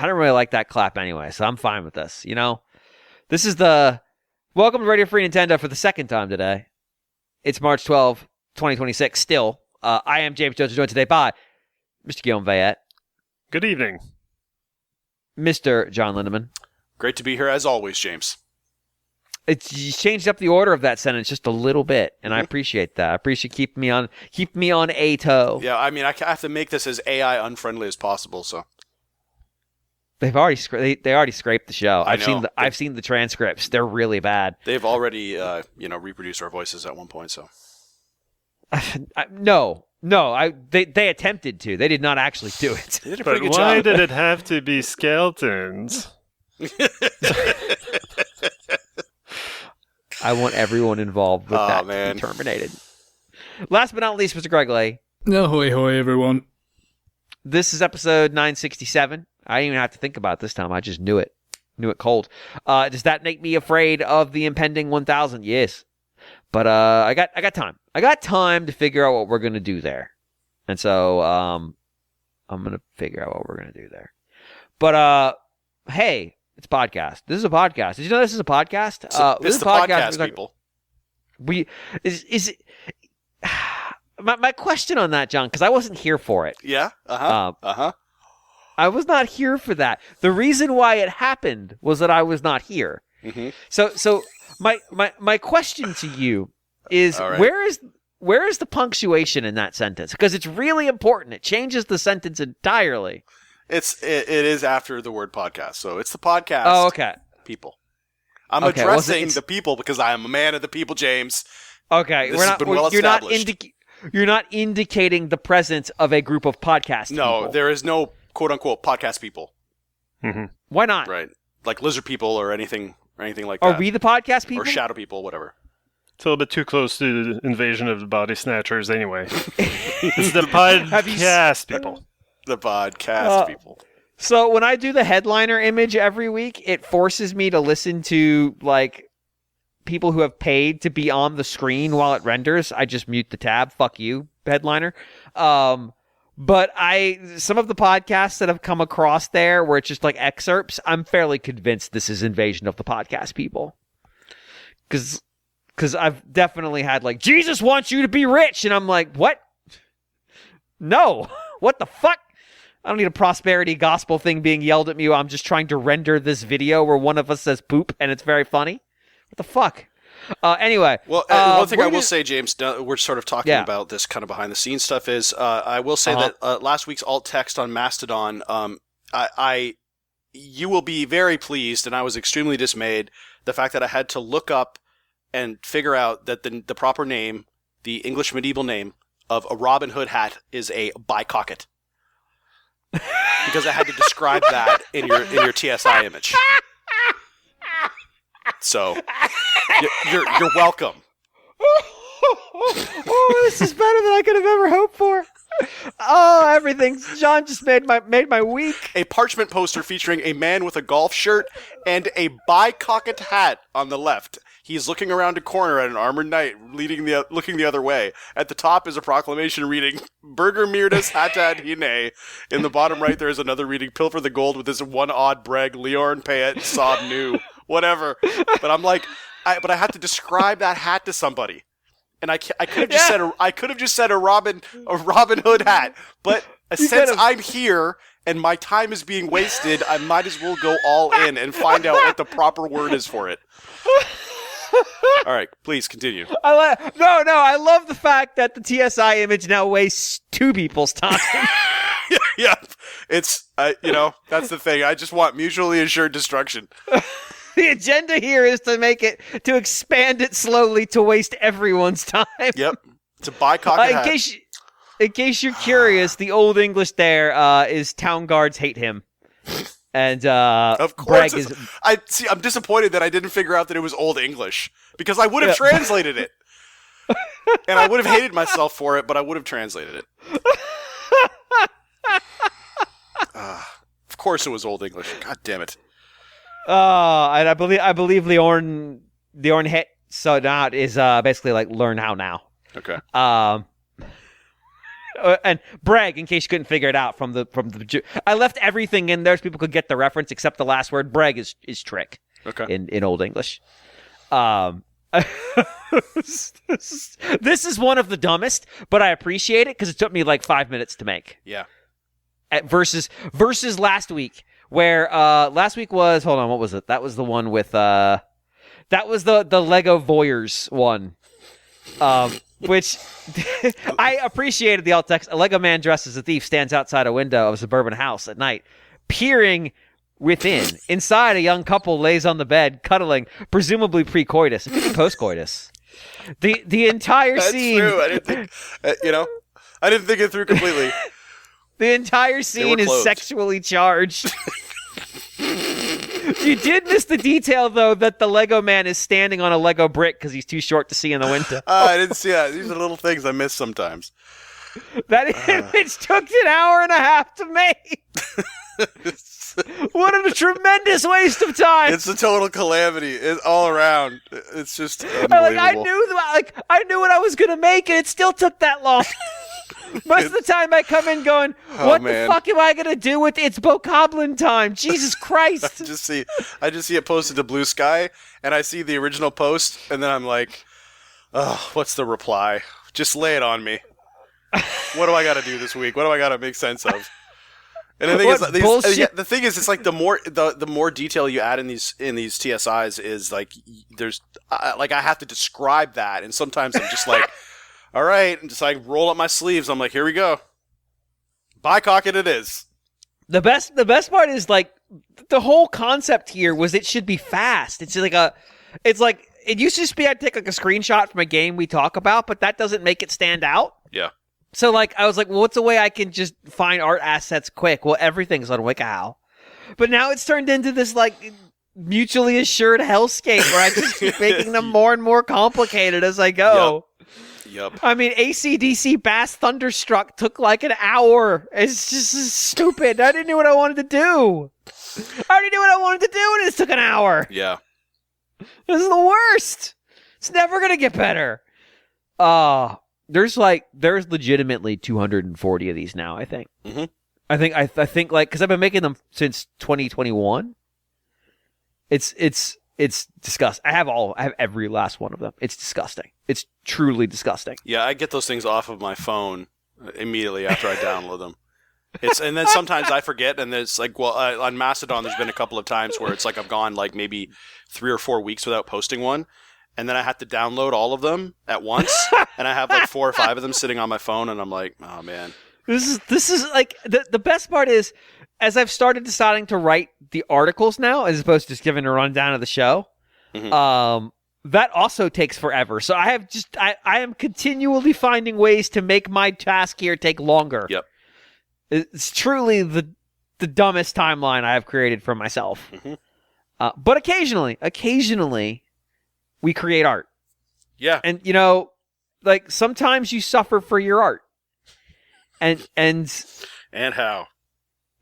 I don't really like that clap anyway, so I'm fine with this. You know, this is the welcome to Radio Free Nintendo for the second time today. It's March 12, 2026. Still, I am James Jones, joined today by Mr. Guillaume Vayette. Good evening, Mr. John Lindemann. Great to be here as always, James. It's changed up the order of that sentence just a little bit, and I appreciate that. I appreciate keeping me on a toe. Yeah, I mean, I have to make this as AI unfriendly as possible. So They've already they already scraped the show. I've seen the transcripts. They're really bad. They've already reproduced our voices at one point. So no, they attempted to. They did not actually do it. they did a but pretty good why job. did it have to be skeletons? I want everyone involved with that to be terminated. Last but not least, Mr. Greg Lay. Ahoy, hoy, everyone. This is episode 967. I didn't even have to think about it this time. I just knew it. Knew it cold. Does that make me afraid of the impending 1000? Yes. But I got time. I got time to figure out what we're going to do there. And so I'm going to figure out what we're going to do there. But hey, it's a podcast. This is a podcast. Did you know this is a podcast? It's the podcast, people. My question on that, John, because I wasn't here for it. Yeah. I was not here for that. The reason why it happened was that I was not here. Mm-hmm. So my question to you is All right. where is the punctuation in that sentence? Because it's really important. It changes the sentence entirely. It is after the word podcast, so it's the podcast. Oh, okay. People. I'm Okay, addressing the people because I am a man of the people, James. Okay, This has been well established. You're not indicating the presence of a group of podcast No, people. there is no quote unquote podcast people. Mm-hmm. Why not? Right. Like lizard people or anything like that. Are we the podcast people? Or shadow people, whatever. It's a little bit too close to the invasion of the body snatchers anyway. It's the podcast people. The podcast people. So when I do the headliner image every week, it forces me to listen to like people who have paid to be on the screen while it renders. I just mute the tab. Fuck you, headliner. But some of the podcasts that have come across there where it's just like excerpts, I'm fairly convinced this is invasion of the podcast people. Because I've definitely had like, Jesus wants you to be rich. And I'm like, what? No. What the fuck? I don't need a prosperity gospel thing being yelled at me while I'm just trying to render this video where one of us says poop and it's very funny. What the fuck? Anyway. Well, one thing I will say, James, we're sort of talking about this kind of behind the scenes stuff is, I will say that last week's alt text on Mastodon, you will be very pleased, and I was extremely dismayed, the fact that I had to look up and figure out that the proper name, the English medieval name of a Robin Hood hat is a bicocket. Because I had to describe that in your TSI image. So, you're welcome. Oh, this is better than I could have ever hoped for. Oh, everything. John just made my week. A parchment poster featuring a man with a golf shirt and a bicocket hat on the left. He's looking around a corner at an armored knight looking the other way. At the top is a proclamation reading, Burger Mirdas Hatad Hine. In the bottom right, there is another reading, Pilfer the Gold with this one odd brag, Leorn Payet Sob New. Whatever. But I'm like, I had to describe that hat to somebody. And I could have just said a Robin Hood hat. But since I'm here and my time is being wasted, I might as well go all in and find out what the proper word is for it. All right, please continue. I love the fact that the TSI image now wastes two people's time. Yeah, it's that's the thing. I just want mutually assured destruction. The agenda here is to expand it slowly to waste everyone's time. Yep, it's a bicocket hat. In case you're curious, the Old English there is town guards hate him. And of course, I'm disappointed that I didn't figure out that it was Old English because I would have translated it, and I would have hated myself for it, but I would have translated it. Of course, it was Old English. God damn it! And I believe Leorn hit so not is basically like learn how now. Okay. And brag, in case you couldn't figure it out from the I left everything in there so people could get the reference except the last word. Brag is trick. Okay. In Old English. This is one of the dumbest, but I appreciate it because it took me like 5 minutes to make. Yeah. Versus last week, where last week was, hold on, what was it? That was the one with that was the Lego Voyeurs one. Which I appreciated the alt text. A Lego man dressed as a thief stands outside a window of a suburban house at night, peering within. Inside, a young couple lays on the bed, cuddling, presumably pre-coitus, post-coitus. The entire scene. That's true. I didn't think, I didn't think it through completely. The entire scene is sexually charged. You did miss the detail, though, that the Lego man is standing on a Lego brick because he's too short to see in the window. I didn't see that. These are little things I miss sometimes. That image took an hour and a half to make. What a tremendous waste of time! It's a total calamity. It's all around. It's just unbelievable. I knew what I was gonna make, and it still took that long. Most of the time, I come in going, "What the fuck am I gonna do with it's Bokoblin time?" Jesus Christ! I just see it posted to Blue Sky, and I see the original post, and then I'm like, "Oh, what's the reply? Just lay it on me. What do I got to do this week? What do I got to make sense of?" And the thing is, it's like the more detail you add in these TSIs is like there's I have to describe that, and sometimes I'm just like, all right, and just like roll up my sleeves. I'm like, here we go, bicock it is. The best part is like the whole concept here was it should be fast. It used to just be I'd take like a screenshot from a game we talk about, but that doesn't make it stand out. Yeah. So, like, I was like, well, what's a way I can just find art assets quick? Well, everything's on WikiHow. But now it's turned into this, like, mutually assured hellscape where I just keep making them more and more complicated as I go. Yep. I mean, AC/DC Bass Thunderstruck took, like, an hour. It's just stupid. I didn't know what I wanted to do. I already knew what I wanted to do, and it took an hour. Yeah. This is the worst. It's never going to get better. There's legitimately 240 of these now, I think. Mm-hmm. I think like, because I've been making them since 2021. It's disgusting. I have every last one of them. It's disgusting. It's truly disgusting. Yeah, I get those things off of my phone immediately after I download them. And then sometimes I forget, and it's like, on Mastodon, there's been a couple of times where it's like I've gone like maybe 3 or 4 weeks without posting one. And then I had to download all of them at once, and I have like 4 or 5 of them sitting on my phone, and I'm like, oh man. This is like the best part is, as I've started deciding to write the articles now, as opposed to just giving a rundown of the show, that also takes forever. So I am continually finding ways to make my task here take longer. Yep. It's truly the dumbest timeline I have created for myself. Mm-hmm. But occasionally. We create art. Yeah. And, like, sometimes you suffer for your art. And how?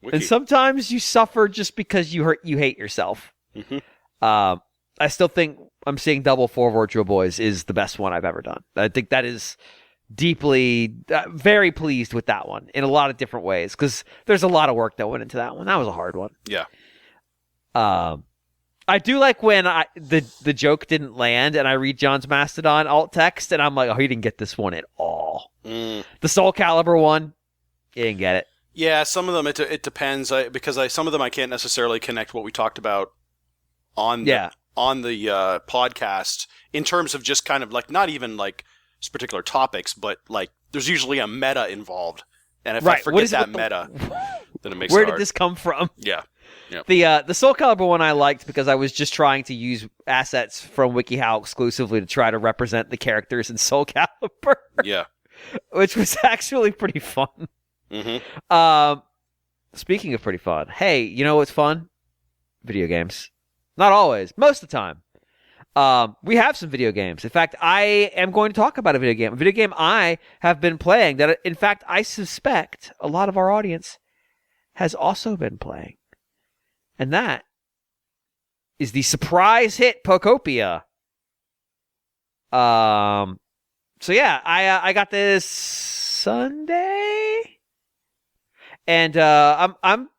Wiki. And sometimes you suffer just because you hate yourself. Mm-hmm. I still think I'm seeing Double 4 Virtual Boys is the best one I've ever done. I think that is deeply, very pleased with that one in a lot of different ways, because there's a lot of work that went into that one. That was a hard one. Yeah. I do like when the joke didn't land and I read John's Mastodon alt text and I'm like, oh, he didn't get this one at all. The Soul Calibur one, he didn't get it. Yeah, some of them it depends because some of them I can't necessarily connect what we talked about on the podcast in terms of just kind of like not even like particular topics, but like there's usually a meta involved, and if I forget that meta, then it makes it hard. Where did this come from? Yeah. Yep. The Soul Calibur one I liked because I was just trying to use assets from WikiHow exclusively to try to represent the characters in Soul Calibur. Yeah. Which was actually pretty fun. Mm-hmm. Speaking of pretty fun, hey, you know what's fun? Video games. Not always. Most of the time. We have some video games. In fact, I am going to talk about a video game. A video game I have been playing that, in fact, I suspect a lot of our audience has also been playing. And that is the surprise hit Pokopia. So yeah, I got this Sunday, and I'm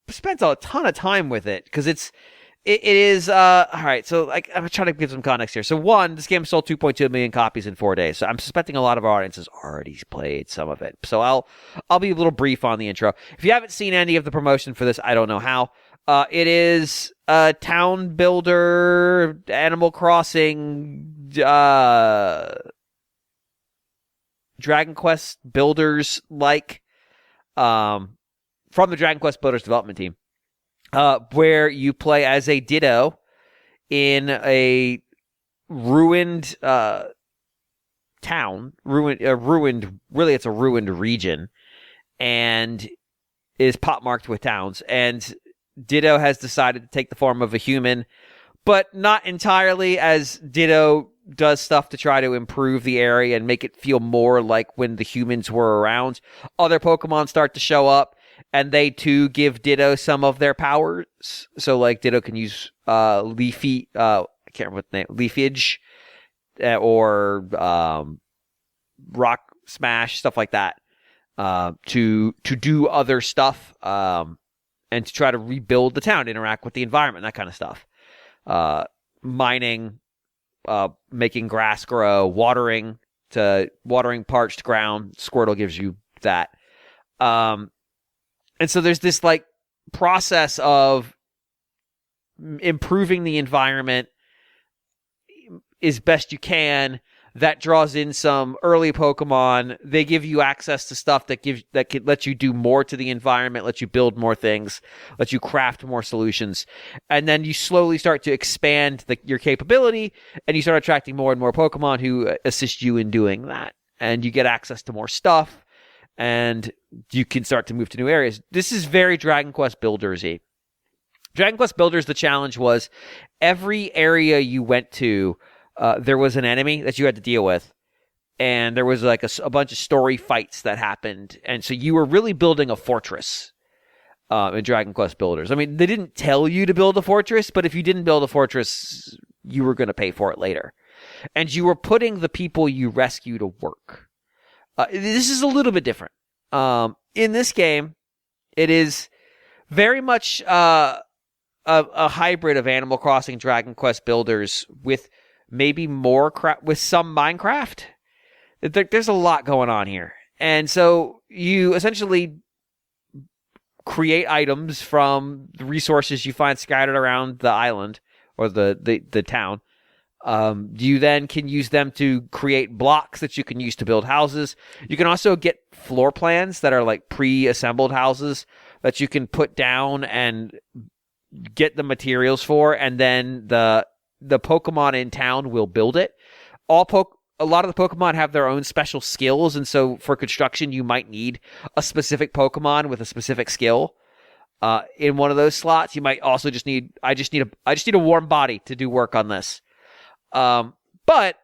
spent a ton of time with it because it is all right. So like I'm trying to give some context here. So one, this game sold 2.2 million copies in 4 days. So I'm suspecting a lot of our audience has already played some of it. So I'll be a little brief on the intro. If you haven't seen any of the promotion for this, I don't know how. It is a town builder, Animal Crossing, Dragon Quest Builders like, from the Dragon Quest Builders development team, where you play as a Ditto in a ruined town, really it's a ruined region, and is pockmarked with towns, and Ditto has decided to take the form of a human, but not entirely, as Ditto does stuff to try to improve the area and make it feel more like when the humans were around. Other Pokemon start to show up, and they too give Ditto some of their powers. So like Ditto can use Leafy, I can't remember what the name, Leafage, or Rock Smash, stuff like that, to do other stuff, and to try to rebuild the town, interact with the environment, that kind of stuff. Mining, making grass grow, watering parched ground. Squirtle gives you that. And so there's this like process of improving the environment as best you can. That draws in some early Pokemon. They give you access to stuff that can let you do more to the environment, let you build more things, let you craft more solutions, and then you slowly start to expand your capability, and you start attracting more and more Pokemon who assist you in doing that, and you get access to more stuff, and you can start to move to new areas. This is very Dragon Quest Builders-y. Dragon Quest Builders, the challenge was every area you went to, there was an enemy that you had to deal with, and there was like a bunch of story fights that happened, and so you were really building a fortress in Dragon Quest Builders. I mean, they didn't tell you to build a fortress, but if you didn't build a fortress, you were going to pay for it later. And you were putting the people you rescue to work. This is a little bit different. In this game, it is very much a hybrid of Animal Crossing, Dragon Quest Builders, with maybe more with some Minecraft. There's a lot going on here. And so you essentially create items from the resources you find scattered around the island or the town. You then can use them to create blocks that you can use to build houses. You can also get floor plans that are like pre-assembled houses that you can put down and get the materials for, and then the Pokemon in town will build it. A lot of the Pokemon have their own special skills, and so for construction, you might need a specific Pokemon with a specific skill in one of those slots. You might also just need I just need a warm body to do work on this. But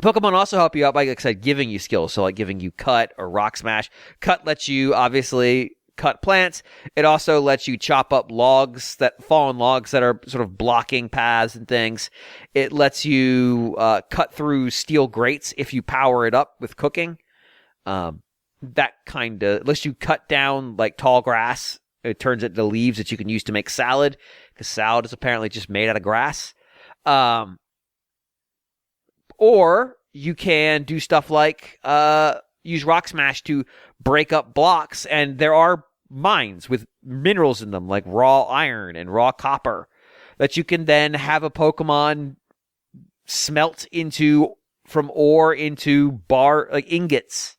Pokemon also help you out by, like I said, giving you skills. So like giving you Cut or Rock Smash. Cut lets you obviously cut plants. It also lets you chop up fallen logs that are sort of blocking paths and things. It lets you cut through steel grates if you power it up with cooking. That kind of lets you cut down like tall grass. It turns it into leaves that you can use to make salad, because salad is apparently just made out of grass. Or you can do stuff like use Rock Smash to break up blocks, and there are mines with minerals in them, like raw iron and raw copper, that you can then have a Pokemon smelt into from ore into ingots.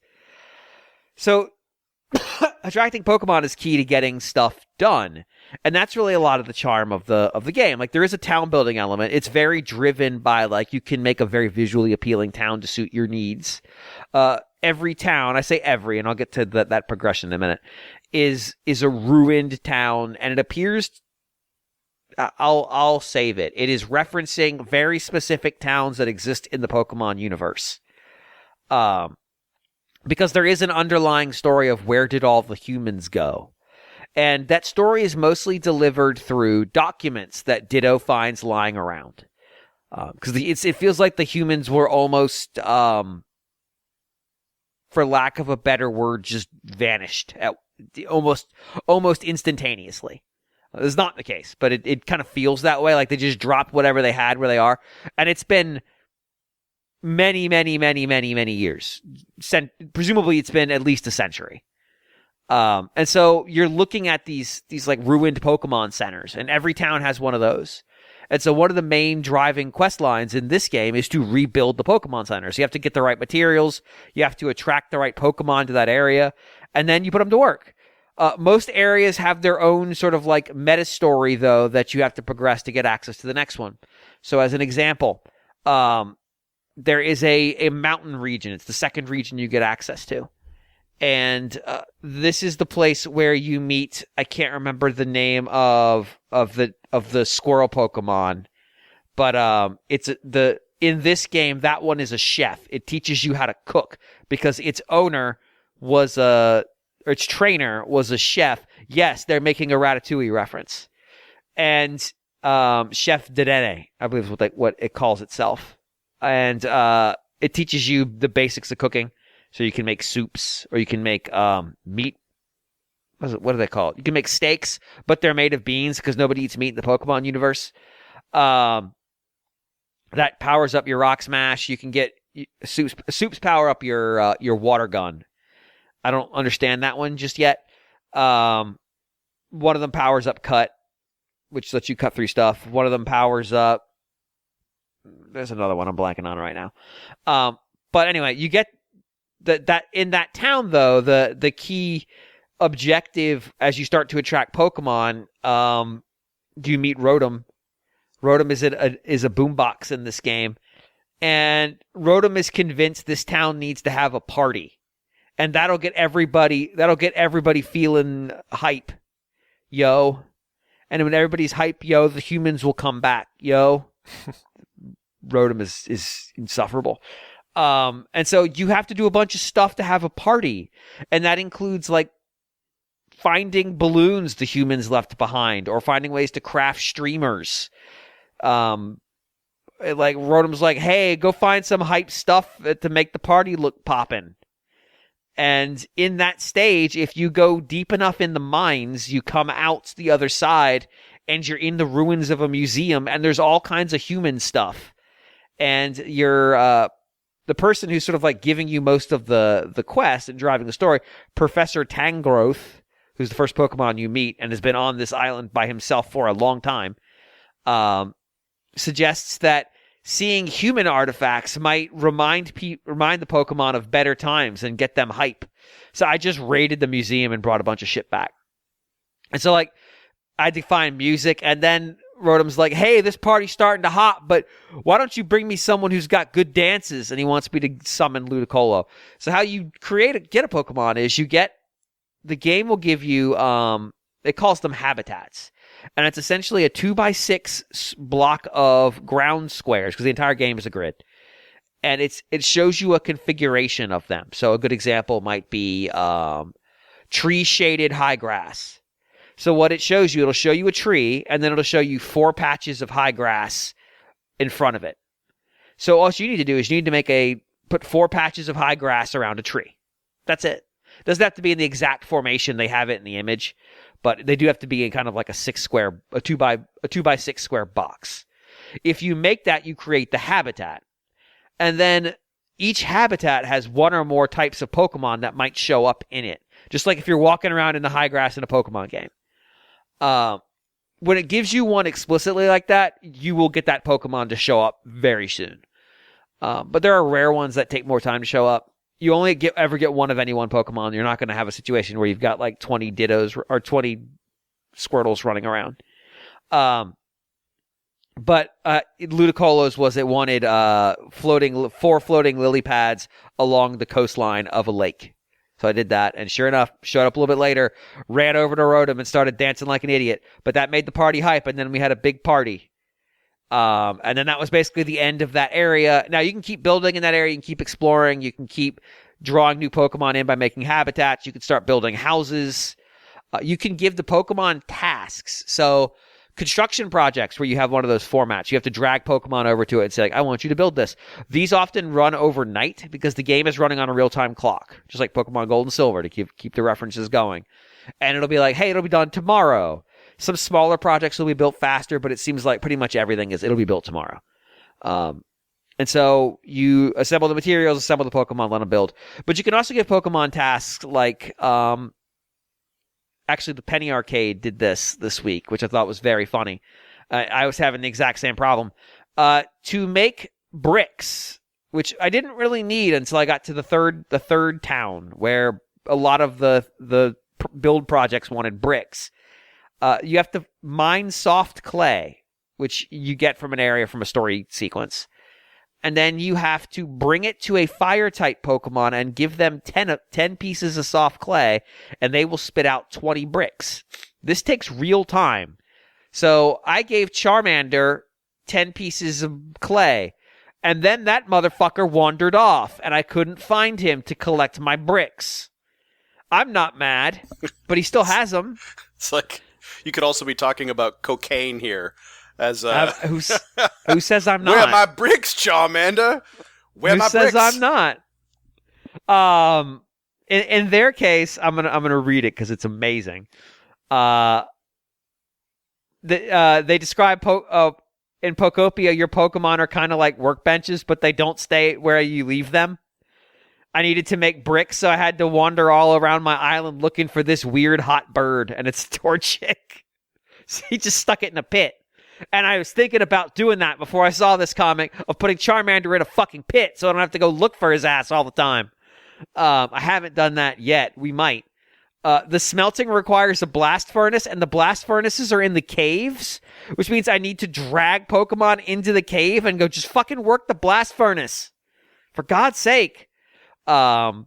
So attracting Pokemon is key to getting stuff done. And that's really a lot of the charm of the game. Like, there is a town building element. It's very driven by, like, you can make a very visually appealing town to suit your needs. Every town, I say every, and I'll get to that progression in a minute, is a ruined town, and it appears, I'll save it. It is referencing very specific towns that exist in the Pokemon universe. Because there is an underlying story of where did all the humans go. And that story is mostly delivered through documents that Ditto finds lying around. Because it feels like the humans were almost for lack of a better word, just vanished at almost instantaneously. This is not the case, but it kind of feels that way. Like they just dropped whatever they had where they are. And it's been many, many, many, many, many years. Presumably it's been at least a century. And so you're looking at these like ruined Pokemon centers, and every town has one of those. And so one of the main driving quest lines in this game is to rebuild the Pokemon centers. You have to get the right materials. You have to attract the right Pokemon to that area, and then you put them to work. Most areas have their own sort of like meta story, though, that you have to progress to get access to the next one. So as an example, there is a mountain region. It's the second region you get access to. And this is the place where you meet, I can't remember the name of the squirrel Pokemon, but in this game, that one is a chef. It teaches you how to cook because its its trainer was a chef. Yes, they're making a Ratatouille reference. And Chef Dedenne, I believe is what it calls itself. And it teaches you the basics of cooking. So you can make soups, or you can make meat. What do they call it? You can make steaks, but they're made of beans because nobody eats meat in the Pokemon universe. That powers up your Rock Smash. You can get soups power up your water gun. I don't understand that one just yet. One of them powers up Cut, which lets you cut through stuff. One of them powers up. There's another one I'm blanking on right now. But anyway, you get that in that town, though, the key objective as you start to attract Pokemon, do you meet Rotom? Rotom is a boombox in this game, and Rotom is convinced this town needs to have a party, and that'll get everybody feeling hype, yo. And when everybody's hype, yo, the humans will come back, yo. Rotom is insufferable. And so you have to do a bunch of stuff to have a party. And that includes like finding balloons the humans left behind, or finding ways to craft streamers. Like Rotom's like, hey, go find some hype stuff to make the party look poppin'. And in that stage, if you go deep enough in the mines, you come out the other side and you're in the ruins of a museum, and there's all kinds of human stuff. And you're, the person who's sort of like giving you most of the quest and driving the story, Professor Tangrowth, who's the first Pokemon you meet and has been on this island by himself for a long time, suggests that seeing human artifacts might remind the Pokemon of better times and get them hype. So I just raided the museum and brought a bunch of shit back. And so like I had to find music, and then Rotom's like, hey, this party's starting to hop, but why don't you bring me someone who's got good dances? And he wants me to summon Ludicolo. So how you get a Pokemon is the game will give you, it calls them habitats. And it's essentially a 2x6 block of ground squares, because the entire game is a grid. And it shows you a configuration of them. So a good example might be tree-shaded high grass. So what it shows you, it'll show you a tree, and then it'll show you 4 patches of high grass in front of it. So all you need to do is you need to put 4 patches of high grass around a tree. That's it. It doesn't have to be in the exact formation they have it in the image, but they do have to be in kind of like a 2x6 square box. If you make that, you create the habitat. And then each habitat has one or more types of Pokemon that might show up in it. Just like if you're walking around in the high grass in a Pokemon game. When it gives you one explicitly like that, you will get that Pokemon to show up very soon. But there are rare ones that take more time to show up. You only ever get one of any one Pokemon. You're not going to have a situation where you've got like 20 Dittos or 20 Squirtles running around. But Ludicolo's was it wanted 4 floating lily pads along the coastline of a lake. So I did that, and sure enough, showed up a little bit later, ran over to Rotom and started dancing like an idiot. But that made the party hype, and then we had a big party. And then that was basically the end of that area. Now, you can keep building in that area. You can keep exploring. You can keep drawing new Pokemon in by making habitats. You can start building houses. You can give the Pokemon tasks. So construction projects where you have one of those formats. You have to drag Pokemon over to it and say, like, I want you to build this. These often run overnight because the game is running on a real-time clock, just like Pokemon Gold and Silver to keep the references going. And it'll be like, hey, it'll be done tomorrow. Some smaller projects will be built faster, but it seems like pretty much everything it'll be built tomorrow. And so you assemble the materials, assemble the Pokemon, let them build. But you can also give Pokemon tasks like, actually the Penny Arcade did this week, which I thought was very funny. I was having the exact same problem. To make bricks, which I didn't really need until I got to the third town, where a lot of the build projects wanted bricks. You have to mine soft clay, which you get from an area from a story sequence. And then you have to bring it to a fire-type Pokemon and give them 10 pieces of soft clay, and they will spit out 20 bricks. This takes real time. So I gave Charmander 10 pieces of clay, and then that motherfucker wandered off, and I couldn't find him to collect my bricks. I'm not mad, but he still has them. It's like, you could also be talking about cocaine here. As who says I'm not? Where are my bricks, Charmander? Where are my bricks? Who says I'm not? In their case, I'm gonna read it because it's amazing. They describe in Pokopia, your Pokemon are kind of like workbenches, but they don't stay where you leave them. I needed to make bricks, so I had to wander all around my island looking for this weird hot bird, and it's Torchic. So he just stuck it in a pit. And I was thinking about doing that before I saw this comic, of putting Charmander in a fucking pit so I don't have to go look for his ass all the time. I haven't done that yet. We might. The smelting requires a blast furnace, and the blast furnaces are in the caves, which means I need to drag Pokemon into the cave and go, just fucking work the blast furnace. For God's sake. Now,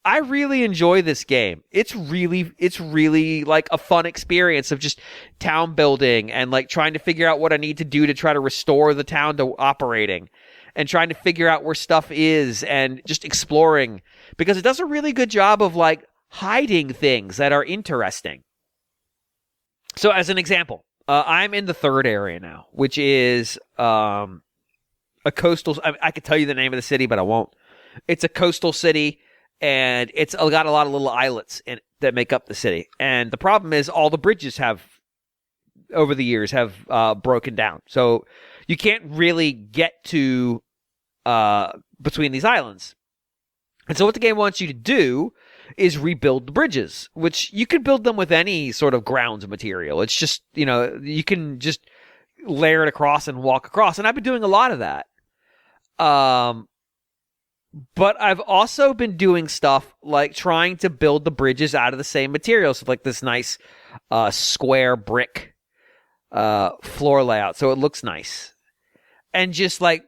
I really enjoy this game. It's really like a fun experience of just town building and like trying to figure out what I need to do to try to restore the town to operating and trying to figure out where stuff is and just exploring, because it does a really good job of like hiding things that are interesting. So as an example, I'm in the third area now, which is a coastal. I could tell you the name of the city, but I won't. It's a coastal city. And it's got a lot of little islets in it that make up the city. And the problem is all the bridges over the years, have broken down. So you can't really get to between these islands. And so what the game wants you to do is rebuild the bridges, which you can build them with any sort of grounds material. It's just, you can just layer it across and walk across. And I've been doing a lot of that. But I've also been doing stuff like trying to build the bridges out of the same materials, so like this nice square brick floor layout, so it looks nice. And just like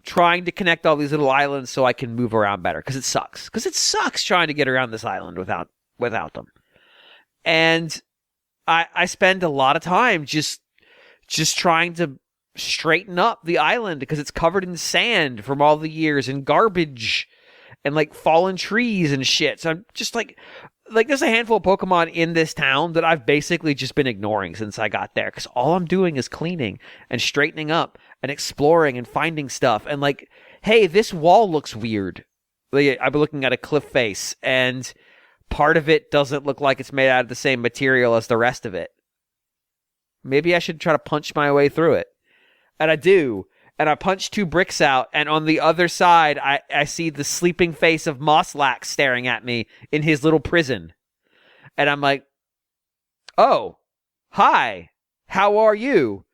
trying to connect all these little islands so I can move around better, because it sucks. Because it sucks trying to get around this island without them. And I spend a lot of time just trying to straighten up the island because it's covered in sand from all the years and garbage and like fallen trees and shit. So I'm just like there's a handful of Pokemon in this town that I've basically just been ignoring since I got there, because all I'm doing is cleaning and straightening up and exploring and finding stuff. And like, hey, this wall looks weird. Like, I've been looking at a cliff face and part of it doesn't look like it's made out of the same material as the rest of it. Maybe I should try to punch my way through it. And I do. And I punch 2 bricks out, and on the other side, I see the sleeping face of Mosslack staring at me in his little prison. And I'm like, oh, hi, how are you?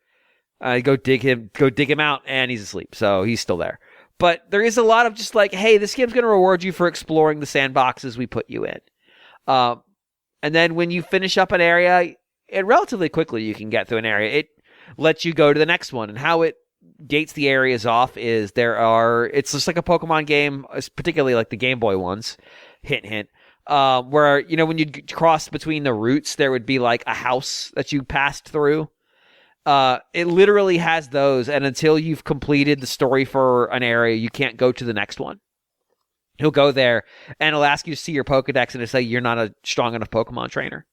I go dig him out, and he's asleep, so he's still there. But there is a lot of just like, hey, this game's going to reward you for exploring the sandboxes we put you in. And then when you finish up an area, relatively quickly you can get through an area. It lets you go to the next one, and how it gates the areas off is it's just like a Pokemon game, particularly like the Game Boy ones, hint, where, when you cross between the routes, there would be like a house that you passed through. It literally has those, and until you've completed the story for an area, you can't go to the next one. He'll go there, and he'll ask you to see your Pokedex, and it'll say you're not a strong enough Pokemon trainer.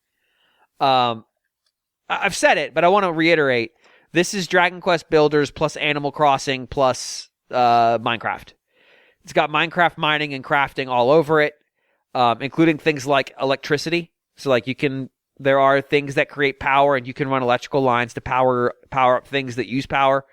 I've said it, but I want to reiterate. This is Dragon Quest Builders plus Animal Crossing plus Minecraft. It's got Minecraft mining and crafting all over it, including things like electricity. So like there are things that create power, and you can run electrical lines to power up things that use power.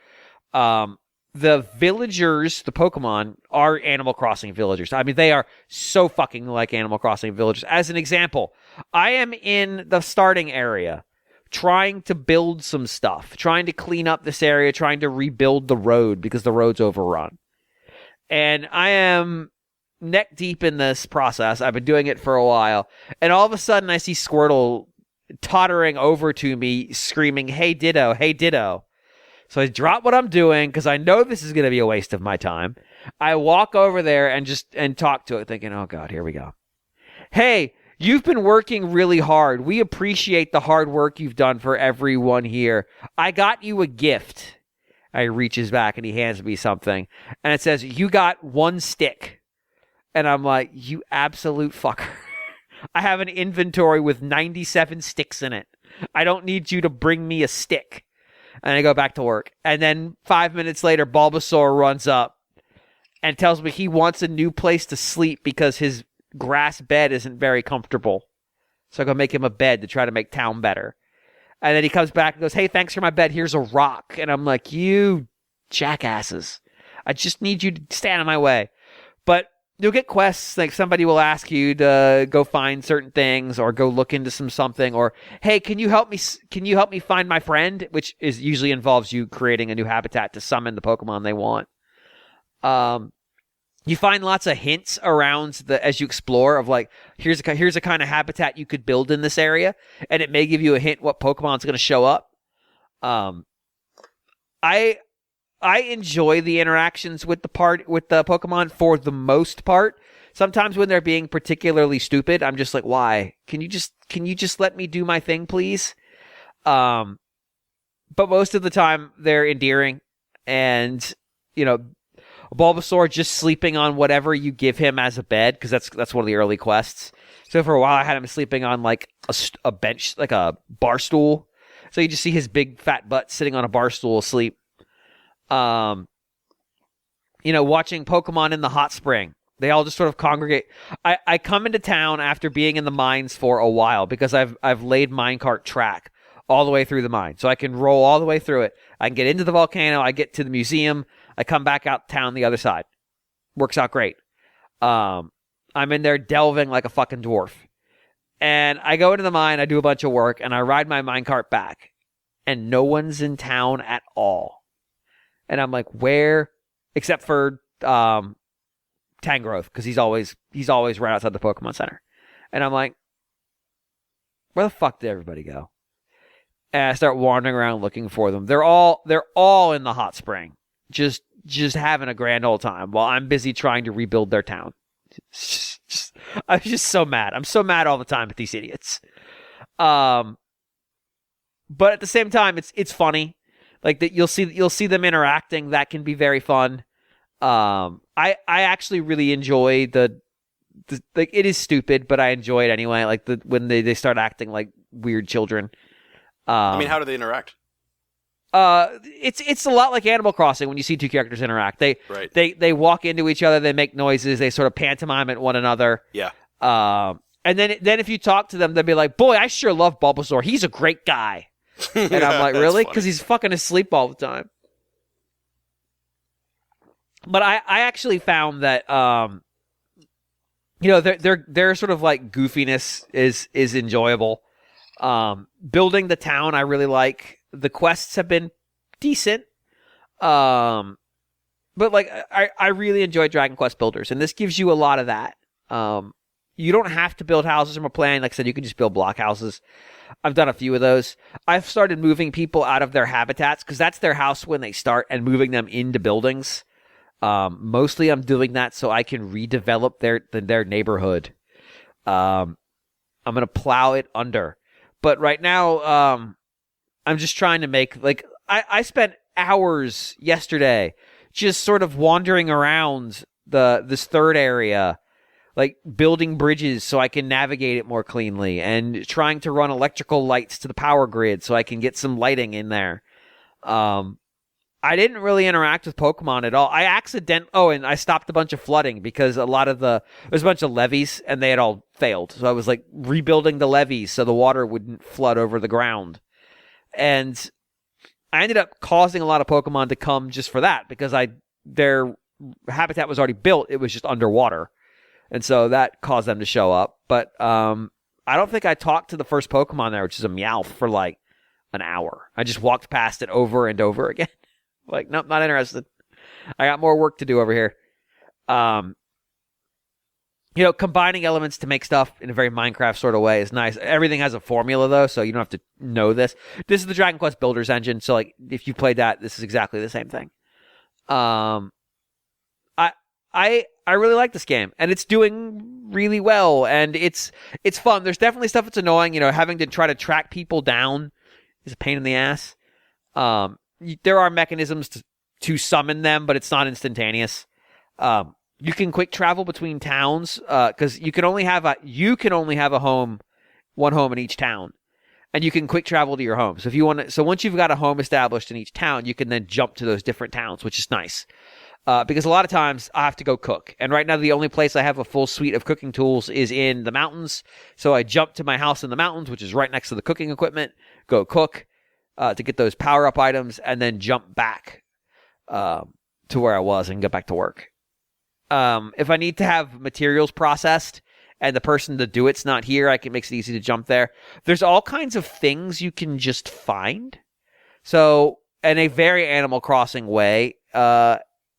The villagers, the Pokemon, are Animal Crossing villagers. I mean, they are so fucking like Animal Crossing villagers. As an example, I am in the starting area trying to build some stuff, trying to clean up this area, trying to rebuild the road because the road's overrun. And I am neck deep in this process. I've been doing it for a while. And all of a sudden, I see Squirtle tottering over to me, screaming, "Hey, Ditto, hey, Ditto." So I drop what I'm doing because I know this is going to be a waste of my time. I walk over there and talk to it, thinking, oh, God, here we go. "Hey, you've been working really hard. We appreciate the hard work you've done for everyone here. I got you a gift." I reaches back and he hands me something. And it says, "You got 1 stick." And I'm like, you absolute fucker. I have an inventory with 97 sticks in it. I don't need you to bring me a stick. And I go back to work. And then 5 minutes later, Bulbasaur runs up and tells me he wants a new place to sleep because his grass bed isn't very comfortable. So I go make him a bed to try to make town better. And then he comes back and goes, "Hey, thanks for my bed. Here's a rock." And I'm like, you jackasses. I just need you to stay out of my way. But you'll get quests, like somebody will ask you to go find certain things or go look into something, or, "Hey, can you help me find my friend?" Which is usually involves you creating a new habitat to summon the Pokemon they want. You find lots of hints around as you explore of like, here's a kind of habitat you could build in this area, and it may give you a hint what Pokemon's going to show up. I enjoy the interactions with the Pokemon for the most part. Sometimes when they're being particularly stupid, I'm just like, why? Can you just let me do my thing, please? But most of the time they're endearing, and Bulbasaur just sleeping on whatever you give him as a bed, because that's one of the early quests. So for a while I had him sleeping on like a bench, like a bar stool. So you just see his big fat butt sitting on a bar stool asleep. Watching Pokemon in the hot spring. They all just sort of congregate. I come into town after being in the mines for a while because I've laid minecart track all the way through the mine. So I can roll all the way through it. I can get into the volcano. I get to the museum. I come back out town the other side. Works out great. I'm in there delving like a fucking dwarf. And I go into the mine, I do a bunch of work, and I ride my minecart back. And no one's in town at all. And I'm like, where? Except for Tangrowth, because he's always right outside the Pokemon Center. And I'm like, where the fuck did everybody go? And I start wandering around looking for them. They're all in the hot spring. Just having a grand old time while I'm busy trying to rebuild their town. I'm just so mad. I'm so mad all the time at these idiots. But at the same time, it's funny. Like that, you'll see them interacting. That can be very fun. I actually really enjoy the like, it is stupid, but I enjoy it anyway. Like when they start acting like weird children. How do they interact? It's a lot like Animal Crossing when you see two characters interact. They walk into each other, they make noises, they sort of pantomime at one another. Yeah. And then if you talk to them, they'll be like, "Boy, I sure love Bulbasaur. He's a great guy." And I'm like, really? Because he's fucking asleep all the time. But I actually found that their sort of like goofiness is enjoyable. Building the town I really like. The quests have been decent. But like I really enjoy Dragon Quest Builders, and this gives you a lot of that. You don't have to build houses from a plan. Like I said, you can just build block houses. I've done a few of those. I've started moving people out of their habitats because that's their house when they start, and moving them into buildings. Mostly I'm doing that so I can redevelop their neighborhood. I'm going to plow it under. But right now, I'm just trying to make, like, I spent hours yesterday just sort of wandering around this third area, like building bridges so I can navigate it more cleanly, and trying to run electrical lights to the power grid so I can get some lighting in there. I didn't really interact with Pokemon at all. And I stopped a bunch of flooding because there's a bunch of levees and they had all failed. So I was like rebuilding the levees so the water wouldn't flood over the ground. And I ended up causing a lot of Pokemon to come just for that because their habitat was already built. It was just underwater. And so that caused them to show up. But I don't think I talked to the first Pokemon there, which is a Meowth, for like an hour. I just walked past it over and over again. Like, nope, not interested. I got more work to do over here. Combining elements to make stuff in a very Minecraft sort of way is nice. Everything has a formula, though, so you don't have to know this. This is the Dragon Quest Builders engine, so like if you played that, this is exactly the same thing. I really like this game, and it's doing really well, and it's fun. There's definitely stuff that's annoying. Having to try to track people down is a pain in the ass. There are mechanisms to summon them, but it's not instantaneous. You can quick travel between towns because you can only have one home in each town, and you can quick travel to your home. So once you've got a home established in each town, you can then jump to those different towns, which is nice. Because a lot of times I have to go cook, and right now the only place I have a full suite of cooking tools is in the mountains. So I jump to my house in the mountains, which is right next to the cooking equipment, go cook. To get those power-up items, and then jump back to where I was and get back to work. If I need to have materials processed and the person to do it's not here, it makes it easy to jump there. There's all kinds of things you can just find. So, in a very Animal Crossing way,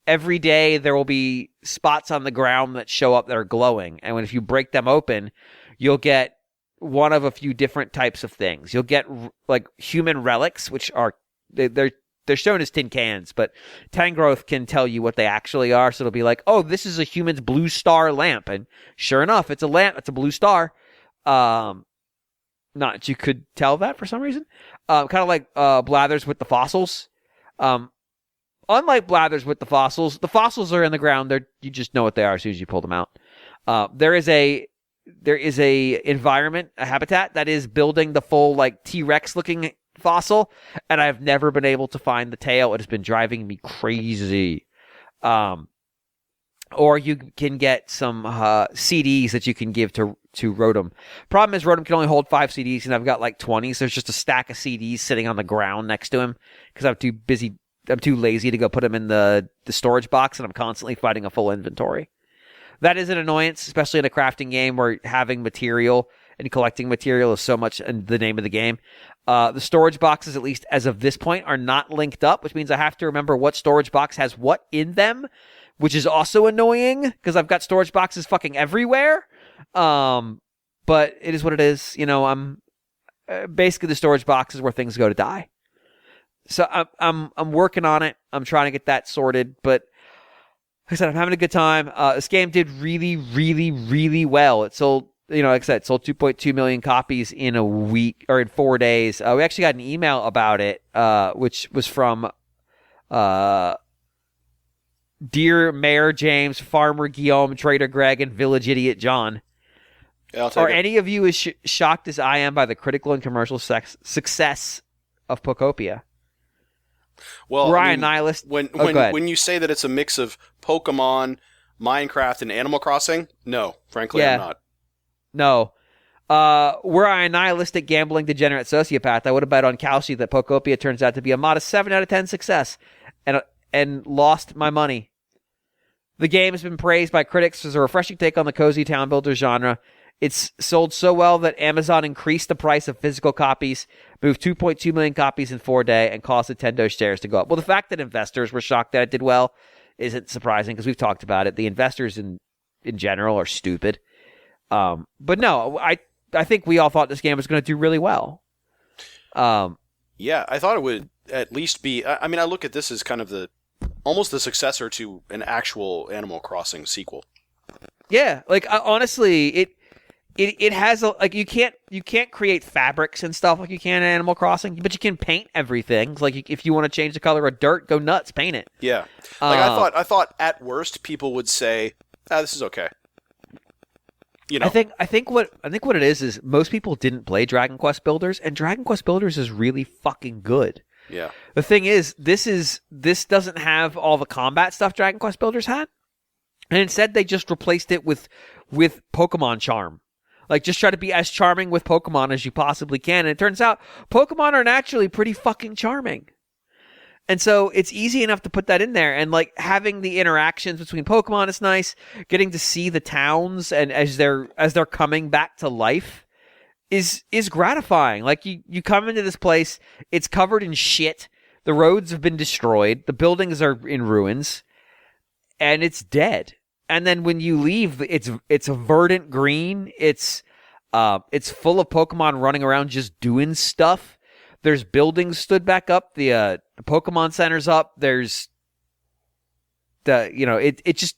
every day there will be spots on the ground that show up that are glowing, and if you break them open, you'll get one of a few different types of things. You'll get like human relics, which are they're shown as tin cans, but Tangrowth can tell you what they actually are. So it'll be like, oh, this is a human's blue star lamp, and sure enough, it's a lamp. It's a blue star. Not that you could tell that for some reason. Kind of like Blathers with the fossils. Unlike Blathers with the fossils are in the ground. You just know what they are as soon as you pull them out. There is a environment, a habitat that is building the full like T-Rex looking fossil, and I've never been able to find the tail. It has been driving me crazy. Or you can get some CDs that you can give to Rotom. Problem is Rotom can only hold 5 CDs, and I've got like 20, so there's just a stack of CDs sitting on the ground next to him because I'm too lazy to go put them in the storage box, and I'm constantly fighting a full inventory. That is an annoyance, especially in a crafting game where having material and collecting material is so much the name of the game. The storage boxes, at least as of this point, are not linked up, which means I have to remember what storage box has what in them, which is also annoying because I've got storage boxes fucking everywhere. But it is what it is. I'm basically the storage boxes where things go to die. So I'm working on it. I'm trying to get that sorted, but like I said, I'm having a good time. This game did really, really, really well. It sold, like I said, it sold 2.2 million copies in a week or in 4 days. We actually got an email about it, which was from Dear Mayor James, Farmer Guillaume, Trader Greg, and Village Idiot John. Yeah, I'll take it. Any of you as shocked as I am by the critical and commercial success of Pokopia? Well, nihilist. When you say that it's a mix of Pokemon, Minecraft, and Animal Crossing, no, frankly, I'm not. No. Were I a nihilistic, gambling, degenerate sociopath, I would have bet on Kalshi that Pokopia turns out to be a modest 7 out of 10 success, and lost my money. The game has been praised by critics as a refreshing take on the cozy town builder genre. It's sold so well that Amazon increased the price of physical copies, moved 2.2 million copies in 4 days, and caused Nintendo shares to go up. Well, the fact that investors were shocked that it did well isn't surprising because we've talked about it. The investors in general are stupid. But no, I think we all thought this game was going to do really well. Yeah, I thought it would at least be... I mean, I look at this as kind of almost the successor to an actual Animal Crossing sequel. Yeah, like honestly, it has you can't create fabrics and stuff like you can in Animal Crossing, but you can paint everything. Like if you want to change the color of dirt, go nuts, paint it. Yeah, like I thought at worst people would say, this is okay. you know. I think what it is most people didn't play Dragon Quest Builders, and Dragon Quest Builders is really fucking good. Yeah. The thing is, this doesn't have all the combat stuff Dragon Quest Builders had, and instead they just replaced it with Pokemon charm. Like, just try to be as charming with Pokemon as you possibly can. And it turns out Pokemon are naturally pretty fucking charming. And so it's easy enough to put that in there. And, like, having the interactions between Pokemon is nice. Getting to see the towns and as they're coming back to life is gratifying. Like, you come into this place, it's covered in shit. The roads have been destroyed. The buildings are in ruins. And it's dead. And then when you leave, it's verdant green. It's full of Pokemon running around just doing stuff. There's buildings stood back up. The Pokemon Center's up. There's it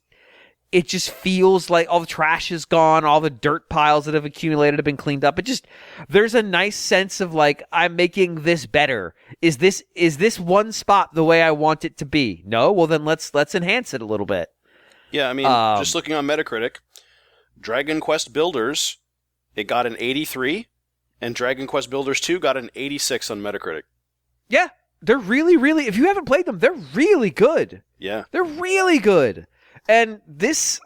just feels like all the trash is gone. All the dirt piles that have accumulated have been cleaned up. There's a nice sense of like, I'm making this better. Is this one spot the way I want it to be? No? Well, then let's enhance it a little bit. Yeah, I mean, just looking on Metacritic, Dragon Quest Builders, it got an 83, and Dragon Quest Builders 2 got an 86 on Metacritic. Yeah, they're really, really, if you haven't played them, they're really good. Yeah. They're really good. And this,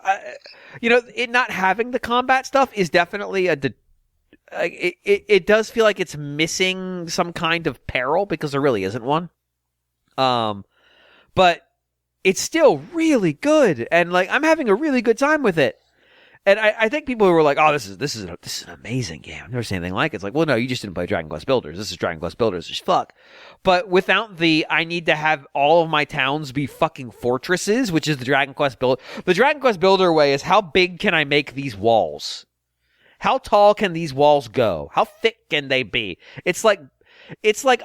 it not having the combat stuff is definitely it does feel like it's missing some kind of peril because there really isn't one. But it's still really good, and like I'm having a really good time with it. And I think people who were like, "Oh, this is an amazing game. I've never seen anything like it." It's like, well, no, you just didn't play Dragon Quest Builders. This is Dragon Quest Builders as fuck. But without I need to have all of my towns be fucking fortresses, which is the Dragon Quest Builder. The Dragon Quest Builder way is how big can I make these walls? How tall can these walls go? How thick can they be? It's like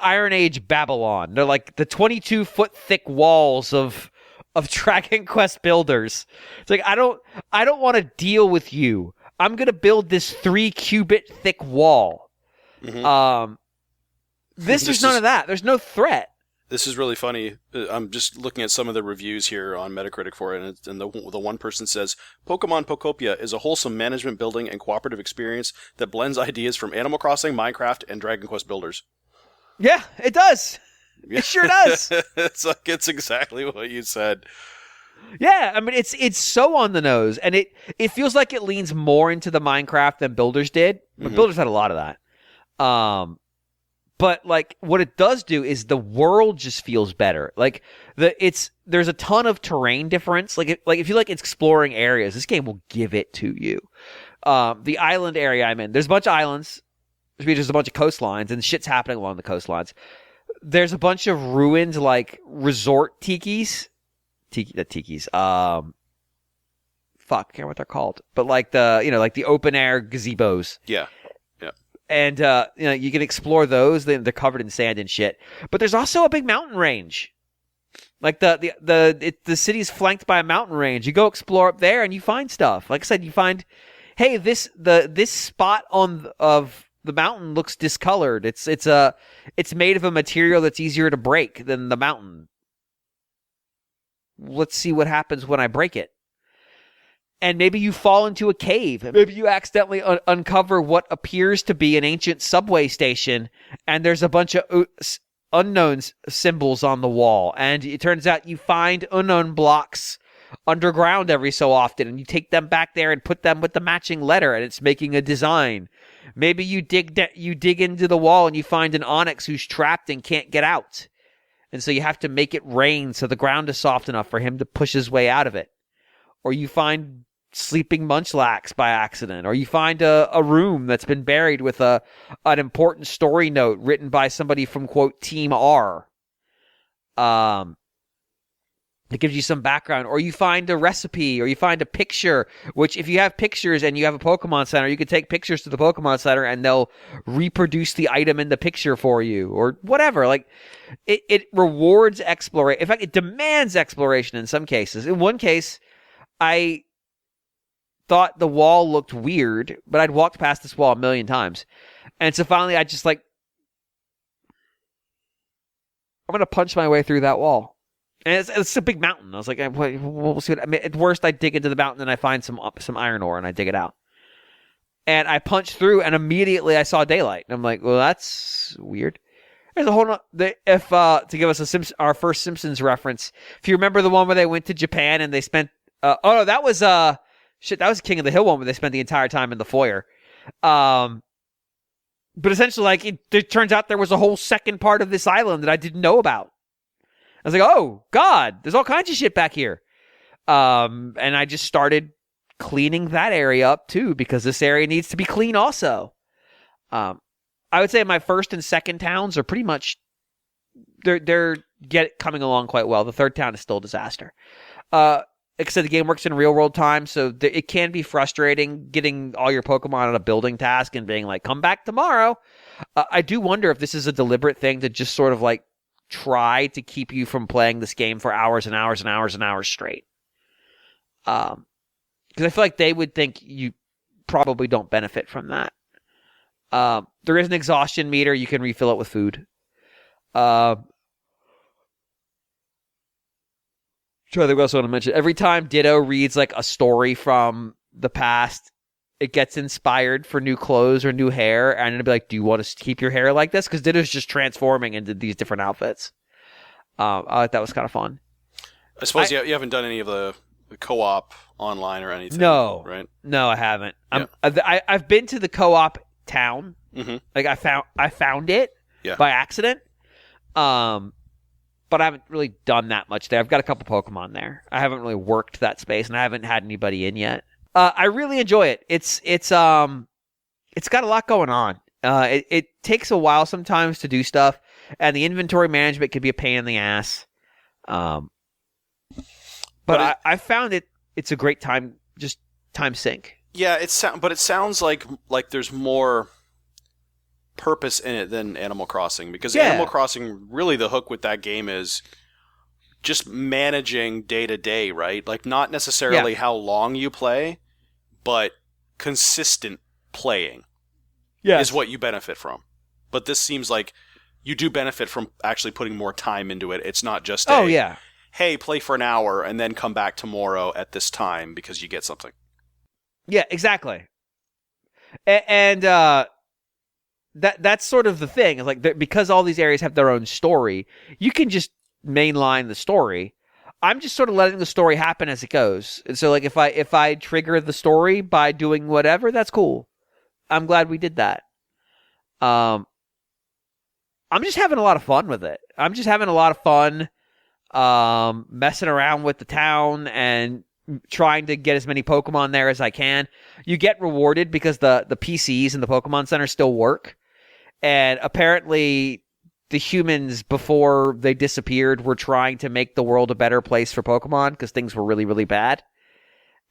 Iron Age Babylon. They're like the 22-foot thick walls of Dragon Quest Builders. It's like, I don't want to deal with you. I'm going to build this 3-cubit thick wall. Mm-hmm. There's none of that. There's no threat. This is really funny. I'm just looking at some of the reviews here on Metacritic for it, and the one person says, Pokemon Pokopia is a wholesome management building and cooperative experience that blends ideas from Animal Crossing, Minecraft, and Dragon Quest Builders. Yeah, it does. It sure does. It's exactly what you said. Yeah, I mean it's so on the nose, and it feels like it leans more into the Minecraft than Builders did. But Builders had a lot of that. But like what it does do is the world just feels better. Like there's a ton of terrain difference. Like if you like exploring areas, this game will give it to you. The island area I'm in, there's a bunch of islands. There's a bunch of coastlines, and shit's happening along the coastlines. There's a bunch of ruined, like, resort tikis. Tikis. Fuck, I can't remember what they're called. But, like, the open-air gazebos. Yeah. Yeah. And, you can explore those. They're covered in sand and shit. But there's also a big mountain range. Like, the city's flanked by a mountain range. You go explore up there, and you find stuff. Like I said, you find, hey, this spot of the mountain looks discolored. It's made of a material that's easier to break than the mountain. Let's see what happens when I break it. And maybe you fall into a cave. Maybe you accidentally uncover what appears to be an ancient subway station, and there's a bunch of unknown symbols on the wall. And it turns out you find unknown blocks underground every so often, and you take them back there and put them with the matching letter, and it's making a design. Maybe you dig into the wall and you find an onyx who's trapped and can't get out. And so you have to make it rain so the ground is soft enough for him to push his way out of it. Or you find sleeping munchlax by accident. Or you find a room that's been buried with an important story note written by somebody from, quote, Team R. It gives you some background, or you find a recipe, or you find a picture, which if you have pictures and you have a Pokemon Center, you can take pictures to the Pokemon Center and they'll reproduce the item in the picture for you, or whatever. Like, it rewards exploration. In fact, it demands exploration in some cases. In one case, I thought the wall looked weird, but I'd walked past this wall a million times. And so finally I just like, I'm going to punch my way through that wall. And it's a big mountain. I was like, we'll see what. I mean, at worst, I dig into the mountain and I find some iron ore and I dig it out. And I punched through, and immediately I saw daylight. And I'm like, well, that's weird. There's a whole to give us our first Simpsons reference. If you remember the one where they went to Japan and they spent that was King of the Hill one where they spent the entire time in the foyer. But essentially, like it turns out there was a whole second part of this island that I didn't know about. I was like, oh God, there's all kinds of shit back here. And I just started cleaning that area up too, because this area needs to be clean also. I would say my first and second towns are pretty much they're coming along quite well. The third town is still a disaster. Like I said, the game works in real world time, so it can be frustrating getting all your Pokemon on a building task and being like, come back tomorrow. I do wonder if this is a deliberate thing to just sort of like try to keep you from playing this game for hours and hours and hours and hours straight. Because I feel like they would think you probably don't benefit from that. There is an exhaustion meter. You can refill it with food. Trying to think what else I want to mention. Every time Ditto reads like a story from the past, it gets inspired for new clothes or new hair, and it'll be like, do you want to keep your hair like this? Because Ditto's just transforming into these different outfits. I thought that was kind of fun. I suppose you haven't done any of the co-op online or anything. No, right? No, I haven't. Yeah. I've been to the co-op town. Mm-hmm. Like I found it by accident. But I haven't really done that much there. I've got a couple Pokemon there. I haven't really worked that space, and I haven't had anybody in yet. I really enjoy it. It's got a lot going on. It takes a while sometimes to do stuff, and the inventory management can be a pain in the ass. But I found it's a great time sink. Yeah, but it sounds like there's more purpose in it than Animal Crossing, because Animal Crossing, really the hook with that game is just managing day to day, right? Like not necessarily how long you play, but consistent playing is what you benefit from. But this seems like you do benefit from actually putting more time into it. It's not just hey, play for an hour and then come back tomorrow at this time because you get something. Yeah, exactly. And that's sort of the thing. It's like because all these areas have their own story, you can just mainline the story. I'm just sort of letting the story happen as it goes. And so, like, if I trigger the story by doing whatever, that's cool. I'm glad we did that. I'm just having a lot of fun with it. I'm just having a lot of fun messing around with the town and trying to get as many Pokemon there as I can. You get rewarded because the PCs in the Pokemon Center still work. And apparently the humans, before they disappeared, were trying to make the world a better place for Pokemon because things were really, really bad.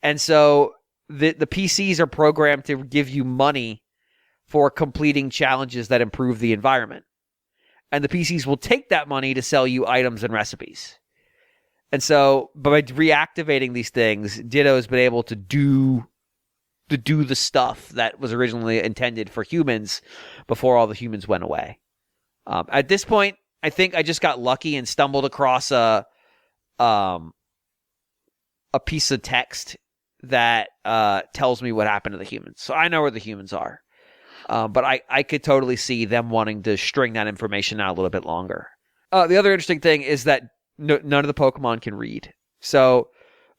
And so the PCs are programmed to give you money for completing challenges that improve the environment. And the PCs will take that money to sell you items and recipes. And so by reactivating these things, Ditto's been able to do the stuff that was originally intended for humans before all the humans went away. At this point, I think I just got lucky and stumbled across a piece of text that tells me what happened to the humans. So I know where the humans are. But I could totally see them wanting to string that information out a little bit longer. The other interesting thing is that none of the Pokemon can read. So,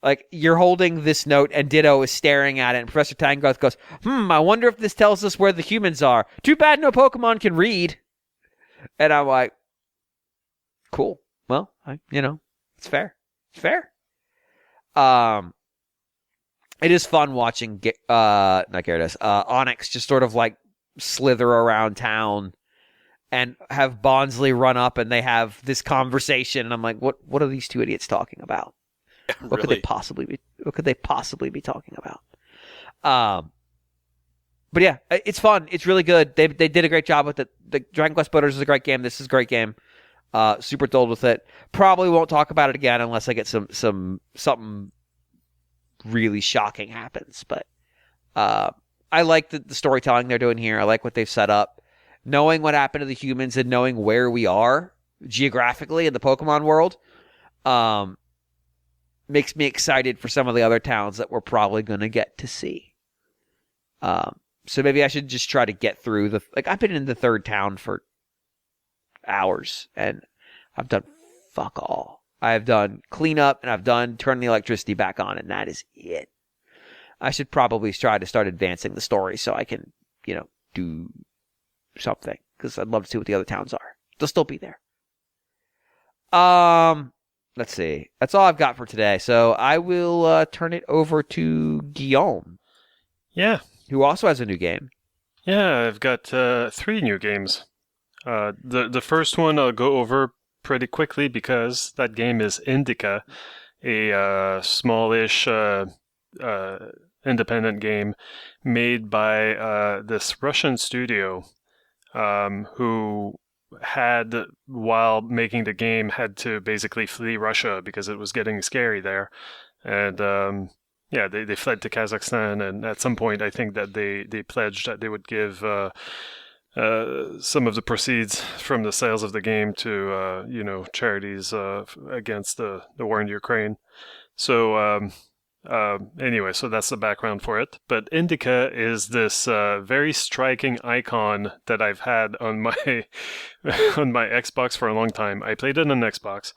like, you're holding this note and Ditto is staring at it, and Professor Tangrowth goes, I wonder if this tells us where the humans are. Too bad no Pokemon can read. And I'm like, cool. Well, it's fair. It's fair. It is fun watching, not Gyarados, Onyx just sort of like slither around town and have Bonsly run up and they have this conversation. And I'm like, what are these two idiots talking about? What could they possibly be talking about? But yeah, it's fun. It's really good. They did a great job with it. The Dragon Quest Builders is a great game. This is a great game. Super thrilled with it. Probably won't talk about it again unless I get something really shocking happens. But I like the storytelling they're doing here. I like what they've set up. Knowing what happened to the humans and knowing where we are geographically in the Pokemon world makes me excited for some of the other towns that we're probably going to get to see. So maybe I should just try to get through I've been in the third town for hours, and I've done fuck all. I've done cleanup, and I've done turning the electricity back on, and that is it. I should probably try to start advancing the story so I can, do something, because I'd love to see what the other towns are. They'll still be there. Let's see. That's all I've got for today. So I will turn it over to Guillaume. Yeah. Who also has a new game. Yeah, I've got 3 new games. The first one I'll go over pretty quickly because that game is Indika, a smallish independent game made by this Russian studio who had, while making the game, had to basically flee Russia because it was getting scary there. And they fled to Kazakhstan, and at some point I think that they pledged that they would give some of the proceeds from the sales of the game to charities against the war in Ukraine. So anyway, so that's the background for it. But Indika is this very striking icon that I've had on my on my Xbox for a long time. I played it on Xbox.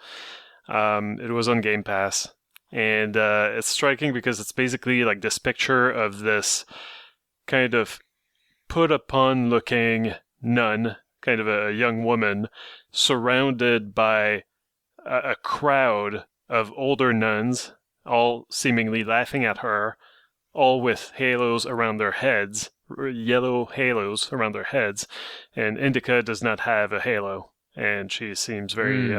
It was on Game Pass. And it's striking because it's basically like this picture of this kind of put-upon looking nun, kind of a young woman, surrounded by a crowd of older nuns, all seemingly laughing at her, all with halos around their heads, yellow halos around their heads. And Indika does not have a halo, and she seems very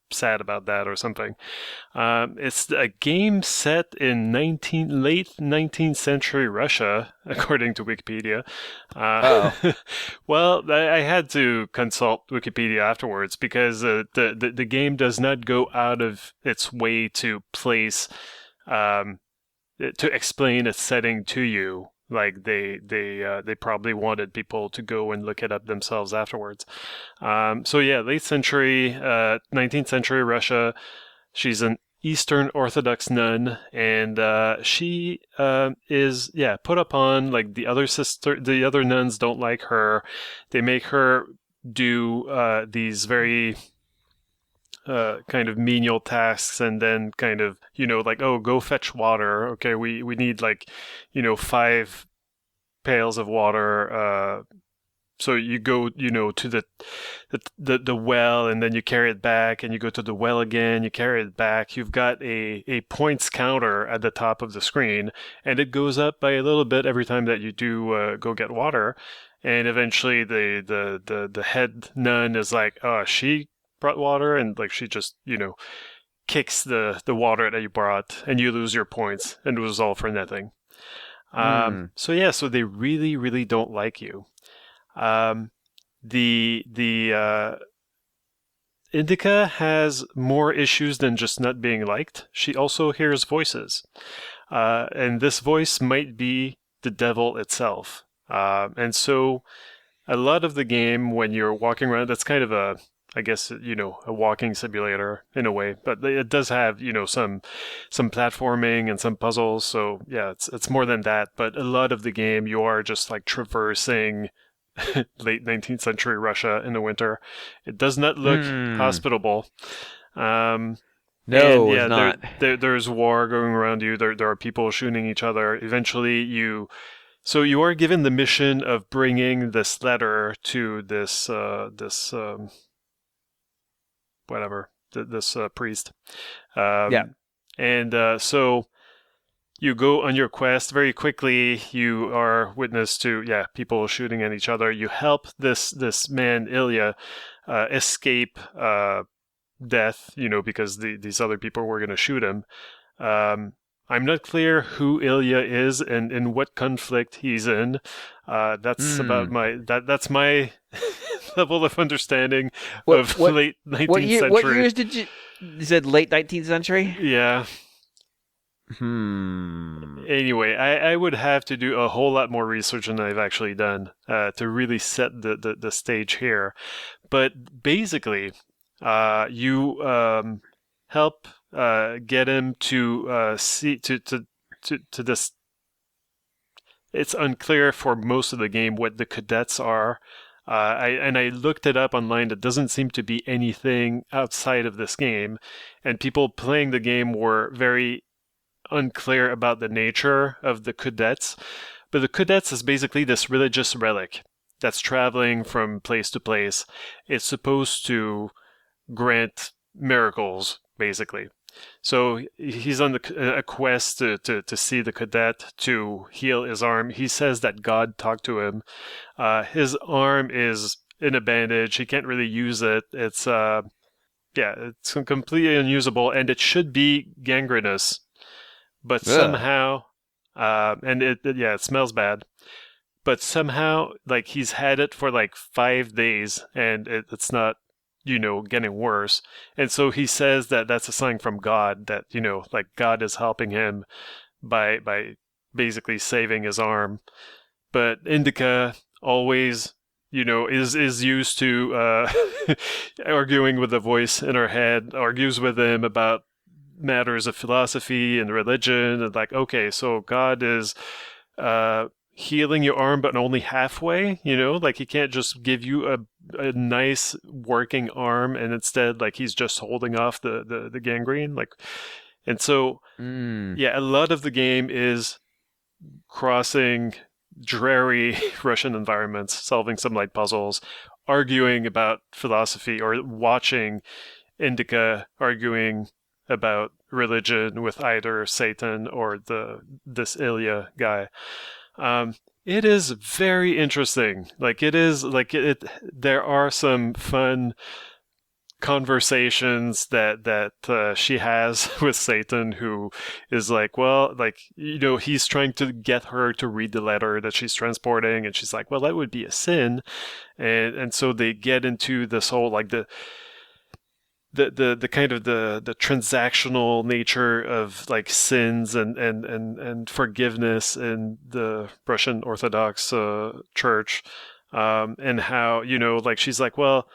sad about that or something. It's a game set in late 19th century Russia, according to Wikipedia. Well, I had to consult Wikipedia afterwards because the game does not go out of its way to place to explain its setting to you. Like they probably wanted people to go and look it up themselves afterwards. So yeah, late century, 19th century Russia. She's an Eastern Orthodox nun, and she is put upon. Like the other nuns don't like her. They make her do these very kind of menial tasks, and then kind of, like, oh, go fetch water. Okay, we need 5 pails of water. So you go, to the well, and then you carry it back, and you go to the well again, you carry it back. You've got a points counter at the top of the screen, and it goes up by a little bit every time that you do go get water. And eventually the head nun is like, oh, she brought water, and like she just kicks the water that you brought, and you lose your points, and it was all for nothing. So they really, really don't like you. The Indika has more issues than just not being liked. She also hears voices, and this voice might be the devil itself. And so a lot of the game, when you're walking around, that's kind of a walking simulator in a way, but it does have, some platforming and some puzzles. So yeah, it's more than that. But a lot of the game, you are just like traversing late 19th century Russia in the winter. It does not look hospitable. No, it's not. There's war going around you. There are people shooting each other. Eventually, you are given the mission of bringing this letter to this priest. And so you go on your quest. Very quickly, you are witness to people shooting at each other. You help this man Ilya escape death, because these other people were going to shoot him. I'm not clear who Ilya is and in what conflict he's in. That's about that's my level of understanding of late 19th century. What years did you said late 19th century? Yeah. Anyway, I would have to do a whole lot more research than I've actually done to really set the stage here. But basically, you help get him to see to this. it's unclear for most of the game what the cadets are. I looked it up online. It doesn't seem to be anything outside of this game, and people playing the game were very unclear about the nature of the cadets. But the cadets is basically this religious relic that's traveling from place to place. It's supposed to grant miracles, basically. So he's on a quest to see the cadet to heal his arm. He says that God talked to him. His arm is in a bandage. He can't really use it. It's it's completely unusable, and it should be gangrenous. But somehow, it smells bad. But somehow, like, he's had it for like 5 days, and it's not, getting worse. And so he says that that's a sign from God that, like God is helping him by basically saving his arm. But Indika always, is used to arguing with the voice in her head, argues with him about matters of philosophy and religion, and like, okay, so God is healing your arm, but only halfway, like he can't just give you a nice working arm, and instead, like, he's just holding off the gangrene, like. And so a lot of the game is crossing dreary Russian environments, solving some light puzzles, arguing about philosophy, or watching Indika arguing about religion with either Satan or this Ilya guy. It is very interesting. Like, it is like there are some fun conversations that she has with Satan, who is like, well, like, he's trying to get her to read the letter that she's transporting, and she's like, well, that would be a sin, and so they get into this whole, like, the kind of the transactional nature of, like, sins and forgiveness in the Russian Orthodox Church, and how, like, she's like, well,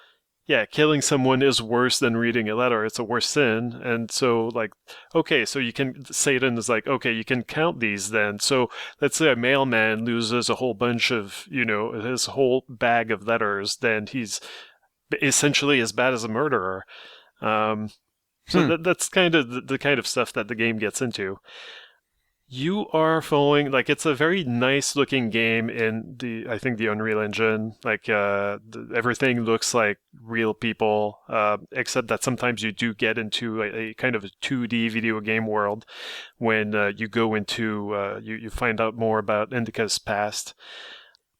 yeah, killing someone is worse than reading a letter. It's a worse sin. And so, like, okay, so Satan is like, okay, you can count these then. So let's say a mailman loses a whole bunch of, his whole bag of letters, then he's essentially as bad as a murderer. That's kind of the kind of stuff that the game gets into. You are following, like, it's a very nice looking game in I think the Unreal Engine. Like, everything looks like real people, except that sometimes you do get into a kind of a 2D video game world when you go into, you find out more about Indika's past.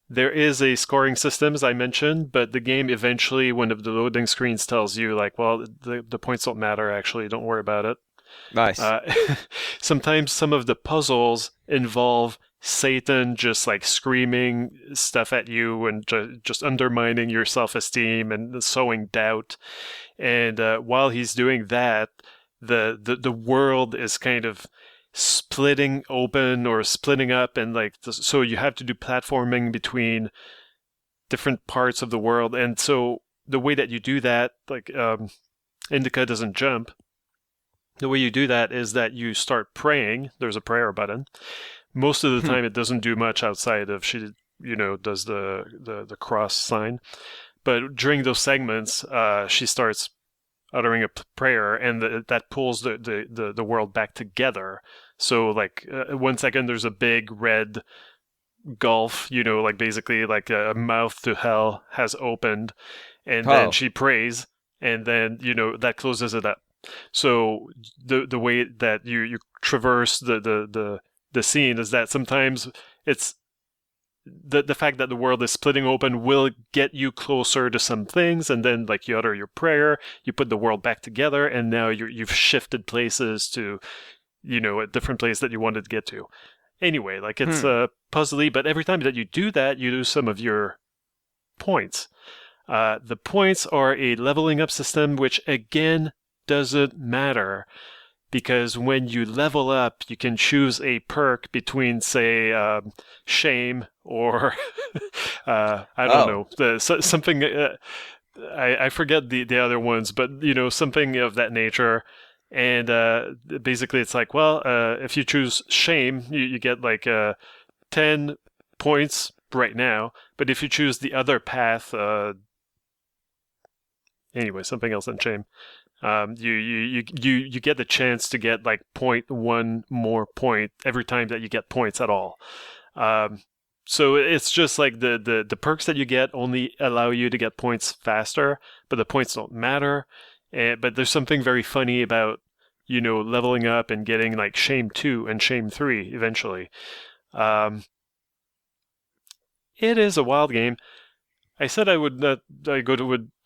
There is a scoring system, as I mentioned, but the game eventually, one of the loading screens tells you, like, well, the points don't matter, actually, don't worry about it. Nice. Sometimes some of the puzzles involve Satan just, like, screaming stuff at you and just undermining your self-esteem and sowing doubt. And while he's doing that, the world is kind of splitting open or splitting up, and, like, so you have to do platforming between different parts of the world. And so the way that you do that, like, Indika doesn't jump. The way you do that is that you start praying. There's a prayer button. Most of the time, it doesn't do much outside of she, does the cross sign. But during those segments, she starts uttering a prayer, and that pulls the world back together. So, like, 1 second, there's a big red gulf, like, basically like a mouth to hell has opened, and then she prays, and then, that closes it up. So the way that you traverse the scene is that sometimes it's the fact that the world is splitting open will get you closer to some things, and then, like, you utter your prayer, you put the world back together, and now you've shifted places to, a different place that you wanted to get to. Anyway, like, it's puzzly, but every time that you do that, you lose some of your points. The points are a leveling up system, which, again, doesn't matter, because when you level up, you can choose a perk between, say, shame or I don't know, something. I forget the other ones, but something of that nature. And basically, it's like, well, if you choose shame, you get like 10 points right now, but if you choose the other path, anyway, something else in shame. You get the chance to get like 0.1 more point every time that you get points at all. So it's just like the perks that you get only allow you to get points faster, but the points don't matter. But there's something very funny about, leveling up and getting like shame 2 and shame 3 eventually. It is a wild game. I said I would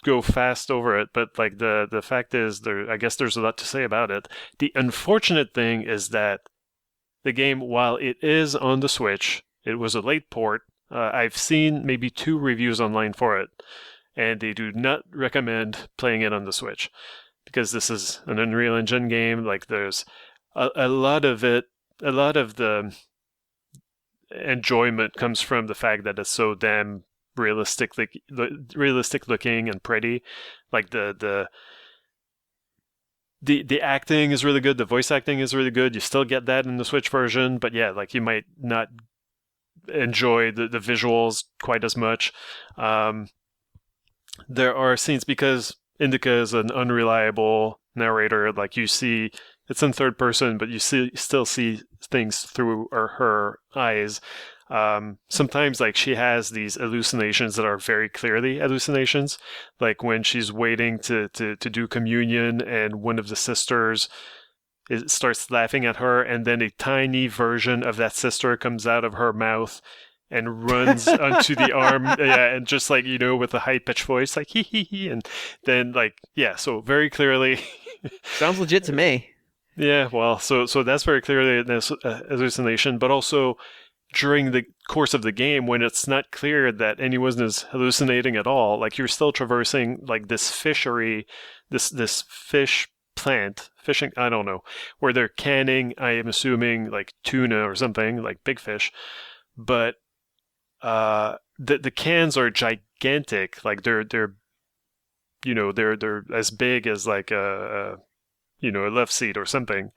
go fast over it, but like the fact is, I guess there's a lot to say about it. The unfortunate thing is that the game, while it is on the Switch, it was a late port. I've seen maybe 2 reviews online for it, and they do not recommend playing it on the Switch because this is an Unreal Engine game. Like there's a lot of the enjoyment comes from the fact that it's so damn realistic looking and pretty. Like the acting is really good, the voice acting is really good. You still get that in the Switch version, but yeah, like you might not enjoy the visuals quite as much. There are scenes, because Indika is an unreliable narrator, like you see it's in third person, but you still see things through her eyes. Sometimes like she has these hallucinations that are very clearly hallucinations, like when she's waiting to do communion and one of the sisters starts laughing at her, and then a tiny version of that sister comes out of her mouth and runs onto the arm, and just like, with a high-pitched voice, like hee hee hee, and then like, so very clearly Sounds legit to me. Yeah, well, so that's very clearly an hallucination, but also during the course of the game, when it's not clear that anyone is hallucinating at all, like you're still traversing like this fishery, this fish plant, fishing, I don't know, where they're canning, I am assuming like tuna or something, like big fish, but the cans are gigantic, like they're as big as like a love seat or something,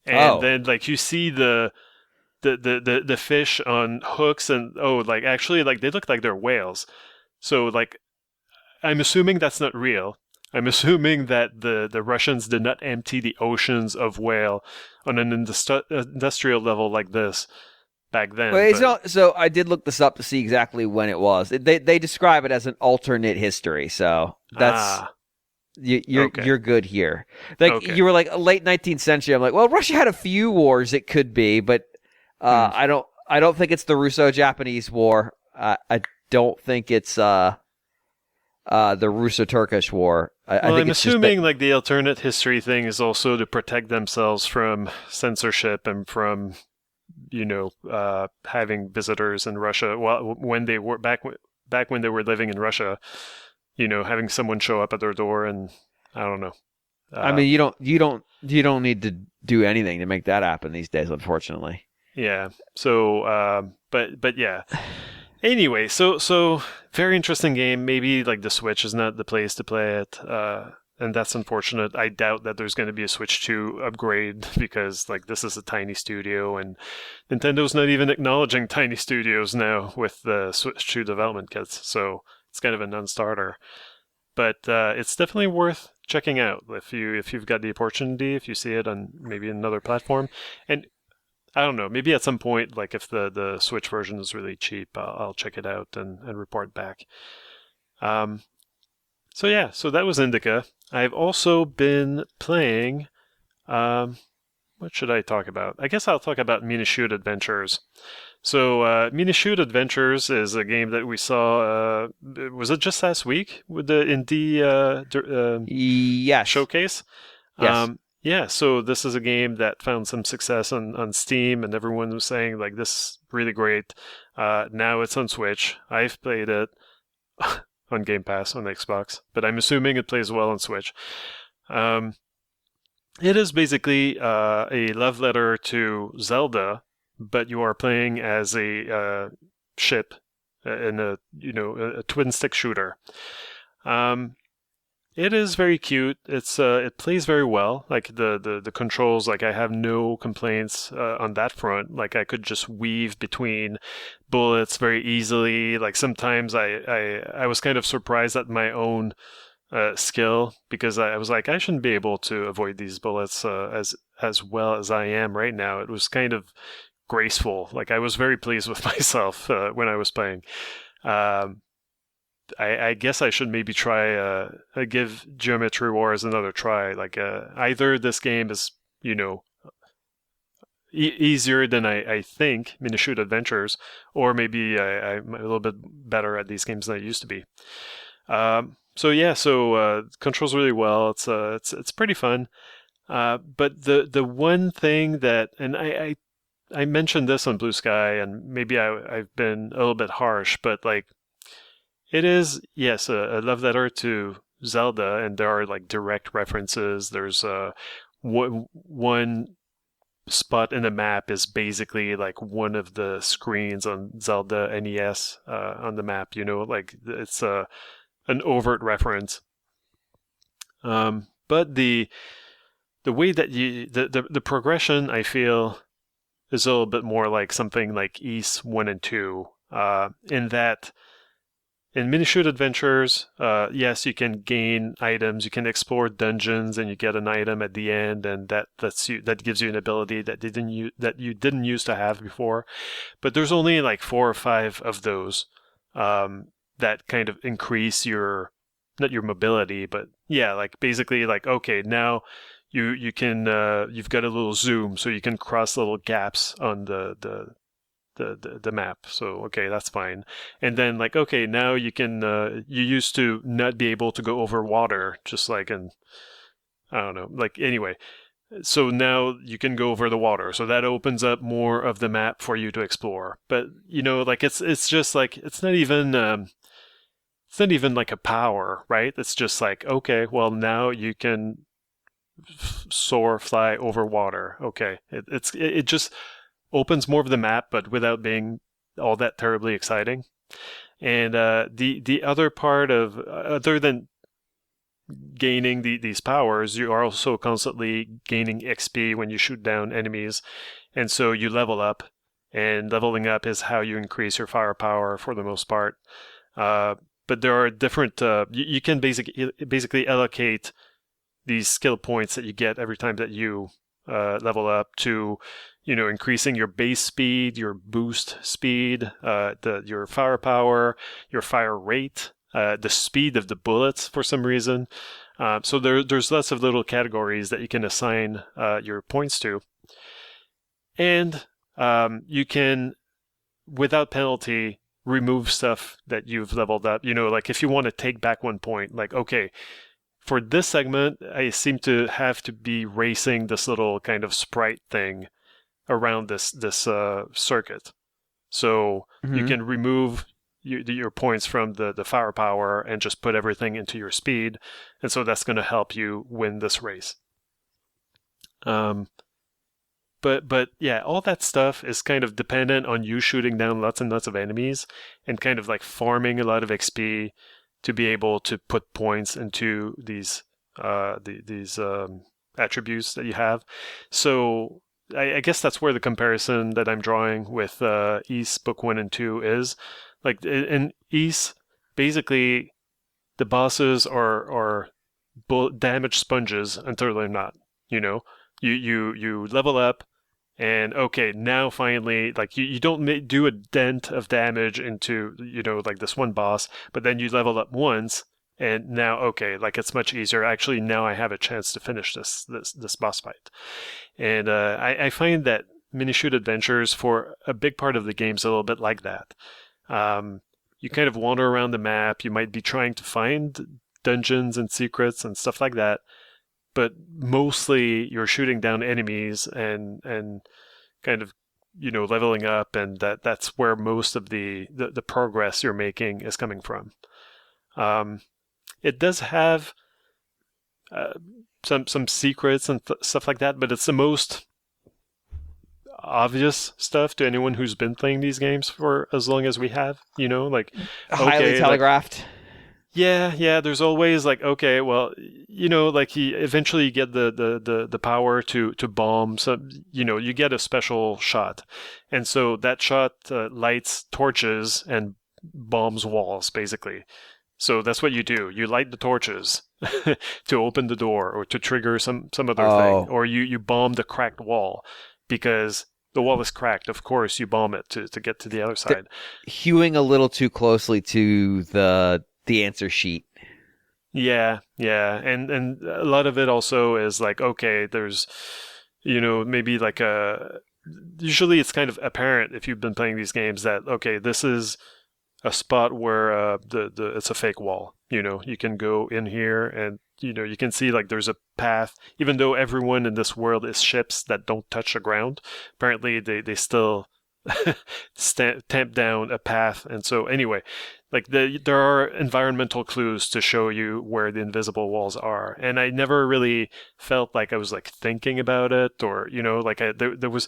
and then like you see the fish on hooks, and like actually like they look like they're whales. So like I'm assuming that's not real. I'm assuming that the Russians did not empty the oceans of whale on an industrial level like this back then. So I did look this up to see exactly when it was. They describe it as an alternate history, so that's you're good here. Like you were like a late 19th century. I'm like, well, Russia had a few wars. It could be, but I don't think it's the Russo-Japanese War. I don't think it's the Russo-Turkish War. I'm assuming like the alternate history thing is also to protect themselves from censorship and from having visitors in Russia. Well, when they were back when they were living in Russia, having someone show up at their door, and I don't know. I mean, you don't need to do anything to make that happen these days, unfortunately. Yeah. So, but yeah. Anyway, so very interesting game. Maybe like the Switch is not the place to play it, and that's unfortunate. I doubt that there's going to be a Switch 2 upgrade because like this is a tiny studio, and Nintendo's not even acknowledging tiny studios now with the Switch 2 development kits. So it's kind of a non-starter. But it's definitely worth checking out if you've got the opportunity, if you see it on maybe another platform. And I don't know, maybe at some point, like if the Switch version is really cheap, I'll check it out and report back. So that was Indika. I've also been playing, what should I talk about? I guess I'll talk about Minishoot Adventures. So Minishoot Adventures is a game that we saw, was it just last week with the Indie showcase? Yes. So this is a game that found some success on Steam, and everyone was saying, like, this is really great. Now it's on Switch. I've played it on Game Pass on Xbox, but I'm assuming it plays well on Switch. It is basically a love letter to Zelda, but you are playing as a ship in a twin-stick shooter. It is very cute. It plays very well. Like the controls, like I have no complaints on that front. Like I could just weave between bullets very easily. Like sometimes I was kind of surprised at my own skill, because I was like, I shouldn't be able to avoid these bullets as well as I am right now. It was kind of graceful. Like I was very pleased with myself when I was playing. I guess I should maybe try give Geometry Wars another try. Like either this game is easier than I think, Minishoot Adventures, or maybe I'm a little bit better at these games than I used to be. So controls really well. It's pretty fun. But the one thing that, and I mentioned this on Blue Sky, and maybe I've been a little bit harsh, but like it is, yes, a love letter to Zelda, and there are like direct references. There's one spot in the map is basically like one of the screens on Zelda NES on the map. Like it's an overt reference. But the way that the progression, I feel, is a little bit more like something like Ys 1 and 2, in that in Minishoot Adventures, yes, you can gain items, you can explore dungeons, and you get an item at the end, and that gives you an ability that you didn't used to have before. But there's only like 4 or 5 of those that kind of increase your, not your mobility, but yeah, like basically like, okay, now you can you've got a little zoom, so you can cross little gaps on the map. So okay, that's fine. And then like, okay, now you can you used to not be able to go over water, just like in, I don't know, like, anyway, so now you can go over the water, so that opens up more of the map for you to explore. But like it's just like, it's not even like a power, right? It's just like, okay, well, now you can fly over water. Okay, it just opens more of the map, but without being all that terribly exciting. And the other part of, other than gaining these powers, you are also constantly gaining XP when you shoot down enemies, and so you level up, and leveling up is how you increase your firepower for the most part. But there are different, you can basically allocate these skill points that you get every time that you level up to, increasing your base speed, your boost speed, your firepower, your fire rate, the speed of the bullets for some reason. So there's lots of little categories that you can assign your points to. And you can, without penalty, remove stuff that you've leveled up. Like if you want to take back 1 point, like, okay, for this segment, I seem to have to be racing this little kind of sprite thing around this circuit. So you can remove your points from the firepower and just put everything into your speed, and so that's going to help you win this race. But yeah, all that stuff is kind of dependent on you shooting down lots and lots of enemies and kind of like farming a lot of XP to be able to put points into these attributes that you have. So I guess that's where the comparison that I'm drawing with Ys Book 1 and 2 is. Like in Ys, basically the bosses are damage sponges until they're not. You level up, and okay, now finally, like you don't do a dent of damage into like this one boss, but then you level up once, and now okay, like it's much easier. Actually, now I have a chance to finish this boss fight. And I find that Minishoot Adventures, for a big part of the game, is a little bit like that. You kind of wander around the map. You might be trying to find dungeons and secrets and stuff like that, but mostly you're shooting down enemies and kind of leveling up, and that's where most of the progress you're making is coming from. It does have some secrets and stuff like that, but it's the most obvious stuff to anyone who's been playing these games for as long as we have. Like highly telegraphed. Yeah, there's always like, okay, well, like he eventually you get the power to bomb, so you get a special shot, and so that shot lights torches and bombs walls basically. So that's what you do. You light the torches to open the door or to trigger some other thing, or you bomb the cracked wall because the wall is cracked. Of course, you bomb it to get to the other side. Hewing a little too closely to the answer sheet. Yeah, and a lot of it also is like, okay, there's, maybe like usually it's kind of apparent if you've been playing these games that, okay, this is a spot where it's a fake wall. You can go in here and, you can see like there's a path, even though everyone in this world is ships that don't touch the ground. Apparently they still tamp down a path. And so anyway, like there are environmental clues to show you where the invisible walls are, and I never really felt like I was like thinking about it, or like there was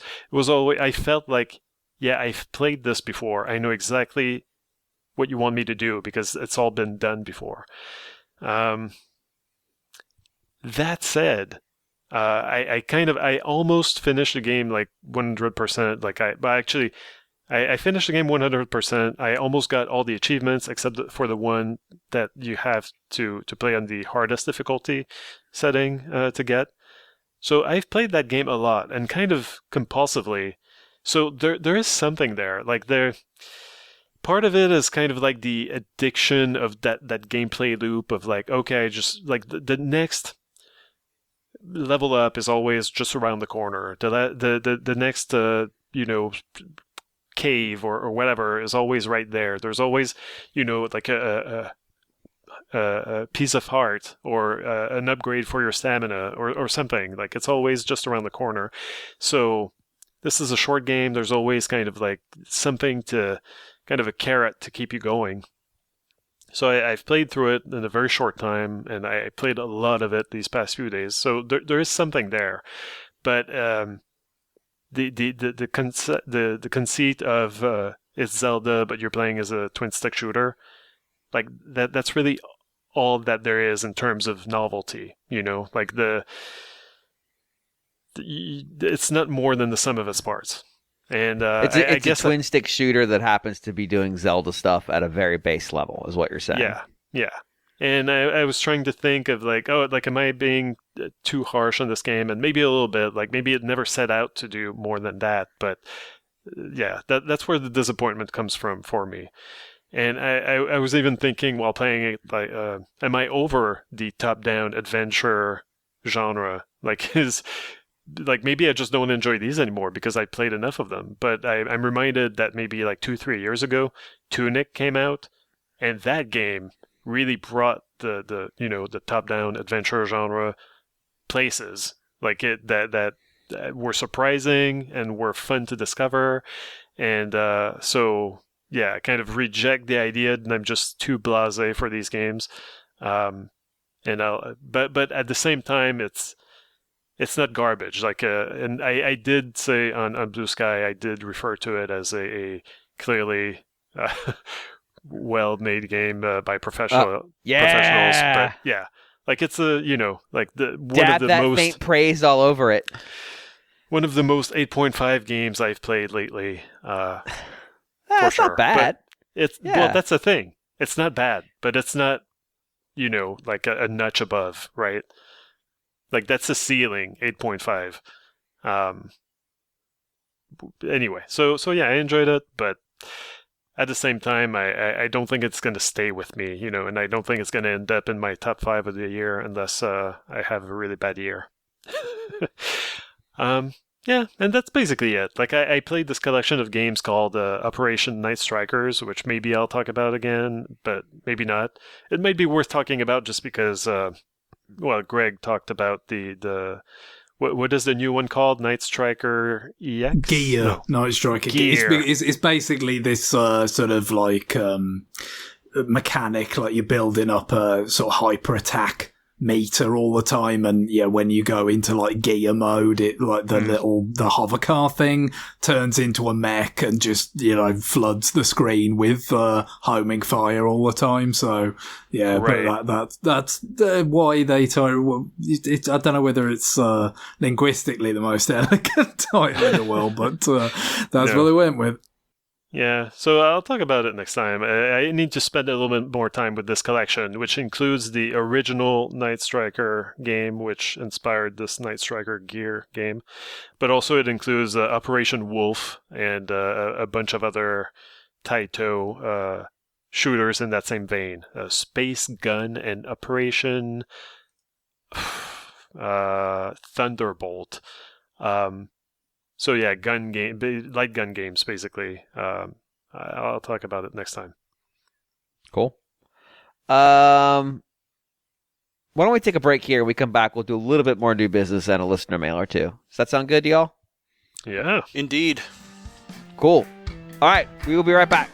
always, I felt like, yeah, I've played this before. I know exactly what you want me to do because it's all been done before. That said, I almost finished the game like 100%. I finished the game 100%. I almost got all the achievements except for the one that you have to play on the hardest difficulty setting to get. So I've played that game a lot and kind of compulsively. So there is something there. Like part of it is kind of like the addiction of that gameplay loop of like, okay, just like the next level up is always just around the corner. The next cave or whatever is always right there. There's always like a piece of heart or an upgrade for your stamina or something. Like it's always just around the corner. So this is a short game. There's always kind of like something to kind of a carrot to keep you going. So I've played through it in a very short time, and I played a lot of it these past few days. So there is something there, but the conceit of it's Zelda, but you're playing as a twin stick shooter, like that's really all that there is in terms of novelty. Like it's not more than the sum of its parts. And it's a twin stick shooter that happens to be doing Zelda stuff at a very base level, is what you're saying. Yeah. And I was trying to think of like, am I being too harsh on this game? And maybe a little bit. Like maybe it never set out to do more than that. But yeah, that's where the disappointment comes from for me. And I was even thinking while playing it, like, am I over the top-down adventure genre? Like maybe I just don't enjoy these anymore because I played enough of them. But I'm reminded that maybe like 2-3 years ago, Tunic came out, and that game really brought the top-down adventure genre places like that were surprising and were fun to discover. And so yeah, I kind of reject the idea that I'm just too blasé for these games. But at the same time, it's not garbage. Like, and I did say on Blue Sky, I did refer to it as a clearly well-made game by professionals. But yeah, like it's like one of the most faint praise all over it. One of the most 8.5 games I've played lately. That's not bad. Well, that's the thing. It's not bad, but it's not like a notch above, right? Like that's the ceiling, 8.5. Anyway, so yeah, I enjoyed it, but at the same time, I don't think it's going to stay with me, and I don't think it's going to end up in my top 5 of the year unless I have a really bad year. Yeah, and that's basically it. Like I played this collection of games called Operation Night Strikers, which maybe I'll talk about again, but maybe not. It might be worth talking about just because, Greg talked about the what is the new one called? Night Striker EX? Gear. No. Night Striker Gear. It's basically this sort of like mechanic, like you're building up a sort of hyper attack meter all the time, and yeah, when you go into like gear mode, it like the hover car thing turns into a mech and just floods the screen with homing fire all the time. So yeah, Right. but that's why they title. I don't know whether it's linguistically the most elegant title in the world, but that's what they went with. Yeah, so I'll talk about it next time. I need to spend a little bit more time with this collection, which includes the original Night Striker game, which inspired this Night Striker Gear game. But also it includes Operation Wolf and a bunch of other Taito shooters in that same vein. Space Gun and Operation Thunderbolt. So yeah, light gun games, basically. I'll talk about it next time. Cool. Why don't we take a break here? We come back. We'll do a little bit more new business and a listener mail or two. Does that sound good to y'all? Yeah. Indeed. Cool. All right. We will be right back.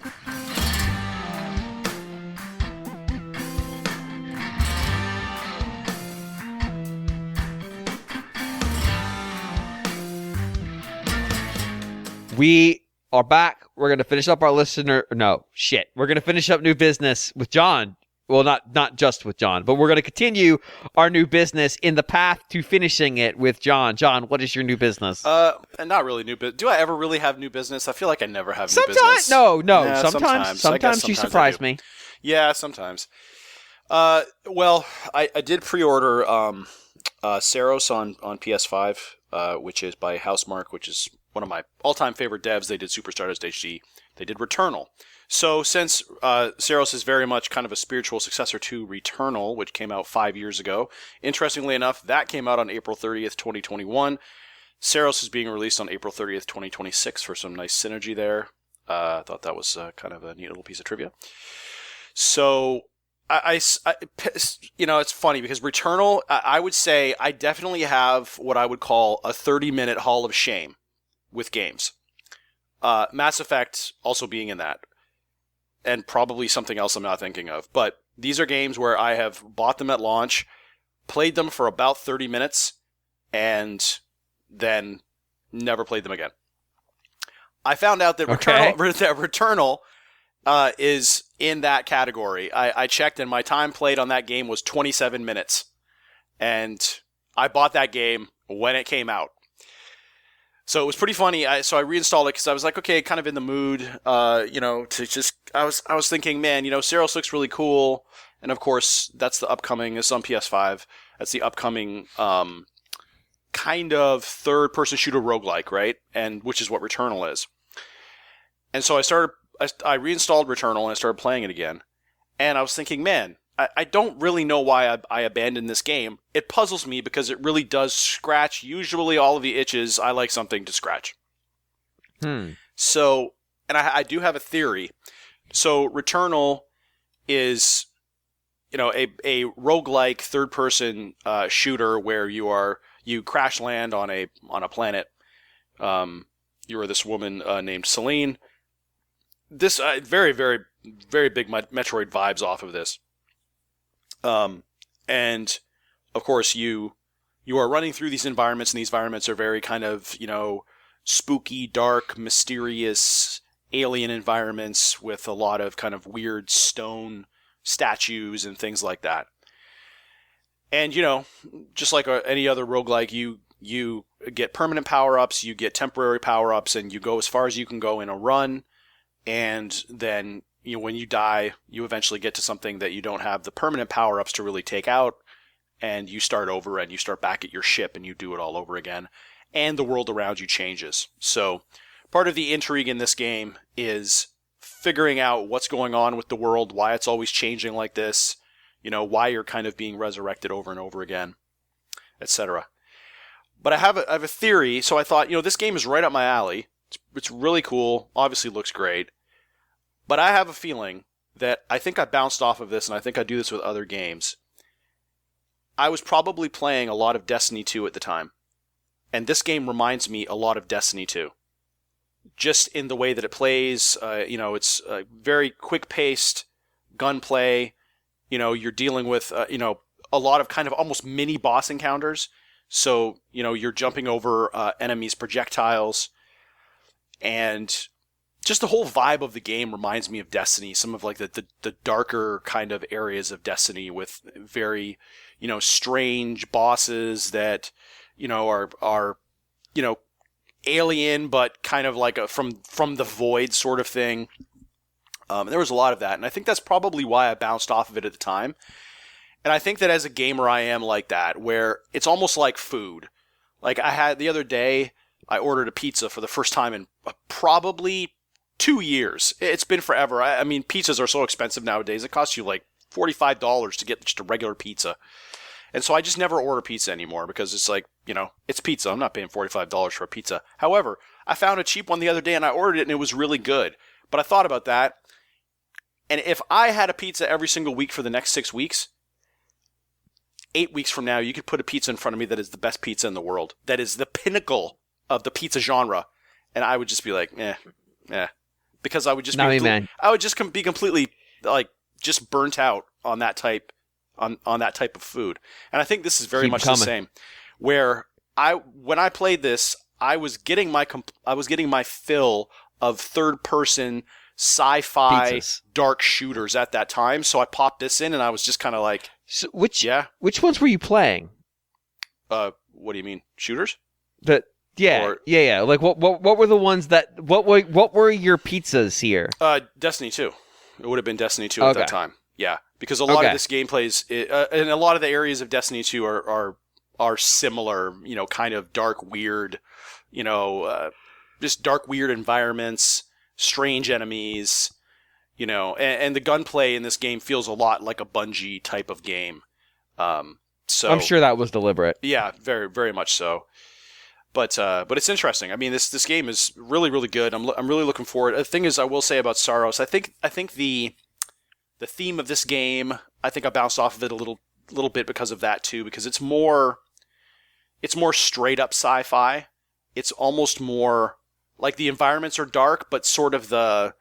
We are back. We're going to finish up our listener. No, shit. We're going to finish up new business with John. Well, not just with John, but we're going to continue our new business in the path to finishing it with John. John, what is your new business? And not really new business. Do I ever really have new business? I feel like I never have new Sometimes, business. no. Yeah, Sometimes you surprise I do. me. Yeah, sometimes. Well, I did pre-order Saros on PS5, which is by Housemarque, which is one of my all-time favorite devs. They did Super Stardust HD. They did Returnal. So since Saros is very much kind of a spiritual successor to Returnal, which came out 5 years ago, interestingly enough, that came out on April 30th, 2021. Saros is being released on April 30th, 2026 for some nice synergy there. I thought that was kind of a neat little piece of trivia. So I it's funny because Returnal, I would say I definitely have what I would call a 30-minute Hall of Shame with games. Mass Effect also being in that. And probably something else I'm not thinking of. But these are games where I have bought them at launch, played them for about 30 minutes, and then never played them again. I found out that Returnal is in that category. I checked, and my time played on that game was 27 minutes. And I bought that game when it came out. So it was pretty funny. So I reinstalled it because I was like, okay, kind of in the mood, to just. I was thinking, man, Saros looks really cool, and of course that's the upcoming. It's on PS5. That's the upcoming kind of third-person shooter roguelike, right? And which is what Returnal is. And so I reinstalled Returnal and I started playing it again, and I was thinking, man, I don't really know why I abandoned this game. It puzzles me because it really does scratch usually all of the itches I like something to scratch. So, and I do have a theory. So Returnal is, a roguelike third-person shooter where you crash land on a planet. You are this woman named Celine. This very, very, very big Metroid vibes off of this. And of course you are running through these environments, and these environments are very kind of, spooky, dark, mysterious, alien environments with a lot of kind of weird stone statues and things like that. And, just like any other roguelike, you get permanent power-ups, you get temporary power-ups, and you go as far as you can go in a run, and then when you die, you eventually get to something that you don't have the permanent power-ups to really take out, and you start over and you start back at your ship and you do it all over again, and the world around you changes. So part of the intrigue in this game is figuring out what's going on with the world, why it's always changing like this, why you're kind of being resurrected over and over again, etc. But I have a theory, so I thought, this game is right up my alley. It's really cool, obviously looks great. But I have a feeling that I think I bounced off of this, and I think I do this with other games. I was probably playing a lot of Destiny 2 at the time. And this game reminds me a lot of Destiny 2. Just in the way that it plays, it's very quick-paced gunplay. You're dealing with, a lot of kind of almost mini boss encounters. So, you're jumping over enemies' projectiles, and just the whole vibe of the game reminds me of Destiny. Some of like the darker kind of areas of Destiny with very, strange bosses that, are alien, but kind of like from the void sort of thing. And there was a lot of that, and I think that's probably why I bounced off of it at the time. And I think that as a gamer, I am like that, where it's almost like food. Like the other day, I ordered a pizza for the first time in probably 2 years. It's been forever. I mean, pizzas are so expensive nowadays. It costs you like $45 to get just a regular pizza. And so I just never order pizza anymore because it's like, it's pizza. I'm not paying $45 for a pizza. However, I found a cheap one the other day and I ordered it and it was really good. But I thought about that. And if I had a pizza every single week for the next 6 weeks, 8 weeks from now, you could put a pizza in front of me that is the best pizza in the world. That is the pinnacle of the pizza genre. And I would just be like, because I would just I would just be completely like just burnt out on that type on that type of food. And I think this is very much the same. Where when I played this, I was getting my fill of third person sci-fi pizzas. Dark shooters at that time. So I popped this in and I was just kind of like, so which ones were you playing? What do you mean? Shooters? Yeah. Like what were the ones that what were your pizzas here? Destiny 2. It would have been Destiny 2 at that time. Yeah, because a lot of this gameplay is and a lot of the areas of Destiny 2 are similar, kind of dark, weird, just dark, weird environments, strange enemies, and the gunplay in this game feels a lot like a Bungie type of game. So I'm sure that was deliberate. Yeah, very, very much so. But it's interesting. I mean, this game is really, really good. I'm really looking forward. The thing is, I will say about Saros, I think the theme of this game, I think I bounced off of it a little bit because of that too, because it's more straight up sci-fi. It's almost more like the environments are dark, but sort of the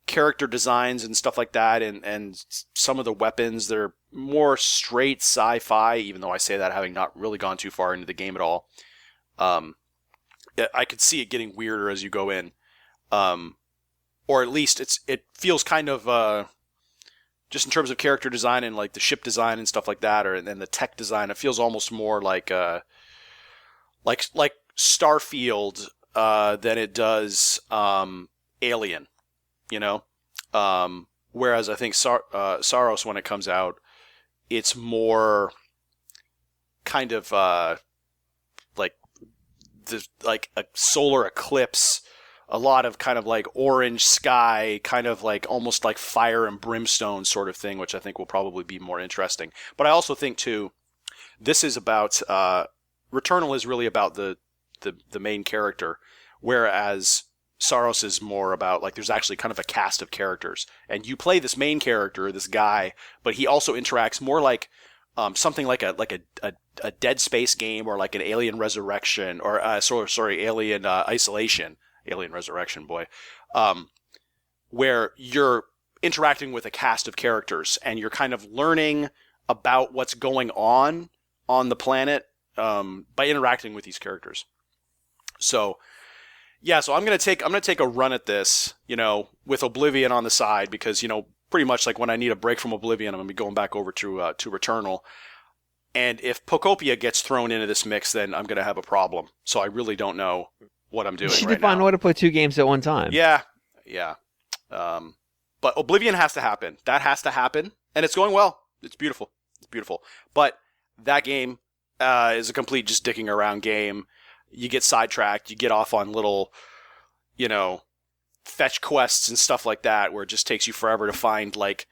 character designs and stuff like that, and some of the weapons, they're more straight sci-fi, even though I say that having not really gone too far into the game at all. I could see it getting weirder as you go in. Or at least it feels kind of, just in terms of character design and like the ship design and stuff like that, and the tech design, it feels almost more like Starfield, than it does, Alien, whereas I think Saros, when it comes out, it's more kind of, like a solar eclipse, a lot of kind of like orange sky, kind of like almost like fire and brimstone sort of thing, which I think will probably be more interesting. But I also think too, this is about Returnal is really about the main character, whereas Saros is more about like there's actually kind of a cast of characters, and you play this main character, this guy, but he also interacts more like something like a Dead Space game, or like an Alien Resurrection, or Alien Isolation, Alien Resurrection, boy, where you're interacting with a cast of characters and you're kind of learning about what's going on the planet by interacting with these characters. So yeah, so I'm gonna take a run at this, with Oblivion on the side, because pretty much like when I need a break from Oblivion, I'm going to be going back over to Returnal. And if Pokopia gets thrown into this mix, then I'm going to have a problem. So I really don't know what I'm doing right now. You should find a way to play two games at one time. Yeah. But Oblivion has to happen. That has to happen. And it's going well. It's beautiful. But that game is a complete just dicking around game. You get sidetracked. You get off on little, fetch quests and stuff like that, where it just takes you forever to find like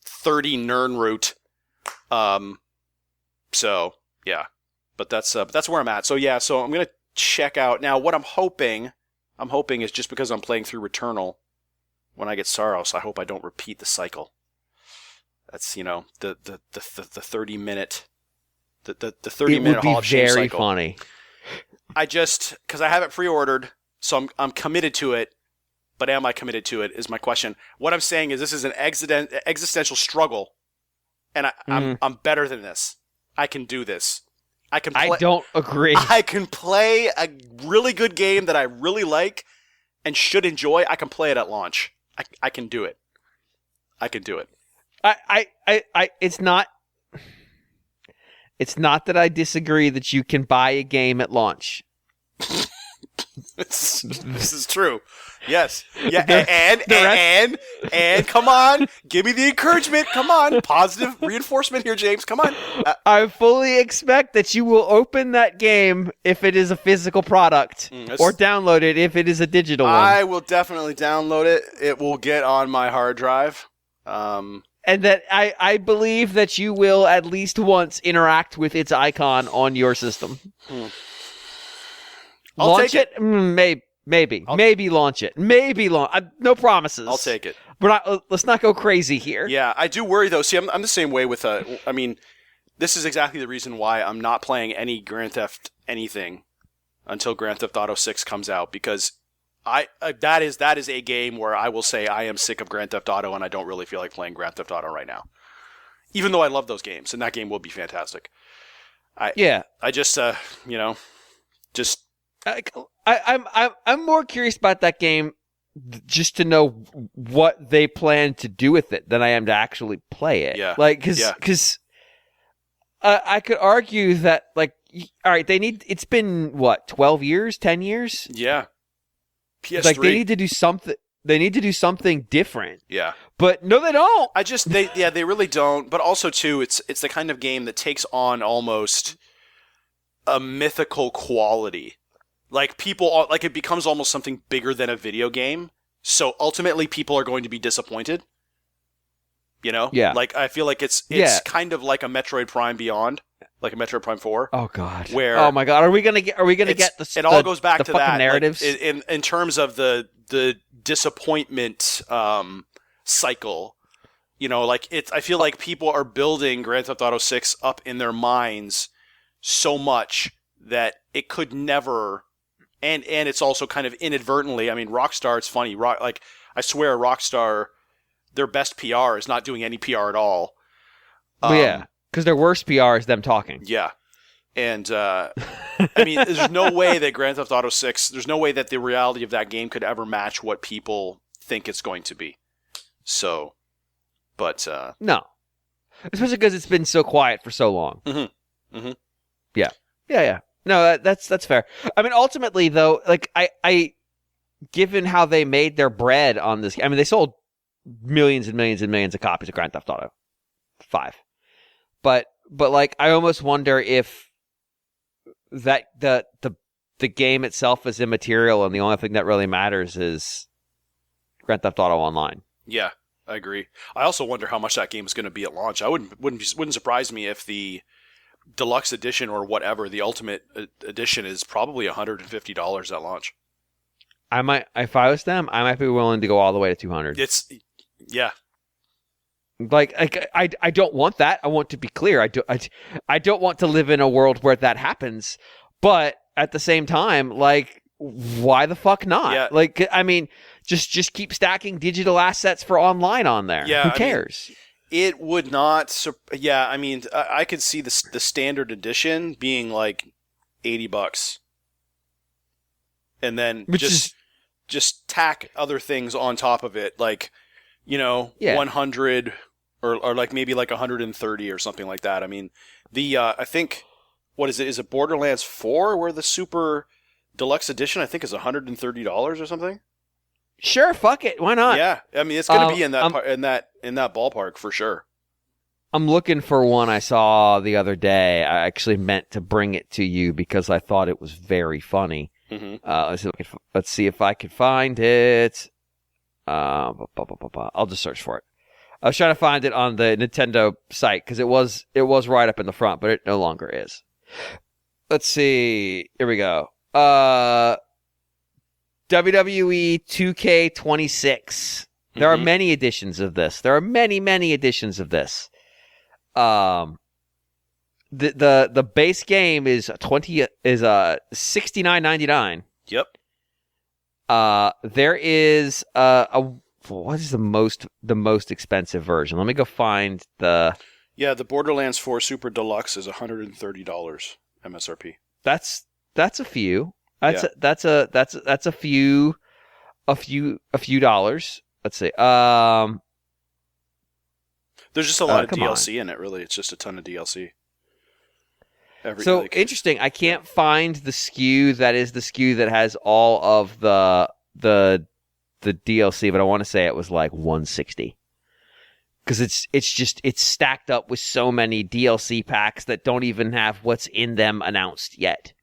30 Nirnroot. So yeah, but that's where I'm at. So yeah, so I'm gonna check out now. What I'm hoping is just because I'm playing through Returnal, when I get Saros, I hope I don't repeat the cycle. That's the 30-minute the 30-minute Hall of Shame cycle. It would be very funny. Because I have it pre-ordered, so I'm committed to it. But am I committed to it is my question. What I'm saying is this is an existential struggle, and I'm better than this. I can do this. I don't agree. I can play a really good game that I really like and should enjoy. I can play it at launch. I can do it. I can do it. It's not that I disagree that you can buy a game at launch. This is true. Yes. Yeah. And come on, give me the encouragement. Come on, positive reinforcement here, James. Come on. I fully expect that you will open that game if it is a physical product, or download it if it is a digital one. I will definitely download it. It will get on my hard drive. And that I believe that you will at least once interact with its icon on your system. Launch it? Maybe launch it. No promises. I'll take it. Let's not go crazy here. Yeah, I do worry though. See, I'm the same way with this is exactly the reason why I'm not playing any Grand Theft anything until Grand Theft Auto 6 comes out, because that is a game where I will say I am sick of Grand Theft Auto and I don't really feel like playing Grand Theft Auto right now. Even though I love those games and that game will be fantastic. I just I'm more curious about that game just to know what they plan to do with it than I am to actually play it. Yeah. Because I could argue that, all right, it's been, 12 years, 10 years? Yeah. PS3. They need to do something. They need to do something different. Yeah. But no, they don't. They really don't. But also, too, it's the kind of game that takes on almost a mythical quality. It becomes almost something bigger than a video game. So ultimately, people are going to be disappointed. You know? Yeah. I feel like it's kind of like a Metroid Prime Beyond, like a Metroid Prime 4. Oh God. Oh my God. Are we gonna get the? It all goes back to that narratives in terms of the disappointment cycle. You know, I feel like people are building Grand Theft Auto 6 up in their minds so much that it could never. And it's also kind of inadvertently. I mean, Rockstar. It's funny. I swear, Rockstar, their best PR is not doing any PR at all. Because their worst PR is them talking. Yeah, and I mean, there's no way that Grand Theft Auto 6. There's no way that the reality of that game could ever match what people think it's going to be. So, but no, especially because it's been so quiet for so long. Mm-hmm. Mm-hmm. Yeah. No, that's fair. I mean, ultimately, though, I given how they made their bread on this, I mean, they sold millions and millions and millions of copies of Grand Theft Auto 5. But I almost wonder if that the game itself is immaterial, and the only thing that really matters is Grand Theft Auto Online. Yeah, I agree. I also wonder how much that game is going to be at launch. I wouldn't surprise me if the Deluxe edition or whatever, the Ultimate edition, is probably $150 at launch. If I was them, I might be willing to go all the way to $200. Yeah. I don't want that. I want to be clear. I don't want to live in a world where that happens. But at the same time, why the fuck not? Yeah. I mean, just keep stacking digital assets for online on there. Yeah. Who cares? It would not. Yeah. I mean, I could see the standard edition being $80, and then just tack other things on top of it, 100 or maybe 130 or something like that. I mean, I think, what is it? Is it Borderlands 4 where the Super Deluxe Edition I think is $130 or something? Sure, fuck it. Why not? Yeah, I mean, it's going to be in that ballpark for sure. I'm looking for one I saw the other day. I actually meant to bring it to you because I thought it was very funny. Mm-hmm. Let's see if I could find it. I'll just search for it. I was trying to find it on the Nintendo site because it was right up in the front, but it no longer is. Let's see. Here we go. WWE 2K26. There are many editions of this. There are many editions of this. The base game is $69.99. Yep. There is what is the most expensive version? Let me go find the Yeah, the Borderlands 4 Super Deluxe is $130 MSRP. That's a few. That's Yeah. that's a few dollars. Let's see. There's just a lot of come DLC in it, really. It's just a ton of DLC. Interesting. I can't find the SKU that is the SKU that has all of the DLC, but I want to say it was like $160. Because it's stacked up with so many DLC packs that don't even have what's in them announced yet.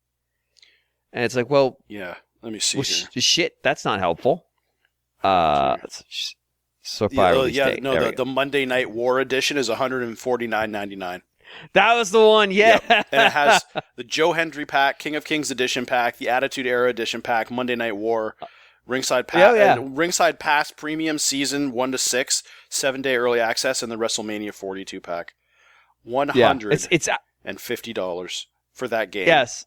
And it's like, well, yeah, let me see well, here. shit, that's not helpful. So far, the Monday Night War edition is $149.99. That was the one, yeah. Yep. And it has the Joe Hendry pack, King of Kings edition pack, the Attitude Era edition pack, Monday Night War, Ringside Pass, and Ringside Pass Premium Season 1 to 6, 7-day early access, and the WrestleMania 42 pack. $150 for that game. Yes.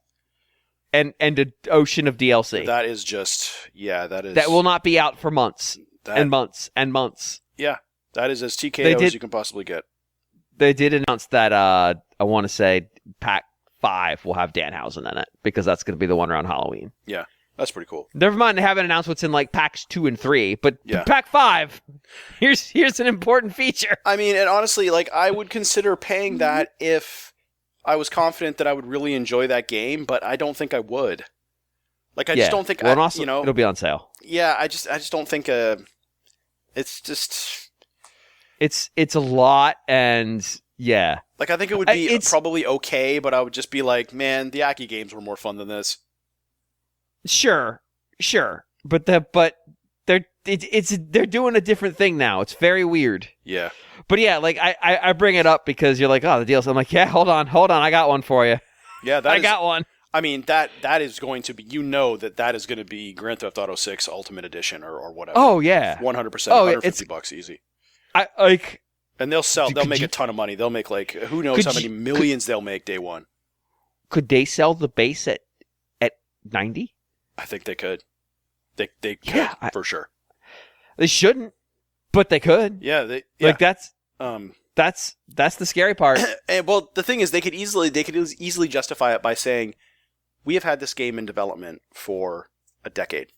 And an ocean of DLC. That is just, that will not be out for months and months and months. Yeah, that is as TKO as you can possibly get. They did announce that, I want to say, Pack 5 will have Danhausen in it, because that's going to be the one around Halloween. Yeah, that's pretty cool. Never mind, they haven't announced what's in, like, Packs 2 and 3, but Pack 5, here's an important feature. I mean, and honestly, like, I would consider paying that if I was confident that I would really enjoy that game, but I don't think I would. Like, I just don't think, it'll be on sale. Yeah, I just don't think, it's just... It's a lot, and yeah. Like, I think it would be probably okay, but I would just be like, man, the Aki games were more fun than this. Sure. But they're doing a different thing now. It's very weird. Yeah. But yeah, like, I bring it up because you're like, oh, the DLC. I'm like, yeah, hold on, I got one for you. Yeah, I got one. I mean, that is going to be, that is going to be Grand Theft Auto 6 Ultimate Edition or whatever. Oh, yeah. 100%, $150 easy. And they'll sell. They'll make a ton of money. They'll make who knows how many millions they'll make day one. Could they sell the base at 90? I think they could. They could for sure. They shouldn't, but they could. Yeah, like that's the scary part. And, well, the thing is, they could easily justify it by saying, we have had this game in development for a decade,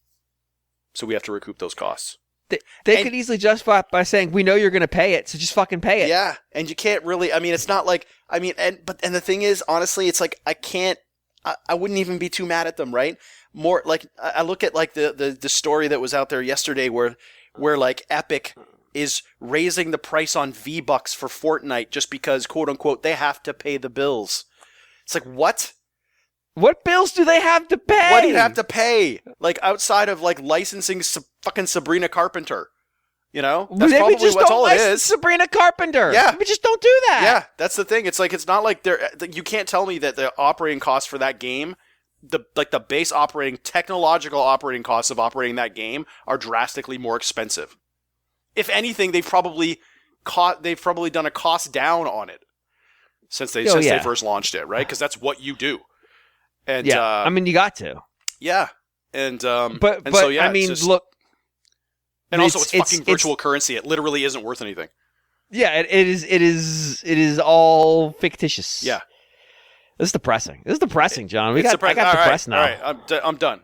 so we have to recoup those costs. They could easily justify it by saying, we know you're going to pay it, so just fucking pay it. Yeah, and you can't really, I mean, it's not like, and the thing is, honestly, it's like, I wouldn't even be too mad at them, right? More, like, I look at, like, the story that was out there yesterday where like, Epic is raising the price on V-Bucks for Fortnite just because, quote unquote, they have to pay the bills. It's like, what? What bills do they have to pay? What do you have to pay? Like, outside of, like, licensing fucking Sabrina Carpenter. You know? That's probably what's all it is. Sabrina Carpenter. Yeah. We just don't do that. Yeah, that's the thing. It's like, it's not like you can't tell me that the operating costs for that game, the base technological operating costs of operating that game are drastically more expensive. If anything, they've probably done a cost down on it since they first launched it, right? Because that's what you do. And I mean, you got to. Yeah, and I mean, look, and also it's fucking virtual currency. It literally isn't worth anything. Yeah, it is all fictitious. Yeah, this is depressing. John. I got depressed now. All right, I'm done.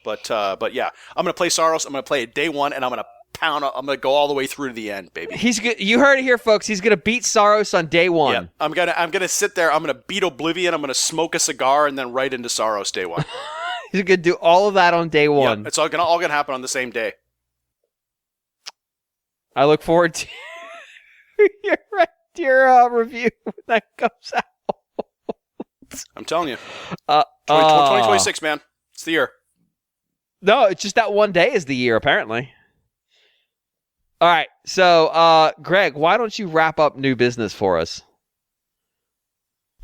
But yeah, I'm gonna play Saros. I'm gonna play it day one, and I'm gonna go all the way through to the end, baby. He's good. You heard it here, folks. He's gonna beat Saros on day one. Yeah, I'm gonna sit there. I'm gonna beat Oblivion. I'm gonna smoke a cigar, and then right into Saros day one. He's gonna do all of that on day one. Yeah, it's all gonna happen on the same day. I look forward to your review when that comes out. I'm telling you, 2026, man. It's the year. No, it's just that one day is the year, apparently. All right, so, Greg, why don't you wrap up new business for us?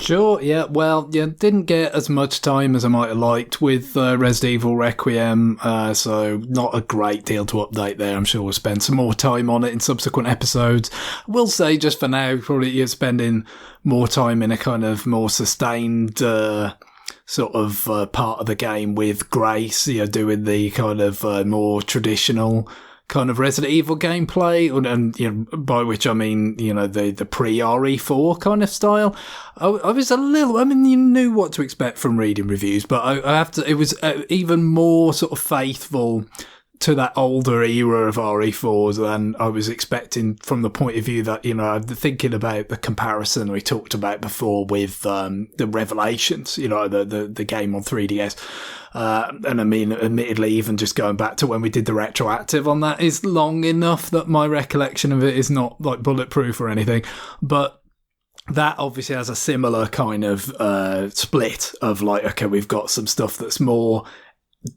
Sure, yeah, well, didn't get as much time as I might have liked with Resident Evil Requiem, so not a great deal to update there. I'm sure we'll spend some more time on it in subsequent episodes. I will say, just for now, probably you're spending more time in a kind of more sustained sort of part of the game with Grace, doing the kind of more traditional kind of Resident Evil gameplay, and you know, by which I mean, you know, the pre-RE4 kind of style. I was a little, I mean, you knew what to expect from reading reviews, but I have to, it was even more sort of faithful to that older era of RE4s than I was expecting, from the point of view that, you know, thinking about the comparison we talked about before with the Revelations, you know, the game on 3DS. And I mean, admittedly, even just going back to when we did the retroactive on that is long enough that my recollection of it is not like bulletproof or anything. But that obviously has a similar kind of split of like, okay, we've got some stuff that's more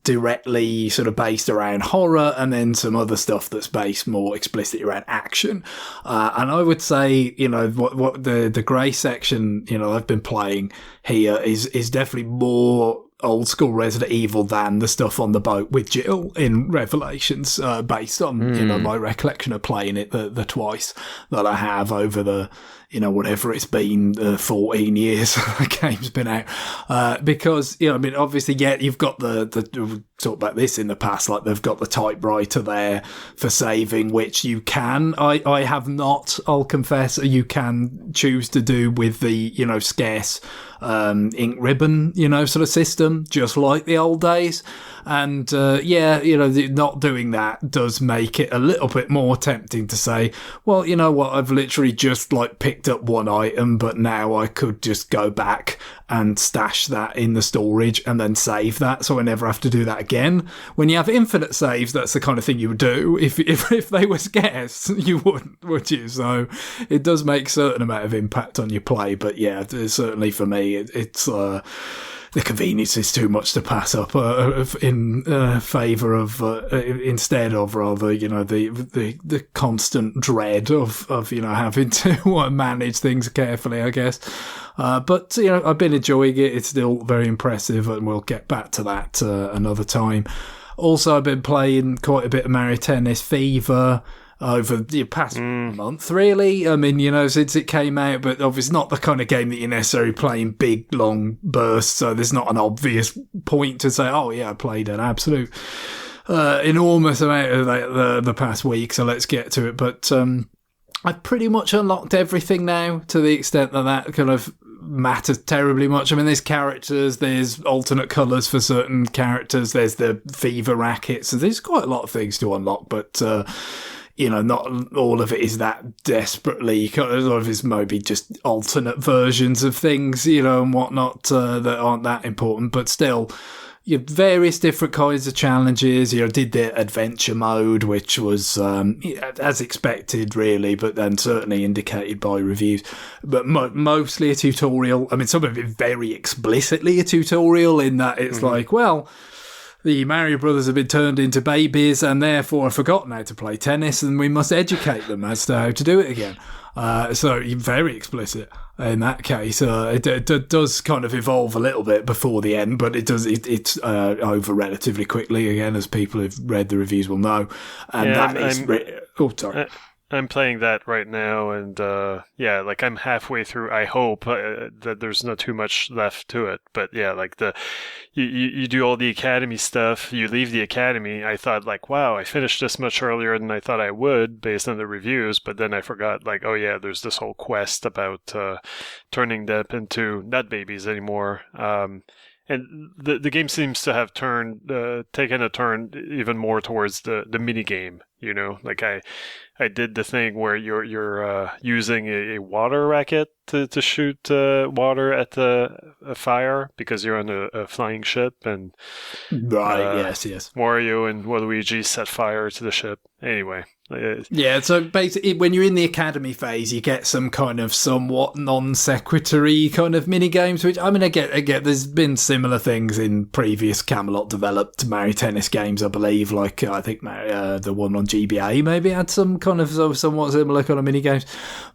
directly sort of based around horror, and then some other stuff that's based more explicitly around action. And I would say, you know, what the grey section, you know, I've been playing here is definitely more old school Resident Evil than the stuff on the boat with Jill in Revelations, based on, you know, my recollection of playing it the twice that I have over the, you know, whatever it's been, 14 years the game's been out. Because, you know, I mean, obviously, yeah, you've got we've talked about this in the past, like they've got the typewriter there for saving, which you can, I have not, I'll confess, you can choose to do with the, you know, scarce ink ribbon, you know, sort of system, just like the old days. And yeah, you know, not doing that does make it a little bit more tempting to say, well, you know what, I've literally just like picked up one item, but now I could just go back and stash that in the storage and then save that, so I never have to do that again. When you have infinite saves, that's the kind of thing you would do. If they were scarce, you wouldn't, would you? So it does make a certain amount of impact on your play, but yeah, certainly for me, it's the convenience is too much to pass up in favour of instead of, rather, you know, the constant dread of you know, having to manage things carefully, I guess. But you know, I've been enjoying it. It's still very impressive, and we'll get back to that another time. Also, I've been playing quite a bit of Mario Tennis Fever over the past month, really. I mean, you know, since it came out, but obviously not the kind of game that you're necessarily playing big, long bursts, so there's not an obvious point to say, oh yeah, I played an absolute enormous amount of the past week, so let's get to it. But I've pretty much unlocked everything now, to the extent that kind of matters terribly much. I mean, there's characters, there's alternate colours for certain characters, there's the fever rackets, so there's quite a lot of things to unlock, but you know, not all of it is that desperately, a lot of it's maybe just alternate versions of things, you know, and whatnot, that aren't that important, but still, you have various different kinds of challenges. You know, did the adventure mode, which was as expected, really, but then certainly indicated by reviews. But mostly a tutorial. I mean, some of it very explicitly a tutorial, in that it's like, well, the Mario Brothers have been turned into babies and therefore have forgotten how to play tennis, and we must educate them as to how to do it again. So very explicit in that case. It does kind of evolve a little bit before the end, but it's over relatively quickly, again, as people who've read the reviews will know. And yeah, that is... sorry. I'm playing that right now, and yeah, like I'm halfway through. I hope that there's not too much left to it, but yeah, like you do all the academy stuff, you leave the academy. I thought, like, wow, I finished this much earlier than I thought I would based on the reviews, but then I forgot, like, oh yeah, there's this whole quest about turning them into not babies anymore. And the game seems to have taken a turn even more towards the mini game. You know, like I did the thing where you're using a water racket to shoot water at a fire because you're on a flying ship, and right, yes, Wario and Waluigi set fire to the ship. Anyway. Yeah, so basically when you're in the academy phase, you get some kind of somewhat non-sequitur-y kind of mini-games, which, I mean, I get there's been similar things in previous Camelot-developed Mario Tennis games, I believe, like, I think the one on GBA maybe had some kind of somewhat similar kind of mini-games,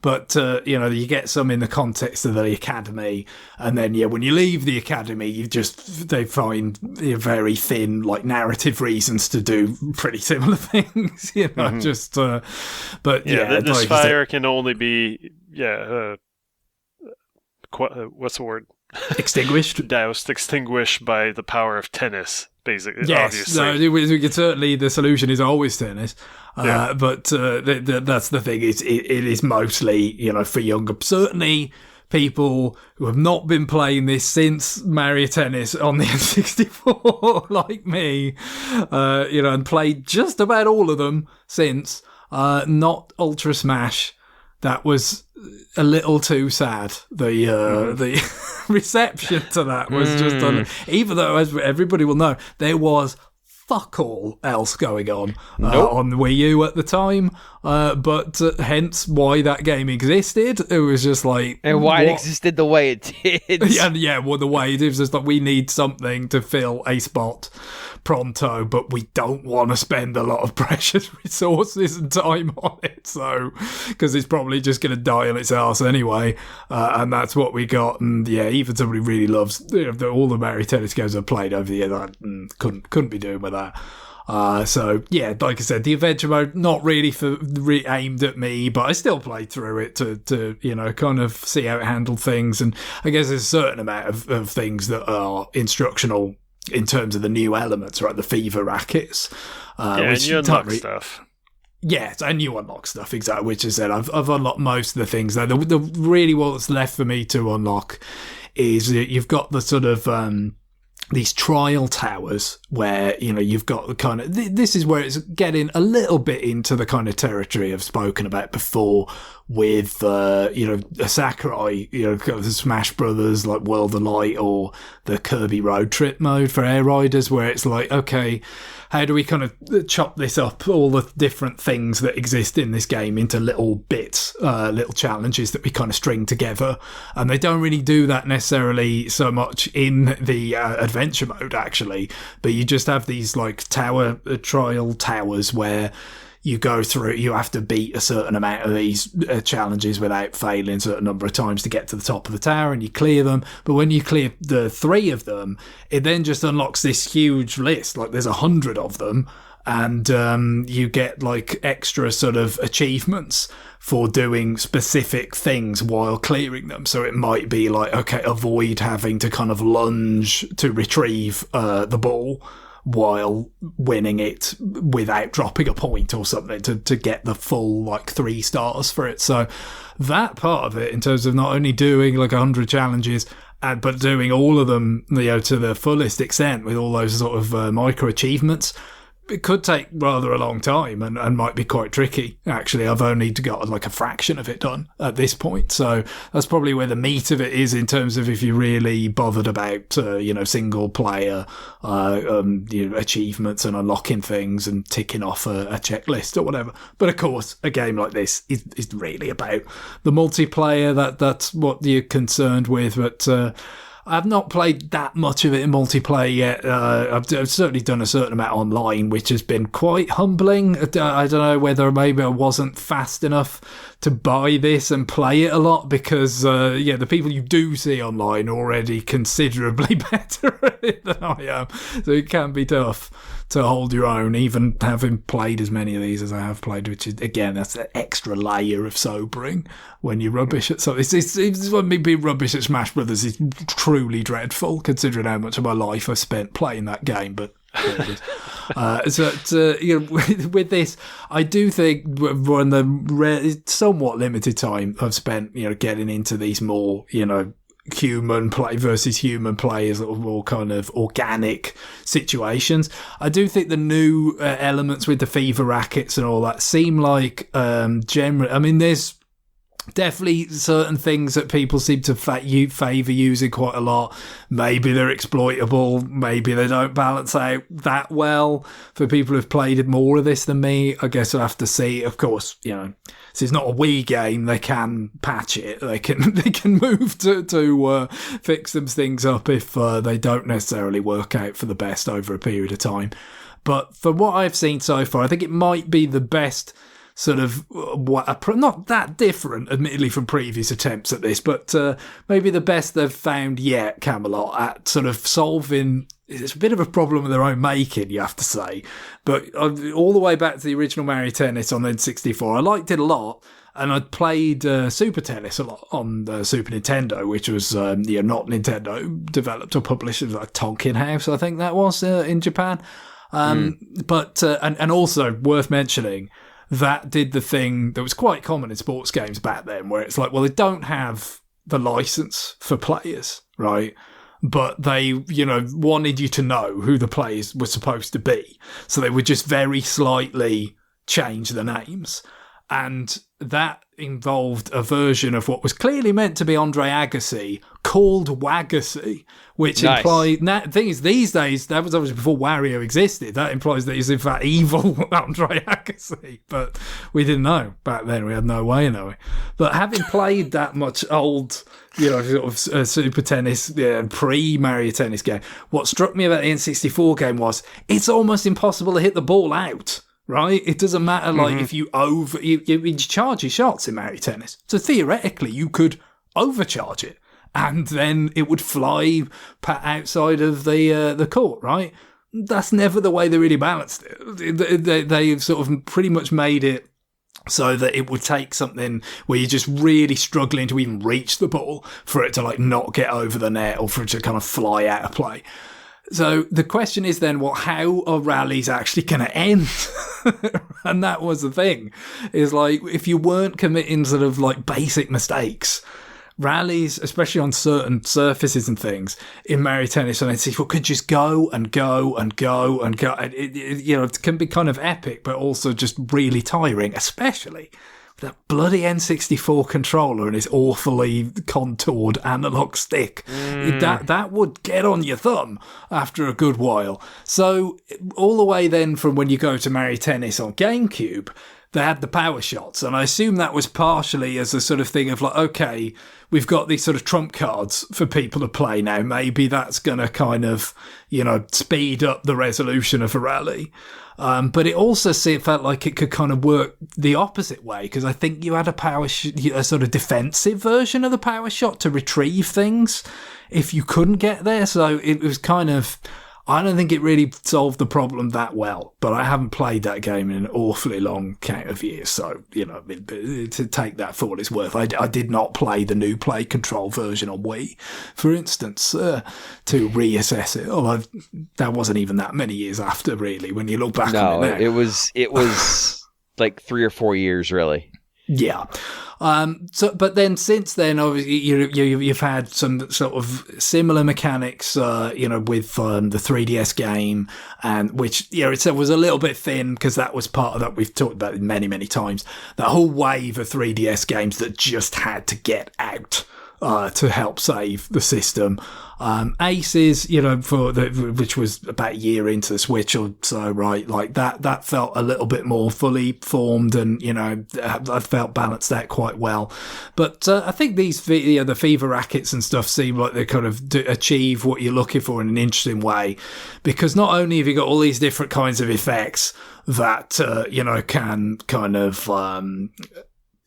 but, you know, you get some in the context of the academy, and then, yeah, when you leave the academy, they find very thin, like, narrative reasons to do pretty similar things, you know, just but yeah, this like, fire can only be what's the word? Extinguished. Doused, extinguished by the power of tennis. basically. Yes, Obviously. no, we could certainly, the solution is always tennis. Yeah. But that's the thing. It is mostly, for younger, certainly people who have not been playing this since Mario Tennis on the N64, like me, and played just about all of them since. Not Ultra Smash. That was a little too sad. The reception to that was just even though, as everybody will know, there was fuck all else going on on the Wii U at the time, but hence why that game existed. It was just like, and why it existed the way it did. Well, the way it was just like, we need something to fill a spot pronto, but we don't want to spend a lot of precious resources and time on it, so because it's probably just going to die on its arse anyway, and that's what we got. And even somebody who really loves all the Mario Tennis games I've played over the year, that couldn't be doing with that. So like I said, the adventure mode not really aimed at me, but I still played through it to kind of see how it handled things. And I guess there's a certain amount of things that are instructional in terms of the new elements, right? The fever rackets, and you unlock stuff. Yes, and you unlock stuff, exactly. Which is that I've unlocked most of the things. Though the really what's left for me to unlock is you've got the sort of these trial towers where you've got the kind of this is where it's getting a little bit into the kind of territory I've spoken about before with Sakurai, the Smash Brothers, like World of Light, or the Kirby Road Trip mode for Air Riders, where it's like, okay, how do we kind of chop this up, all the different things that exist in this game, into little bits, little challenges that we kind of string together. And they don't really do that necessarily so much in the adventure mode, actually, but you just have these like trial towers where you go through, you have to beat a certain amount of these challenges without failing a certain number of times to get to the top of the tower, and you clear them. But when you clear the 3 of them, it then just unlocks this huge list. Like there's 100 of them, and you get like extra sort of achievements for doing specific things while clearing them. So it might be like, okay, avoid having to kind of lunge to retrieve the ball while winning it without dropping a point or something to get the full like 3 stars for it. So that part of it, in terms of not only doing like 100 challenges but doing all of them to the fullest extent with all those sort of micro achievements, it could take rather a long time and might be quite tricky. Actually, I've only got like a fraction of it done at this point. So that's probably where the meat of it is, in terms of if you're really bothered about, single player, achievements and unlocking things and ticking off a checklist or whatever. But of course, a game like this is really about the multiplayer. That's what you're concerned with. But, I've not played that much of it in multiplayer yet. I've certainly done a certain amount online, which has been quite humbling. I don't know whether maybe I wasn't fast enough to buy this and play it a lot, because, the people you do see online are already considerably better at it than I am. So it can be tough to hold your own, even having played as many of these as I have played, which is, again, that's an extra layer of sobering when you're rubbish at something. It's when me being rubbish at Smash Brothers is truly dreadful, considering how much of my life I spent playing that game, but there it is. With this, I do think when the somewhat limited time I've spent, getting into these more, human play versus human players, or more kind of organic situations, I do think the new elements with the fever rackets and all that seem like generally, I mean, there's definitely certain things that people seem to favour using quite a lot. Maybe they're exploitable, maybe they don't balance out that well for people who've played more of this than me. I guess I'll have to see. Of course, this is not a Wii game. They can patch it. They can move to fix some things up if they don't necessarily work out for the best over a period of time. But for what I've seen so far, I think it might be the best sort of, not that different, admittedly, from previous attempts at this, but maybe the best they've found yet, Camelot, at sort of solving. It's a bit of a problem of their own making, you have to say. But all the way back to the original Mario Tennis on the N64, I liked it a lot. And I'd played Super Tennis a lot on the Super Nintendo, which was not Nintendo developed or published. It was like Tonkin House, I think that was in Japan. But and also worth mentioning, that did the thing that was quite common in sports games back then, where it's like, well, they don't have the license for players, right? But they, wanted you to know who the players were supposed to be. So they would just very slightly change the names. And that involved a version of what was clearly meant to be Andre Agassi called Wagacy, which implied... The thing is, these days, that was obviously before Wario existed. That implies that he's in fact evil Andre Agassi. But we didn't know back then. We had no way of knowing. But having played that much old... sort of Super Tennis, pre-Mario Tennis game, what struck me about the N64 game was it's almost impossible to hit the ball out, right? It doesn't matter, like, if you you charge your shots in Mario Tennis. So theoretically, you could overcharge it, and then it would fly outside of the court, right? That's never the way they really balanced it. They sort of pretty much made it so that it would take something where you're just really struggling to even reach the ball for it to like not get over the net or for it to kind of fly out of play. So the question is then, well, how are rallies actually going to end? And that was the thing, is like, if you weren't committing sort of like basic mistakes, rallies, especially on certain surfaces and things in Mario Tennis and N64, could just go and go and go and go. It can be kind of epic, but also just really tiring, especially with that bloody N64 controller and its awfully contoured analog stick. That would get on your thumb after a good while. So all the way then from when you go to Mario Tennis on GameCube, they had the power shots, and I assume that was partially as a sort of thing of like, okay, we've got these sort of trump cards for people to play now. Maybe that's going to kind of, speed up the resolution of a rally. But it also felt like it could kind of work the opposite way, because I think you had a sort of defensive version of the power shot to retrieve things if you couldn't get there. So it was kind of... I don't think it really solved the problem that well, but I haven't played that game in an awfully long count of years, so, to take that for what it's worth. I did not play the new Play Control version on Wii, for instance, to reassess it, although that wasn't even that many years after, really, when you look back on it now. it was like 3 or 4 years, really. Yeah. But then since then, obviously, you've had some sort of similar mechanics, with the 3DS game, and which, it was a little bit thin because that was part of that we've talked about many, many times. That whole wave of 3DS games that just had to get out to help save the system. Aces, which was about a year into the Switch or so, right? Like that felt a little bit more fully formed, and I felt balanced out quite well. But I think these, the Fever Rackets and stuff seem like they kind of achieve what you're looking for in an interesting way, because not only have you got all these different kinds of effects that can kind of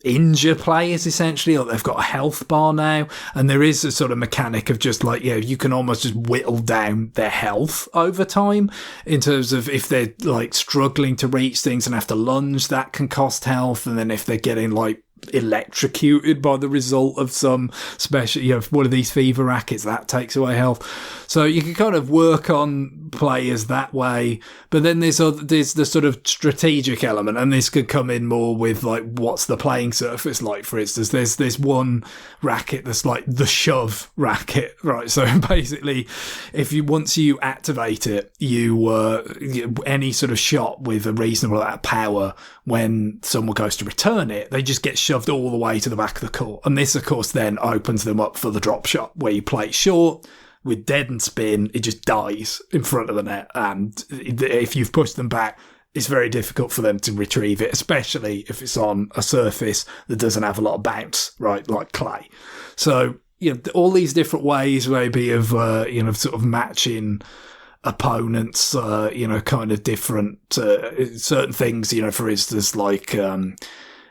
injure players, essentially, or they've got a health bar now, and there is a sort of mechanic of just like, you can almost just whittle down their health over time, in terms of if they're like struggling to reach things and have to lunge, that can cost health, and then if they're getting like electrocuted by the result of some special, one of these Fever Rackets, that takes away health. So you can kind of work on players that way. But then there's the sort of strategic element, and this could come in more with like, what's the playing surface like? For instance, there's one racket that's like the shove racket, right? So basically, once you activate it, any sort of shot with a reasonable amount of power, when someone goes to return it, they just get shoved all the way to the back of the court. And this, of course, then opens them up for the drop shot, where you play it short with dead and spin, it just dies in front of the net. And if you've pushed them back, it's very difficult for them to retrieve it, especially if it's on a surface that doesn't have a lot of bounce, right, like clay. So, all these different ways maybe of, sort of matching opponents, kind of different, certain things, for instance, like,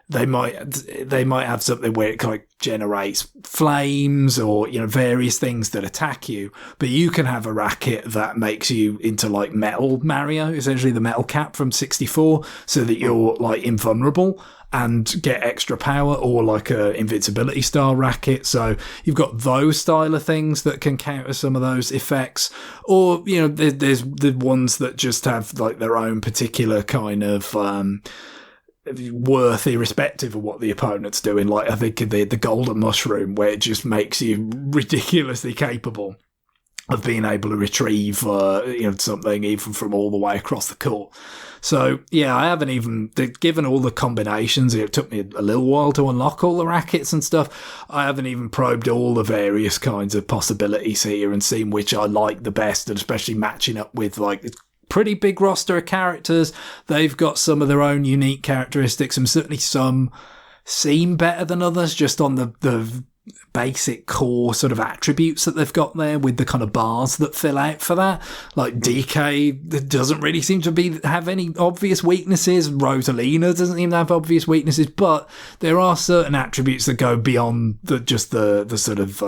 they might have something where it kind of generates flames, or various things that attack you, but you can have a racket that makes you into like Metal Mario, essentially the Metal Cap from 64, so that you're like invulnerable, and get extra power, or like a invincibility style racket. So you've got those style of things that can counter some of those effects. Or, you know, there's the ones that just have like their own particular kind of worth irrespective of what the opponent's doing. Like I think the golden mushroom, where it just makes you ridiculously capable of being able to retrieve something even from all the way across the court. So yeah, I haven't even, given all the combinations, it took me a little while to unlock all the rackets and stuff. I haven't even probed all the various kinds of possibilities here and seen which I like the best, and especially matching up with like pretty big roster of characters. They've got some of their own unique characteristics, and certainly some seem better than others just on the basic core sort of attributes that they've got there, with the kind of bars that fill out for that. Like DK doesn't really seem to have any obvious weaknesses. Rosalina doesn't even have obvious weaknesses, but there are certain attributes that go beyond the sort of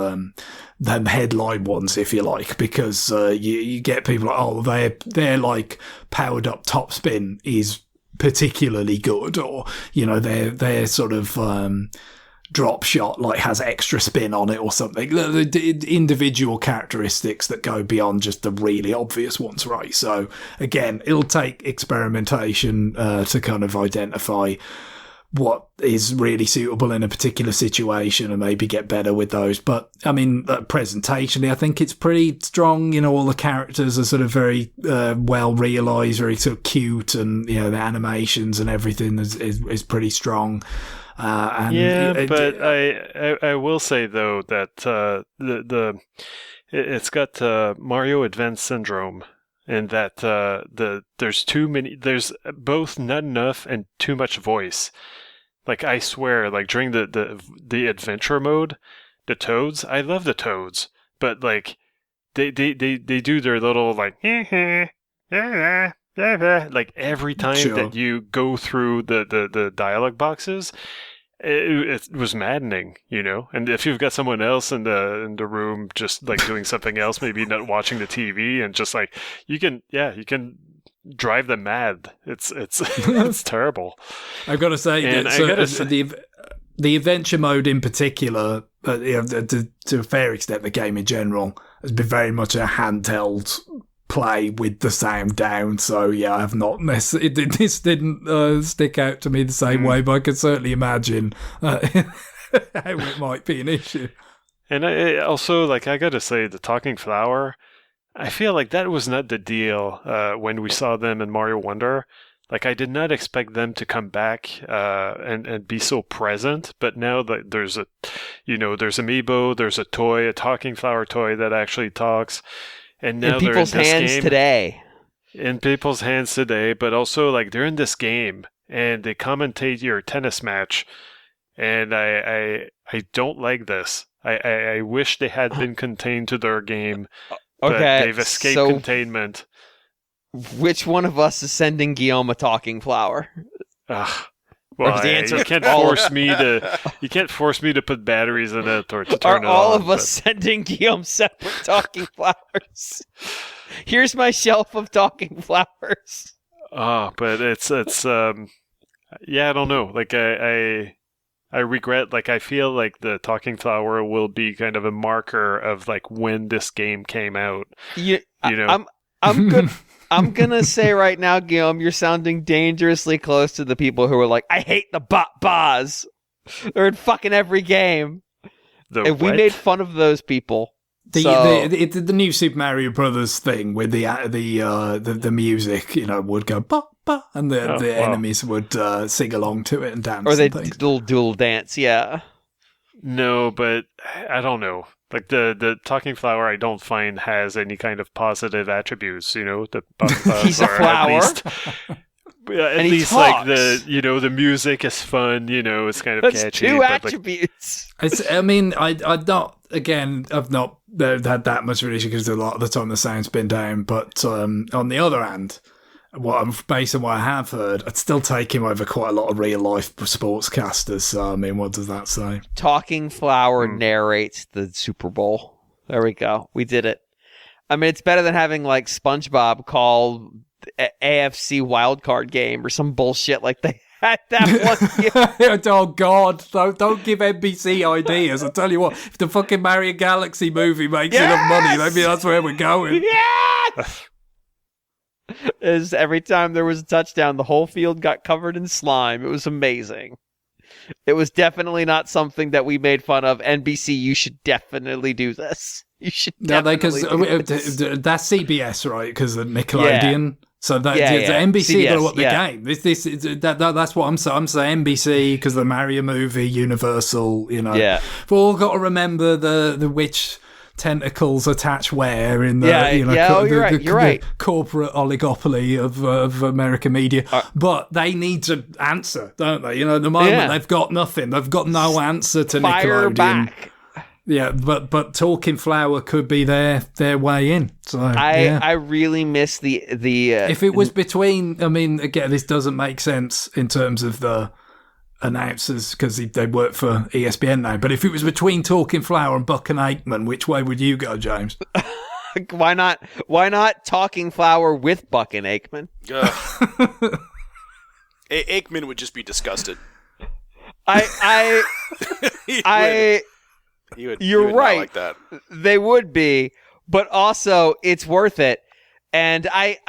them headline ones, if you like, because you get people like, oh, they're like powered up top spin is particularly good, or you know, they're sort of drop shot like has extra spin on it or something. The individual characteristics that go beyond just the really obvious ones, right? So again, it'll take experimentation to kind of identify what is really suitable in a particular situation and maybe get better with those. But I mean, presentationally, I think it's pretty strong. You know, all the characters are sort of very well realized, very sort of cute, and you know, the animations and everything is pretty strong. But I will say though that it's got Mario Advance syndrome, in that there's both not enough and too much voice. Like I swear, like during the adventure mode, the Toads, I love the Toads, but like they do their little like like every time that you go through the dialogue boxes. It was maddening, you know. And if you've got someone else in the room just like doing something else, maybe not watching the TV, and just like you can drive them mad. It's it's terrible. I've got to say, the adventure mode in particular, to a fair extent, the game in general has been very much a handheld play with the sound down. So yeah, I have not this didn't stick out to me the same way, but I can certainly imagine how it might be an issue. And I also, like, I gotta say, the Talking Flower, I feel like that was not the deal when we saw them in Mario Wonder. Like, I did not expect them to come back and be so present, but now that there's amiibo, there's a toy, a Talking Flower toy that actually talks. And now in people's hands today. In people's hands today, but also like they're in this game and they commentate your tennis match, and I don't like this. I wish they had been contained to their game, but they've escaped containment. Which one of us is sending Guillaume a talking flower? Well, the answer, you can't force me to put batteries in it or to turn it on. Are all of us sending Guillaume separate talking flowers? Here's my shelf of talking flowers. But it's I don't know. Like I regret. Like I feel like the talking flower will be kind of a marker of like when this game came out. You know, I'm good. I'm going to say right now, Guillaume, you're sounding dangerously close to the people who are like, I hate the bas. They're in fucking every game. And we made fun of those people. The new Super Mario Brothers thing with the music, you know, would go ba ba, and the enemies would sing along to it and dance. Or they dual dance, yeah. No, but I don't know. Like the talking flower, I don't find has any kind of positive attributes. You know, he's a flower. At least like the music is fun. You know, it's kind of catchy. Two attributes. I've not had that much of an issue because a lot of the time the sound's been down. But on the other hand, based on what I have heard, I'd still take him over quite a lot of real life sportscasters. So I mean, what does that say? Talking Flower narrates the Super Bowl. There we go. We did it. I mean, it's better than having like SpongeBob call AFC wildcard game or some bullshit like they at that one. Oh God! Don't give NBC ideas. I tell you what, if the fucking Mario Galaxy movie makes enough money, maybe that's where we're going. Yes! Is every time there was a touchdown, the whole field got covered in slime. It was amazing. It was definitely not something that we made fun of. NBC, you should definitely do this. You should definitely do this. That's CBS, right? Because the Nickelodeon. Yeah. So that NBC got to up the game. That's what I'm saying. I'm saying NBC because the Mario movie, Universal. You know, we've all got to remember the which tentacles attach where in the you're right. Corporate oligopoly of American media. But they need to answer, don't they? You know, at the moment they've got nothing. They've got no answer to Fire Nickelodeon. Back. Yeah, but Talking Flower could be their way in. So I really miss the if it was between. I mean, again, this doesn't make sense in terms of the announcers because they work for ESPN now. But if it was between Talking Flower and Buck and Aikman, which way would you go, James? Why not Talking Flower with Buck and Aikman? Aikman would just be disgusted. You're right. Like that. They would be, but also it's worth it. And I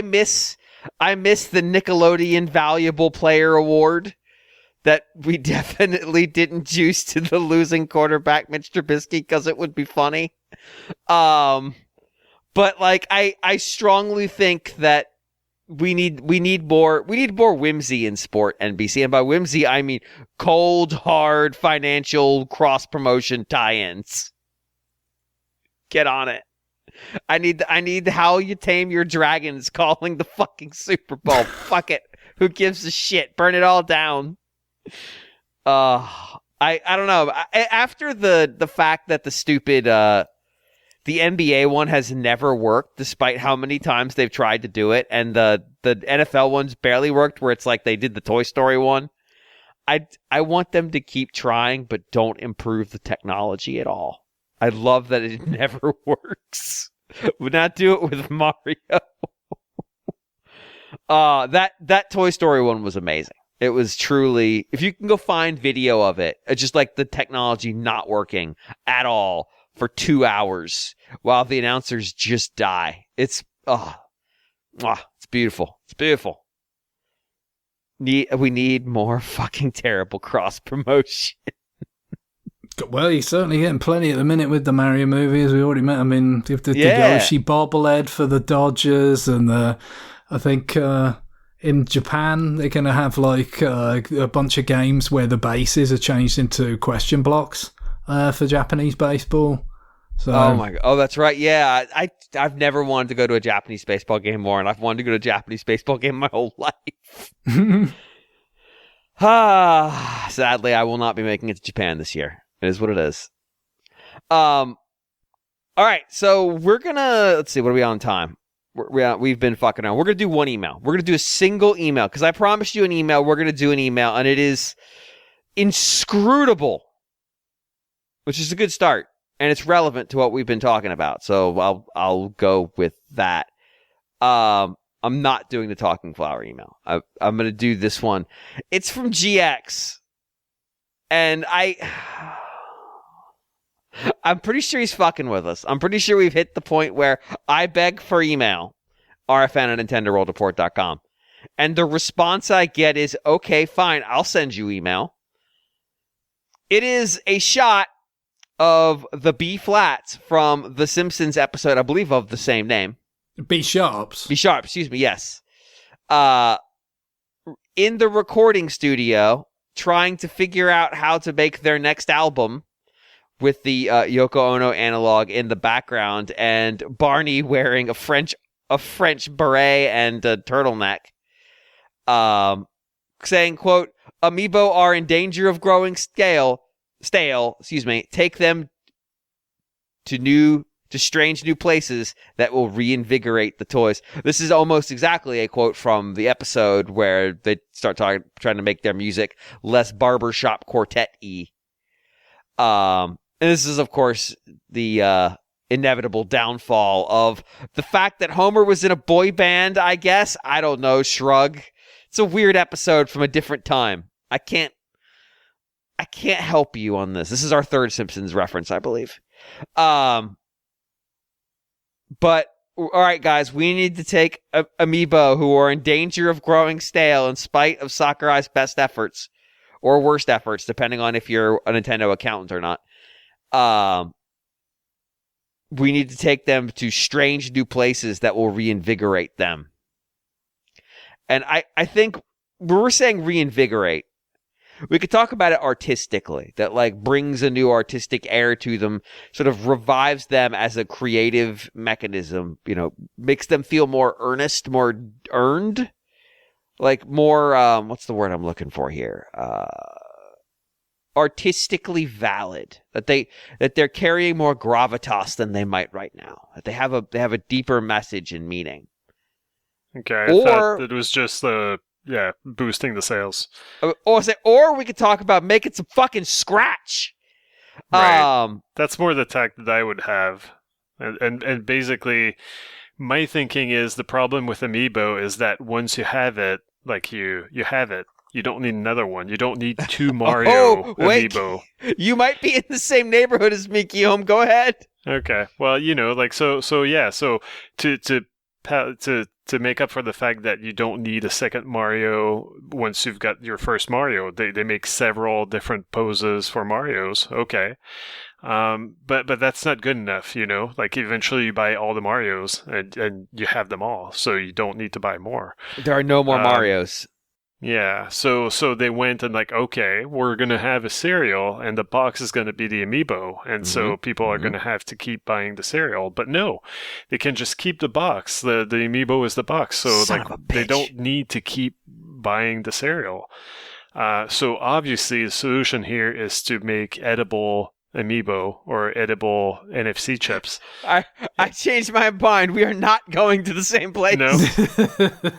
miss the Nickelodeon Valuable Player Award that we definitely didn't juice to the losing quarterback Mitch Trubisky because it would be funny. But like I strongly think that we need more whimsy in sport, NBC. And by whimsy I mean cold, hard financial cross promotion tie-ins. Get on it. I need How You Tame Your Dragons calling the fucking Super Bowl. Fuck it. Who gives a shit? Burn it all down. I don't know. After the fact that the stupid the NBA one has never worked, despite how many times they've tried to do it, and the NFL one's barely worked, where it's like they did the Toy Story one. I want them to keep trying, but don't improve the technology at all. I love that it never works. Would not do it with Mario. That Toy Story one was amazing. It was truly, if you can go find video of it, it's just like the technology not working at all for 2 hours while the announcers just die. It's beautiful. It's beautiful. We need more fucking terrible cross promotion. Well, you're certainly getting plenty at the minute with the Mario movie, as we already met. I mean, the Yoshi bobblehead for the Dodgers, and I think in Japan they're going to have like a bunch of games where the bases are changed into question blocks for Japanese baseball. So, oh my god! Oh, that's right. Yeah, I've never wanted to go to a Japanese baseball game more, and I've wanted to go to a Japanese baseball game my whole life. Sadly, I will not be making it to Japan this year. It is what it is. All right, so we're gonna let's see. What are we on time? We've been fucking around. We're gonna do one email. We're gonna do a single email because I promised you an email. We're gonna do an email, and it is inscrutable, which is a good start. And it's relevant to what we've been talking about, so I'll go with that. I'm not doing the Talking Flower email. I'm going to do this one. It's from GX, and I'm pretty sure he's fucking with us. I'm pretty sure we've hit the point where I beg for email, rfn@nintendoworldreport.com, and the response I get is, okay, fine, I'll send you email. It is a shot of the B flats from the Simpsons episode, I believe, of the same name. B sharps, excuse me, yes. In the recording studio, trying to figure out how to make their next album with the Yoko Ono analog in the background, and Barney wearing a French beret and a turtleneck, saying, quote, "Amiibo are in danger of growing stale, take them to strange new places that will reinvigorate the toys." This is almost exactly a quote from the episode where they start trying to make their music less barbershop quartet-y. And this is, of course, the inevitable downfall of the fact that Homer was in a boy band, I guess. I don't know, shrug. It's a weird episode from a different time. I can't help you on this. This is our third Simpsons reference, I believe. But all right, guys, we need to take amiibo who are in danger of growing stale in spite of Sakurai's best efforts or worst efforts, depending on if you're a Nintendo accountant or not. We need to take them to strange new places that will reinvigorate them. And I think when we're saying reinvigorate, we could talk about it artistically, that like brings a new artistic air to them, sort of revives them as a creative mechanism, makes them feel more earnest, more earned, like more, what's the word I'm looking for here? Artistically valid, that they're carrying more gravitas than they might right now, that they have a deeper message and meaning. Okay, I thought it was just boosting the sales. Or we could talk about making some fucking scratch. Right. That's more the tack that I would have. And basically, my thinking is the problem with Amiibo is that once you have it, like you have it. You don't need another one. You don't need two Mario Amiibo. You might be in the same neighborhood as me, Guillaume. Go ahead. Okay. Well, so to make up for the fact that you don't need a second Mario once you've got your first Mario, they make several different poses for Marios. Okay. But that's not good enough, like eventually you buy all the Marios and you have them all. So you don't need to buy more. There are no more Marios. Yeah, so they went and like, okay, we're going to have a cereal and the box is going to be the amiibo. And so people are going to have to keep buying the cereal. But no, they can just keep the box. The amiibo is the box. So they don't need to keep buying the cereal. So obviously the solution here is to make edible amiibo or edible NFC chips. I changed my mind. We are not going to the same place. No.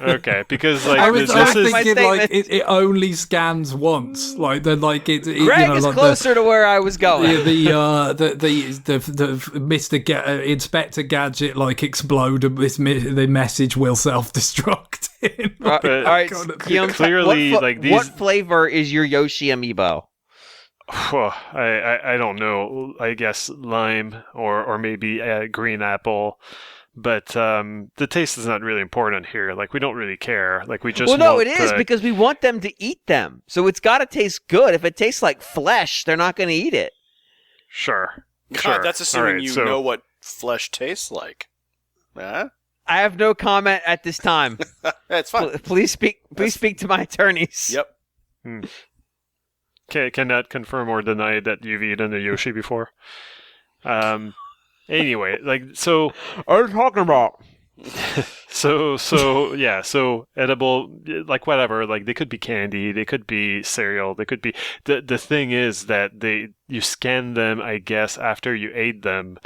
Okay, because like I was thinking statement. it only scans once. Like then like it. Greg is closer to where I was going. The Mr. Inspector Gadget like explode and the message will self-destruct. All right, Guillaume, clearly like these. What flavor is your Yoshi amiibo? I don't know. I guess lime or maybe green apple. But the taste is not really important here. Like, we don't really care. Like, we just it is because we want them to eat them. So it's got to taste good. If it tastes like flesh, they're not going to eat it. Sure. God, that's assuming know what flesh tastes like. Huh? I have no comment at this time. It's fine. Please speak to my attorneys. Yep. Okay, cannot confirm or deny that you've eaten a Yoshi before. Anyway, like, so... What are you talking about? So edible, like, whatever, like, they could be candy, they could be cereal, they could be... The thing is that you scan them, I guess, after you ate them.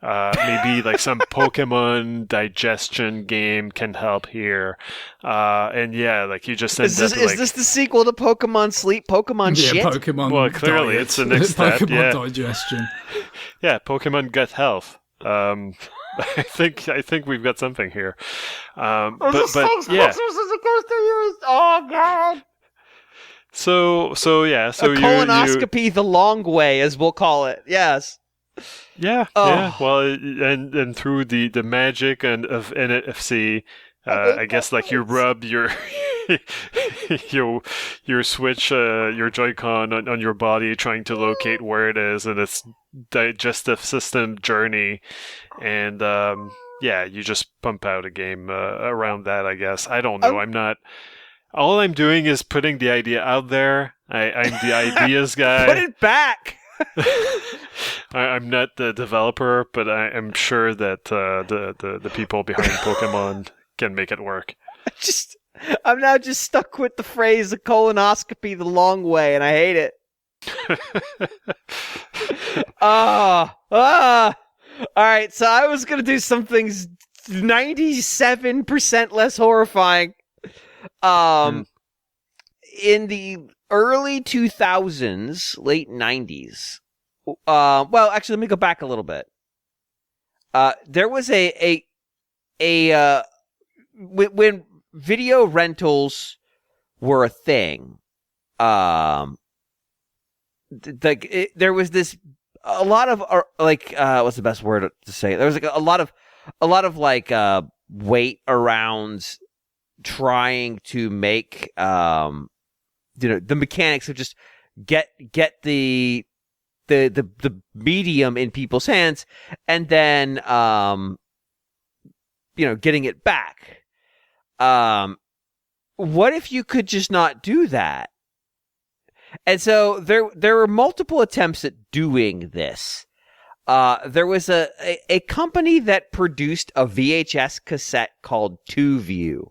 Maybe like some Pokemon digestion game can help here. And yeah, like you just is this the sequel to Pokemon Sleep? Pokemon shit? Pokemon. Well, clearly diet. It's the next step. Pokemon digestion. Yeah, Pokemon gut health. I think we've got something here. But yeah. Oh god. So a colonoscopy the long way, as we'll call it. Yes. Yeah, yeah. Well, and through the magic of NFC, I guess like you rub your your Switch, your Joy-Con on your body, trying to locate where it is, and it's digestive system journey, and you just pump out a game around that. I guess I don't know. I'm not. All I'm doing is putting the idea out there. I'm the ideas guy. Put it back. I'm not the developer, but I am sure that the people behind Pokemon can make it work. I'm now just stuck with the phrase "a colonoscopy the long way," and I hate it. All right, so I was gonna do something 97% less horrifying. In the early 2000s, late 90s. Well, actually, let me go back a little bit. There was when video rentals were a thing, there was this a lot of what's the best word to say? There was like a lot of like weight around trying to make the mechanics of just get the medium in people's hands and then getting it back. What if you could just not do that? And so there were multiple attempts at doing this. There was a company that produced a VHS cassette called 2View.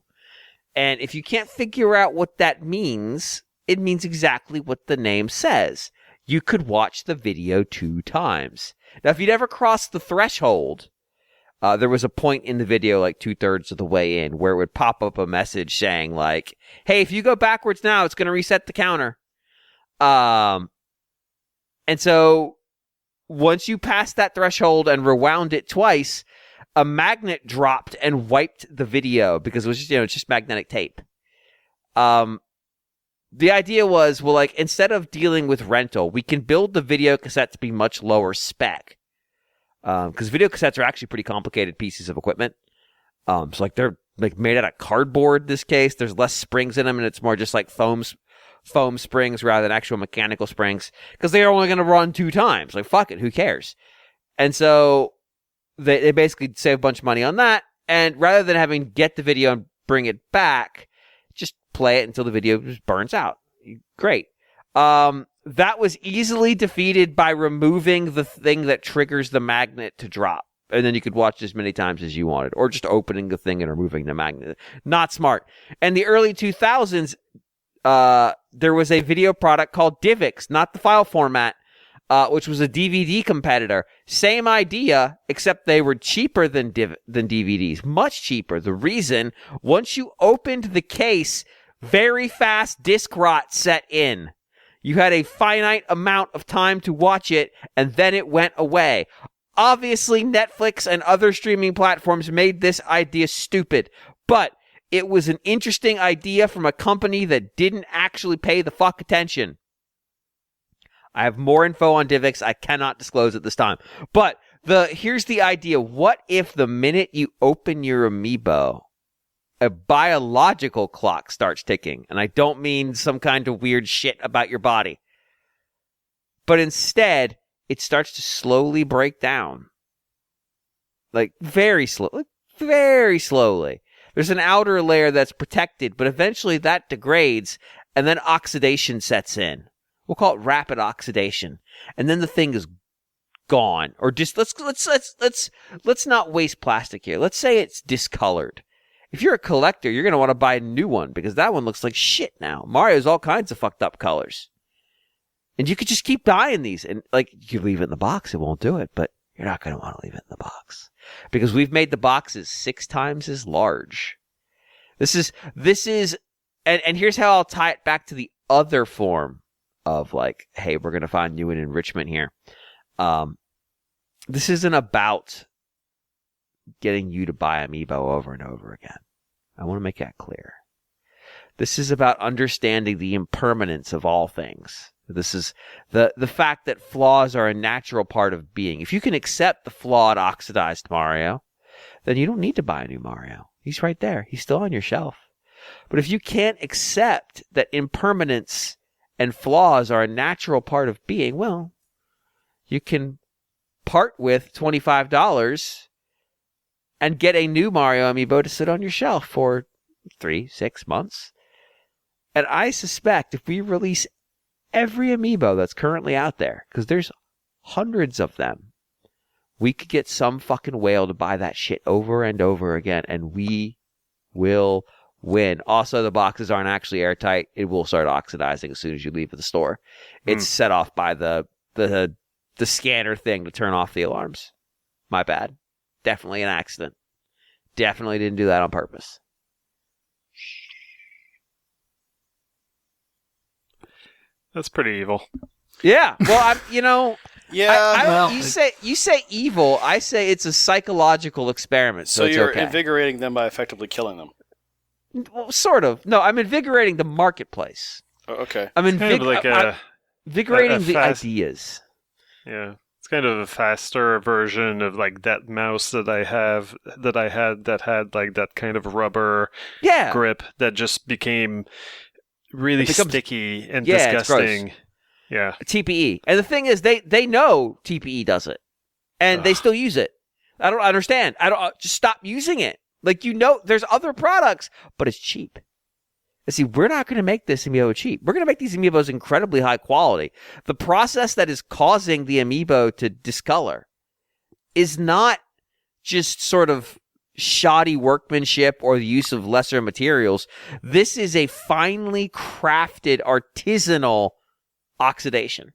And if you can't figure out what that means, it means exactly what the name says. You could watch the video 2 times. Now, if you'd ever crossed the threshold, there was a point in the video, like 2/3 of the way in, where it would pop up a message saying, like, hey, if you go backwards now, it's going to reset the counter. And so once you passed that threshold and rewound it twice, a magnet dropped and wiped the video because it was just, it's just magnetic tape. The idea was, well, like, instead of dealing with rental, we can build the video cassette to be much lower spec. Because video cassettes are actually pretty complicated pieces of equipment. So like they're like made out of cardboard. This case, there's less springs in them, and it's more just like foam springs rather than actual mechanical springs. Because they are only going to run 2 times. Like fuck it, who cares? And so they basically save a bunch of money on that. And rather than having to get the video and bring it back, just play it until the video just burns out. Great. That was easily defeated by removing the thing that triggers the magnet to drop. And then you could watch as many times as you wanted. Or just opening the thing and removing the magnet. Not smart. In the early 2000s, there was a video product called DivX, not the file format, which was a DVD competitor. Same idea, except they were cheaper than DVDs. Much cheaper. The reason, once you opened the case, very fast disc rot set in. You had a finite amount of time to watch it, and then it went away. Obviously, Netflix and other streaming platforms made this idea stupid, but it was an interesting idea from a company that didn't actually pay the fuck attention. I have more info on DivX I cannot disclose at this time. But here's the idea. What if the minute you open your amiibo, a biological clock starts ticking? And I don't mean some kind of weird shit about your body. But instead, it starts to slowly break down. Like, very slowly. There's an outer layer that's protected, but eventually that degrades, and then oxidation sets in. We'll call it rapid oxidation. And then the thing is gone. Or just, let's not waste plastic here. Let's say it's discolored. If you're a collector, you're going to want to buy a new one because that one looks like shit now. Mario's all kinds of fucked up colors. And you could just keep buying these. And like, you leave it in the box, it won't do it. But you're not going to want to leave it in the box. Because we've made the boxes 6 times as large. This is, and here's how I'll tie it back to the other form of like, hey, we're going to find new and enrichment here. This isn't about getting you to buy Amiibo over and over again. I want to make that clear. This is about understanding the impermanence of all things. This is the fact that flaws are a natural part of being. If you can accept the flawed, oxidized Mario, then you don't need to buy a new Mario. He's right there. He's still on your shelf. But if you can't accept that impermanence and flaws are a natural part of being, well, you can part with $25 and get a new Mario Amiibo to sit on your shelf for 3-6 months. And I suspect if we release every Amiibo that's currently out there, because there's hundreds of them, we could get some fucking whale to buy that shit over and over again, and we will win. Also, the boxes aren't actually airtight. It will start oxidizing as soon as you leave the store. It's set off by the scanner thing to turn off the alarms. My bad. Definitely an accident. Definitely didn't do that on purpose. That's pretty evil. Yeah. Well, Yeah. you say evil. I say it's a psychological experiment. So you're okay. invigorating them by effectively killing them. Well, sort of. No, I'm invigorating the marketplace. Oh, okay. I'm Kind of like invigorating the fast- ideas. Yeah. It's kind of a faster version of like that mouse that I had like that kind of rubber Yeah. grip that just became really becomes- sticky and Yeah, it's gross. disgusting. Yeah. TPE. And the thing is, they know TPE does it, and they still use it. I don't understand. Just stop using it. Like, there's other products, but it's cheap. And see, we're not going to make this amiibo cheap. We're going to make these amiibos incredibly high quality. The process that is causing the amiibo to discolor is not just sort of shoddy workmanship or the use of lesser materials. This is a finely crafted, artisanal oxidation.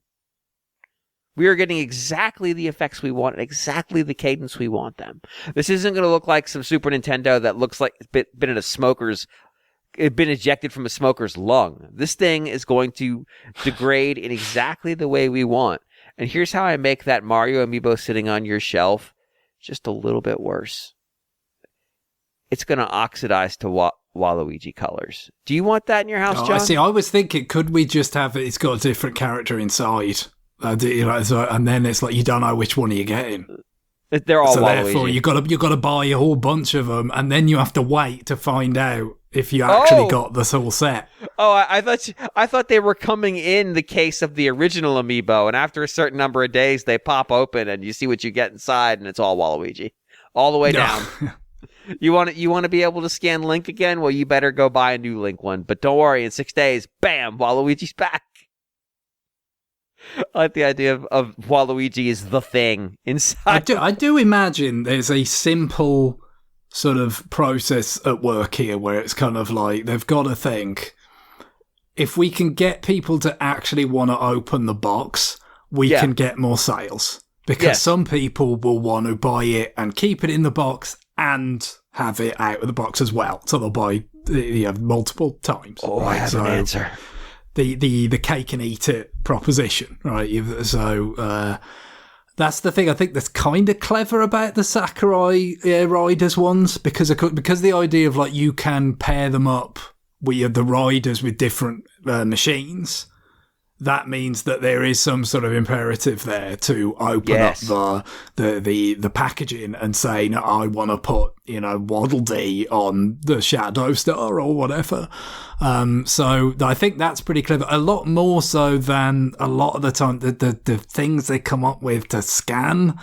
We are getting exactly the effects we want and exactly the cadence we want them. This isn't going to look like some Super Nintendo that looks like it's been in a smoker's, it's been ejected from a smoker's lung. This thing is going to degrade in exactly the way we want. And here's how I make that Mario amiibo sitting on your shelf just a little bit worse. It's going to oxidize to Waluigi colors. Do you want that in your house, John? I see. I was thinking, could we just have it's got a different character inside? And then it's like you don't know which one are you getting. They're all so Waluigi. Therefore, you got to buy a whole bunch of them, and then you have to wait to find out if you actually got this whole set. Oh, I thought they were coming in the case of the original amiibo, and after a certain number of days, they pop open and you see what you get inside, and it's all Waluigi, all the way down. You want to be able to scan Link again? Well, you better go buy a new Link one. But don't worry, in 6 days, bam, Waluigi's back. I like the idea of Waluigi is the thing inside. I do imagine there's a simple sort of process at work here where it's kind of like they've got to think, if we can get people to actually want to open the box, we can get more sales. Because some people will want to buy it and keep it in the box and have it out of the box as well. So they'll buy multiple times. Oh, right? I have an answer. The cake and eat it proposition, right? So that's the thing I think that's kind of clever about the Sakurai Riders ones, because the idea of like you can pair them up with the riders with different machines. That means that there is some sort of imperative there to open up the packaging and say, no, I want to put, Waddle Dee on the Shadow Star or whatever. So I think that's pretty clever. A lot more so than a lot of the time the things they come up with to scan.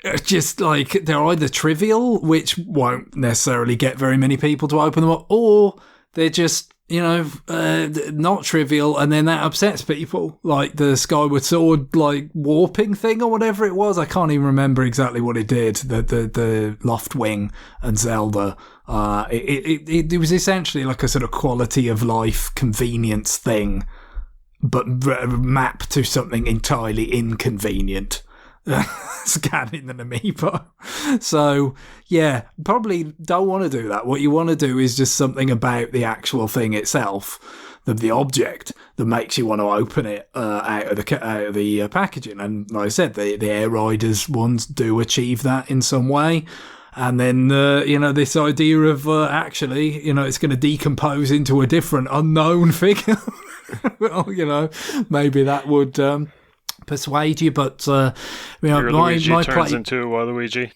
It's just like they're either trivial, which won't necessarily get very many people to open them up, or they're just not trivial, and then that upsets people, like the Skyward Sword like warping thing or whatever it was. I can't even remember exactly what it did. The Loftwing and Zelda. It was essentially like a sort of quality of life convenience thing, but mapped to something entirely inconvenient. Scanning an amiibo. So yeah, probably don't want to do that. What you want to do is just something about the actual thing itself, the object, that makes you want to open it out of the packaging. And like I said, the Air Riders ones do achieve that in some way. And then this idea of actually it's going to decompose into a different unknown figure. Well, maybe that would persuade you, but my turns into Waluigi.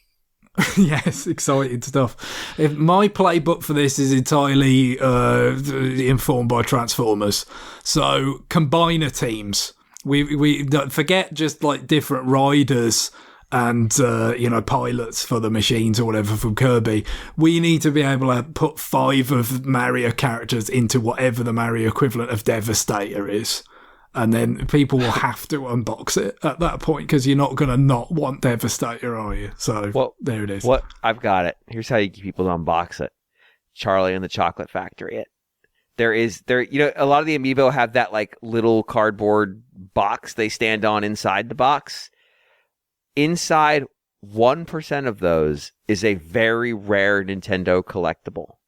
Yes, exciting stuff. My playbook for this is entirely informed by Transformers. So combiner teams. We don't forget just like different riders and pilots for the machines or whatever from Kirby. We need to be able to put 5 of Mario characters into whatever the Mario equivalent of Devastator is. And then people will have to unbox it at that point, because you're not going to not want Devastator, are you? So there it is. I've got it. Here's how you get people to unbox it. Charlie and the Chocolate Factory. A lot of the amiibo have that like little cardboard box they stand on inside the box. Inside 1% of those is a very rare Nintendo collectible.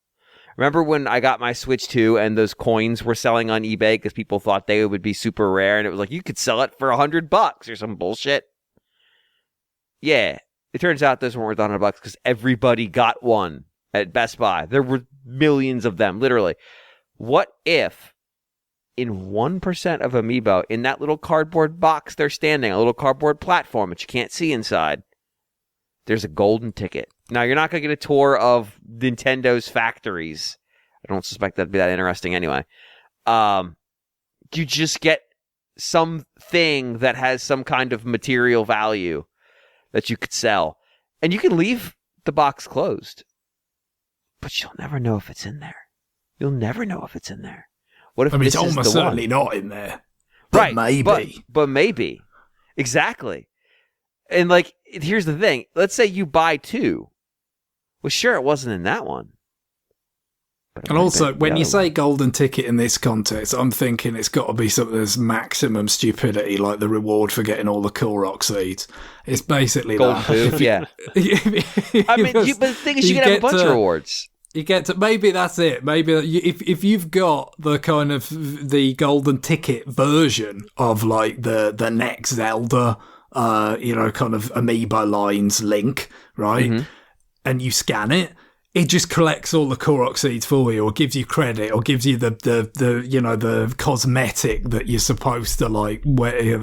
Remember when I got my Switch 2 and those coins were selling on eBay because people thought they would be super rare, and it was like you could sell it for $100 or some bullshit? Yeah, it turns out those weren't worth $100 because everybody got one at Best Buy. There were millions of them, literally. What if in 1% of amiibo, in that little cardboard box they're standing, a little cardboard platform that you can't see inside, there's a golden ticket. Now, you're not going to get a tour of Nintendo's factories. I don't suspect that'd be that interesting anyway. You just get something that has some kind of material value that you could sell. And you can leave the box closed. But you'll never know if it's in there. You'll never know if it's in there. What if I mean, this it's is almost the certainly one? not in there. But Right. maybe. But maybe. Exactly. And like, here's the thing. Let's say you buy 2. Well, sure, it wasn't in that one. But it And might have also, been in the when you other say one. golden ticket in this context, I'm thinking it's got to be something that's maximum stupidity, like the reward for getting all the Korok seeds. It's basically Golden that. Poo, yeah. I mean, but the thing is, you can have a bunch of rewards. You get to, maybe that's it. Maybe if you've got the kind of the golden ticket version of like the next Zelda, kind of amiibo lines Link, right? Mm-hmm. And you scan it, it just collects all the Korok seeds for you, or gives you credit, or gives you the cosmetic that you're supposed to like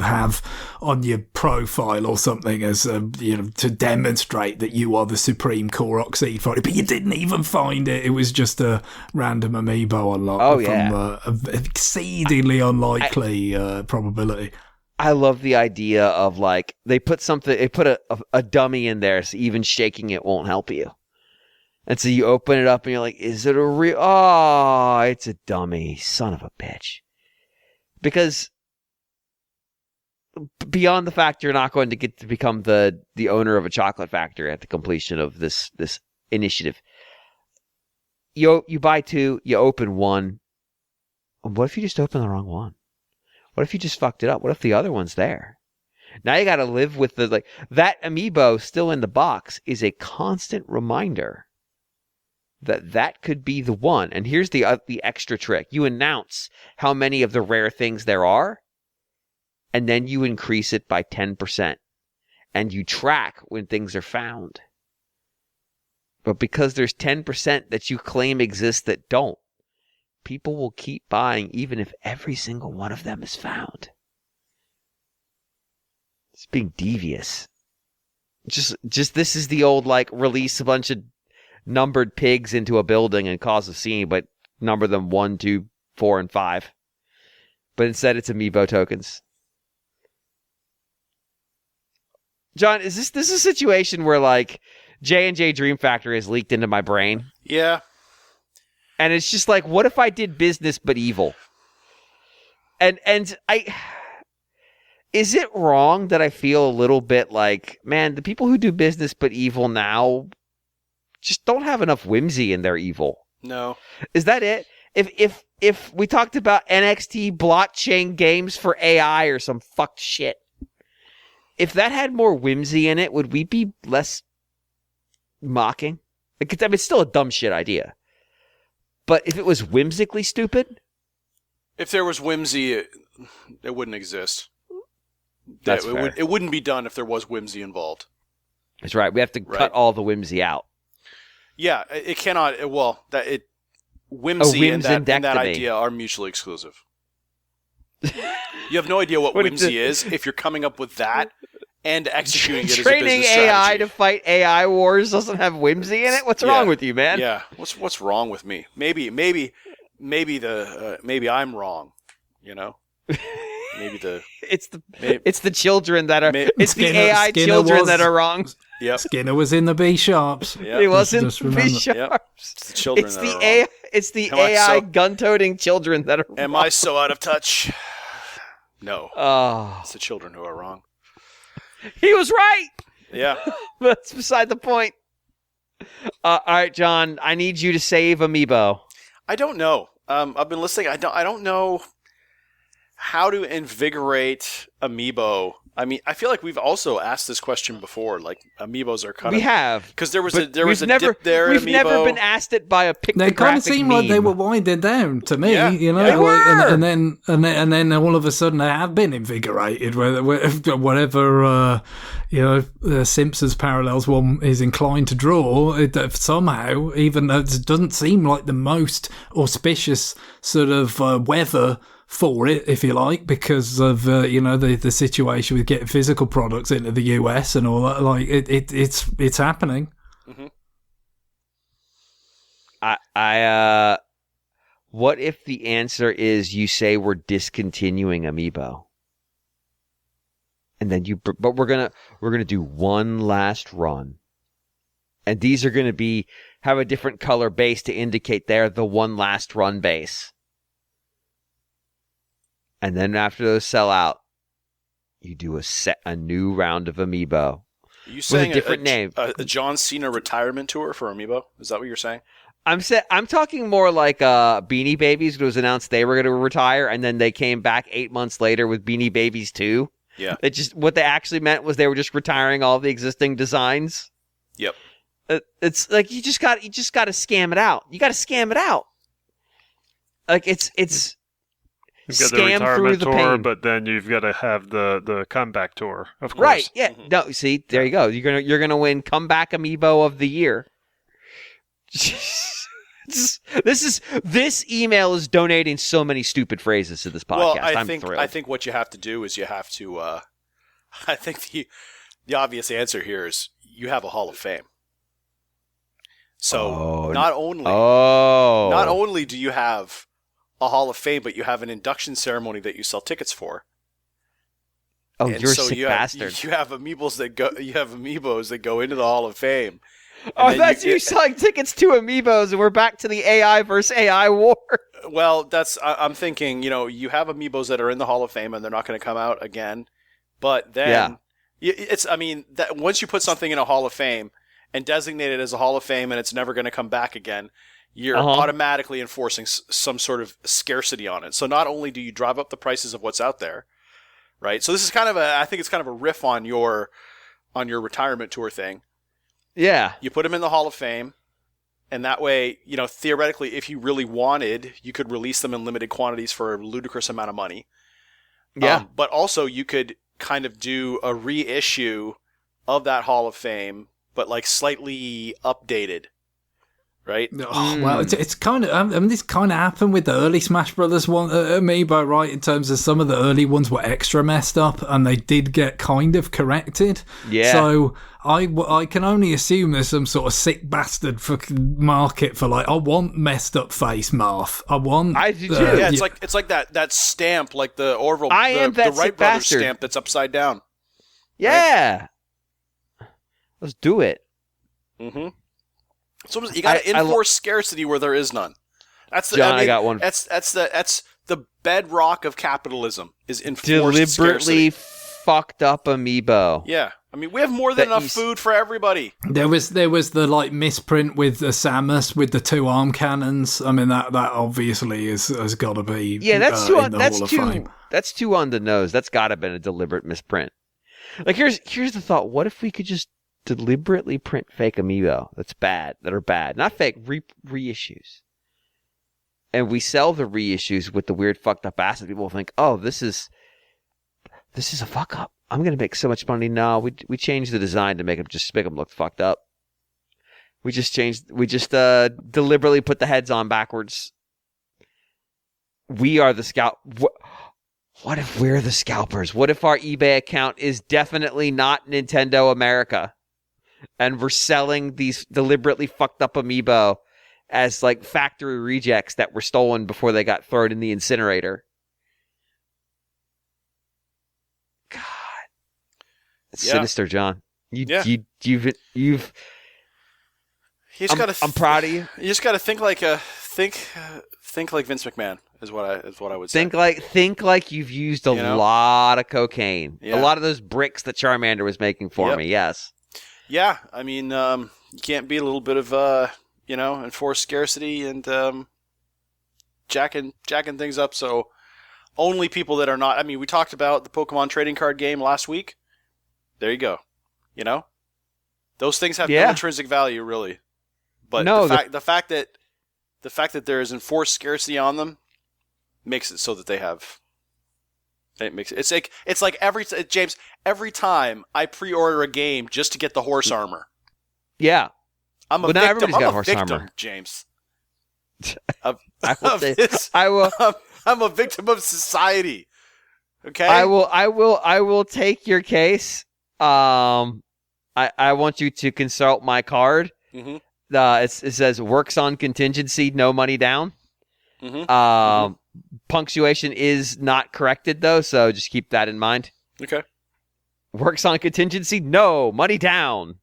have on your profile or something as to demonstrate that you are the supreme Korok seed for it. But you didn't even find it; it was just a random amiibo unlock from an exceedingly unlikely probability. I love the idea of like they put a dummy in there, so even shaking it won't help you. And so you open it up and you're like, is it a real? Oh, it's a dummy. Son of a bitch. Because beyond the fact you're not going to get to become the owner of a chocolate factory at the completion of this initiative, you buy 2, you open 1. What if you just open the wrong one? What if you just fucked it up? What if the other one's there? Now you got to live with that amiibo still in the box is a constant reminder that could be the one. And here's the extra trick. You announce how many of the rare things there are, and then you increase it by 10%. And you track when things are found. But because there's 10% that you claim exist that don't, people will keep buying even if every single one of them is found. It's being devious. Just this is the old like release a bunch of numbered pigs into a building and cause a scene, but number them 1, 2, 4, and 5. But instead, it's amiibo tokens. John, is this a situation where like J&J Dream Factory has leaked into my brain? Yeah. And it's just like, what if I did business but evil? And is it wrong that I feel a little bit like, man, the people who do business but evil now just don't have enough whimsy in their evil? No. Is that it? If we talked about NXT blockchain games for AI or some fucked shit, if that had more whimsy in it, would we be less mocking? Like, I mean, it's still a dumb shit idea. But if it was whimsically stupid? If there was whimsy, it wouldn't exist. That's fair. It wouldn't be done if there was whimsy involved. That's right. We have to cut all the whimzy out. Yeah, it cannot. Whimsy and that whimsindectomy. idea are mutually exclusive. You have no idea what whimsy is if you're coming up with that and executing it as a business Training strategy. AI to fight AI wars doesn't have whimsy in it? What's wrong with you, man? Yeah, what's wrong with me? Maybe I'm wrong. You know, it's the children that are it's the AI Skinner children that are wrong. Yep. Skinner was in the B sharps. Yep. It wasn't Just remember. B sharps. Yep. It's the children It's that the are AI. wrong. It's the Am I AI so- gun-toting children that are. Am wrong. I so out of touch? No. Oh, It's the children who are wrong. he was right. Yeah. That's beside the point. All right, John. I need you to save Amiibo. I don't know. I've been listening. I don't know how to invigorate Amiibo I mean, I feel like we've also asked this question before. Like, amiibos are kind We of... have. Because there was But a never, dip there. We've amiibo. never been asked it by a pictographic They kind of seemed like they meme. were winding down to me, Yeah. you know, They were. and then all of a sudden they have been invigorated. Whatever Simpsons parallels one is inclined to draw, somehow, even though it doesn't seem like the most auspicious sort of weather for it, if you like, because of the situation with getting physical products into the US and all that. Like it's happening. Mm-hmm. What if the answer is you say we're discontinuing amiibo, and then but we're gonna do one last run, and these are gonna have a different color base to indicate they're the one last run base. And then after those sell out, you do a new round of amiibo. Are you saying a different name? A John Cena retirement tour for amiibo? Is that what you're saying? I'm talking more like Beanie Babies. It was announced they were going to retire, and then they came back 8 months later with Beanie Babies 2. Yeah. What they actually meant was they were just retiring all the existing designs. Yep. It's like you just got to scam it out. You got to scam it out. Like it's You've got the scam through retirement the tour, pain. but then you've got to have the comeback tour, of course. Right? Yeah. No. See, there you go. You're gonna win comeback amiibo of the year. This email is donating so many stupid phrases to this podcast. Well, I'm thrilled. I think what you have to do is you have to. I think the obvious answer here is you have a Hall of Fame. So not only do you have a Hall of Fame, but you have an induction ceremony that you sell tickets for. Oh, And you're a so sick bastard. You have amiibos that go into the Hall of Fame. Oh, that's you selling tickets to amiibos, and we're back to the AI versus AI war. Well, I'm thinking, you have amiibos that are in the Hall of Fame and they're not going to come out again. But then, that once you put something in a Hall of Fame and designate it as a Hall of Fame and it's never going to come back again, you're automatically enforcing some sort of scarcity on it. So not only do you drive up the prices of what's out there, right? So this is I think it's kind of a riff on your retirement tour thing. Yeah. You put them in the Hall of Fame, and that way, theoretically, if you really wanted, you could release them in limited quantities for a ludicrous amount of money. Yeah. But also, you could kind of do a reissue of that Hall of Fame, but like slightly updated. Right? Oh, well, it's kind of. This kind of happened with the early Smash Brothers one, amiibo, right? In terms of some of the early ones were extra messed up, and they did get kind of corrected. Yeah. So I can only assume there's some sort of sick bastard fucking market for I want messed up face Marth. I do too. Yeah, it's like that stamp, like the Orville, the Wright Brothers stamp that's upside down. Yeah. Right? Let's do it. Mm-hmm. So you got to enforce scarcity where there is none. That's the, John, I got one. That's the bedrock of capitalism is enforced deliberately scarcity. Fucked up amiibo. Yeah, I mean we have more than enough food for everybody. There was the misprint with the Samus with the 2 arm cannons. I mean that obviously has got to be that's too in the Hall of Fame. That's too on the nose. That's got to have been a deliberate misprint. Like here's the thought: what if we could just deliberately print fake amiibo that are bad, not fake reissues, and we sell the reissues with the weird fucked up acid. People think, oh, this is a fuck up. I'm gonna make so much money. No, we changed the design to make them look fucked up. We just deliberately put the heads on backwards. We are the scalp. What if we're the scalpers? What if our eBay account is definitely not Nintendo America? And we're selling these deliberately fucked up amiibo as like factory rejects that were stolen before they got thrown in the incinerator. God, it's sinister, John. I'm proud of you. You just got to think like Vince McMahon is what I would say. Think like you've used a lot of cocaine. Yeah. A lot of those bricks that Charmander was making for me. Yes. Yeah, I mean, you can't beat a little bit of, enforced scarcity and jacking things up. So only people that are not. I mean, we talked about the Pokemon trading card game last week. There you go. You know, those things have no intrinsic value, really. But No, the fact that there is enforced scarcity on them makes it so that they have. It makes it's like every time I pre-order a game just to get the horse armor. Yeah. I'm a But now victim. everybody's got I'm a horse victim, armor. James. I will. I'm a victim of society. Okay. I will take your case. I want you to consult my card. Mm-hmm. It says works on contingency, no money down. Mm-hmm. Punctuation is not corrected though, so just keep that in mind. Okay. Works on contingency, no money down.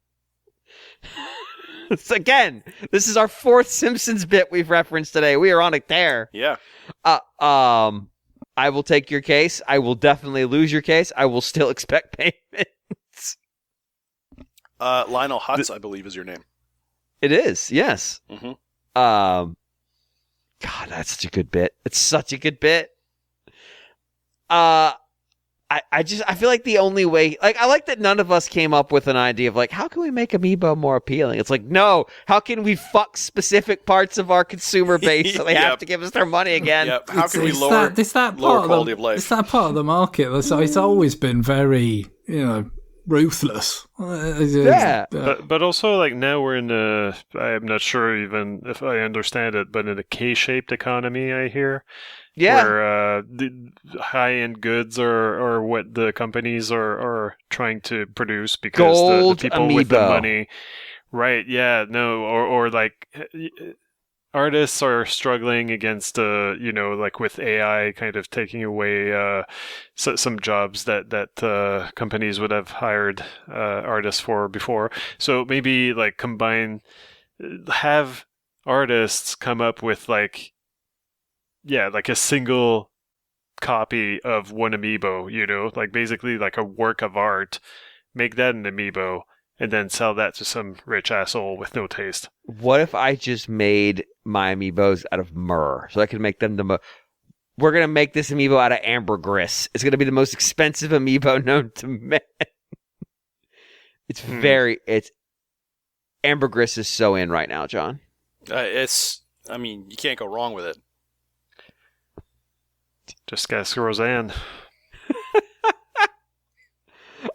So again, this is our fourth Simpsons bit we've referenced today. We are on a tear. Yeah. I will take your case. I will definitely lose your case. I will still expect payments. Lionel Hutz, I believe, is your name. It is, yes. Mm-hmm. God, that's such a good bit. It's such a good bit. I feel like the only way, like, I like that none of us came up with an idea of, like, how can we make Amiibo more appealing? It's like, no, how can we fuck specific parts of our consumer base so they have to give us their money again? Yep. How can we lower quality of life? It's that part of the market. So it's always been very, ruthless. Yeah. But also, like, now we're in a, I'm not sure even if I understand it, but in a K-shaped economy, I hear. Yeah. Where the high-end goods are what the companies are trying to produce because the people with the Amiibo. money. Right, yeah, no, or like artists are struggling against, like with AI kind of taking away some jobs that companies would have hired artists for before. So maybe like have artists come up with like a single copy of one amiibo, like basically like a work of art, make that an amiibo, and then sell that to some rich asshole with no taste. What if I just made my amiibos out of myrrh so I could make them we're going to make this amiibo out of ambergris. It's going to be the most expensive amiibo known to man. Ambergris is so in right now, John. You can't go wrong with it. Just ask Roseanne.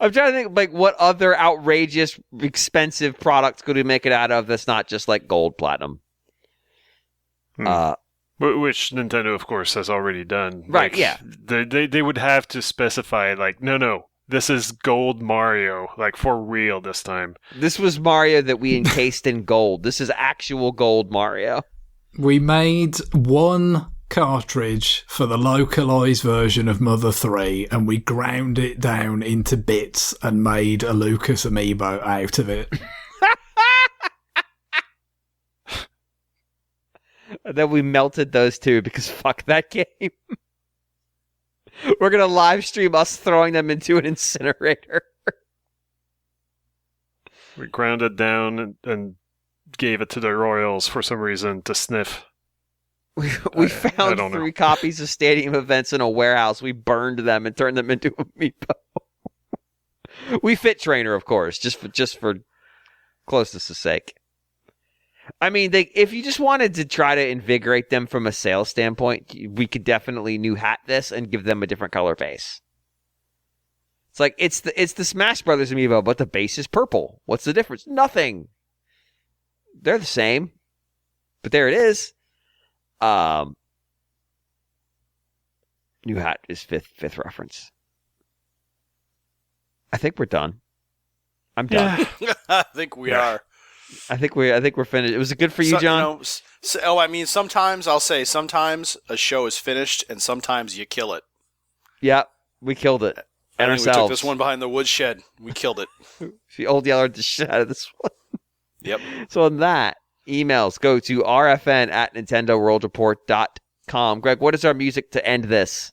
I'm trying to think, like, what other outrageous, expensive products could we make it out of that's not just, like, gold platinum? Which Nintendo, of course, has already done. Right, like, yeah. They would have to specify, like, no, this is gold Mario, like, for real this time. This was Mario that we encased in gold. This is actual gold Mario. We made one cartridge for the localized version of Mother 3 and we ground it down into bits and made a Lucas amiibo out of it. And then we melted those two because fuck that game. We're going to live stream us throwing them into an incinerator. We ground it down and gave it to the Royals for some reason to sniff. We found 3 copies of Stadium Events in a warehouse. We burned them and turned them into amiibo. We fit trainer, of course, just for closeness' sake. I mean, if you just wanted to try to invigorate them from a sales standpoint, we could definitely new hat this and give them a different color base. It's like it's the Smash Brothers amiibo, but the base is purple. What's the difference? Nothing. They're the same, but there it is. New hat is fifth reference. I think we're done. I'm done. Yeah. I think we are. I think we're finished. It was good for you, John. Sometimes I'll say sometimes a show is finished, and sometimes you kill it. Yeah, we killed it. And we took this one behind the woodshed. We killed it. The old yeller the shit out of this one. Yep. So on that, emails go to rfn@nintendoworldreport.com. Greg, what is our music to end this?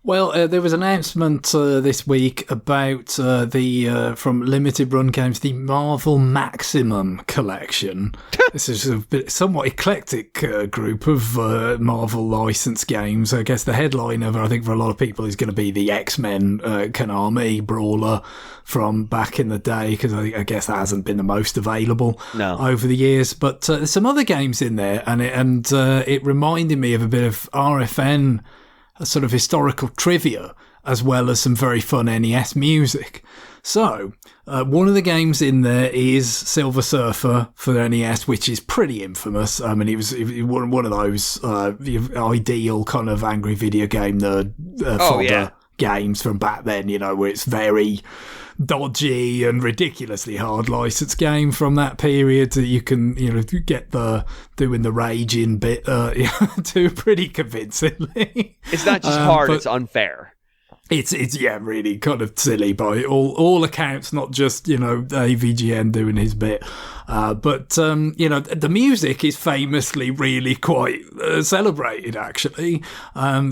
Well, there was an announcement this week about from Limited Run Games, the Marvel Maximum Collection. This is a somewhat eclectic group of Marvel licensed games. I guess the headliner, I think, for a lot of people is going to be the X-Men Konami brawler from back in the day, because I guess that hasn't been the most available over the years. But there's some other games in there, and it reminded me of a bit of RFN, a sort of historical trivia, as well as some very fun NES music. So, one of the games in there is Silver Surfer for the NES, which is pretty infamous. I mean, it was one of those ideal kind of angry video game nerd fodder games from back then, where it's very dodgy and ridiculously hard licensed game from that period that you can, get doing the raging bit to pretty convincingly. It's not just hard, it's unfair. It's really kind of silly by all accounts, not just, AVGN doing his bit. But the music is famously really quite celebrated, actually.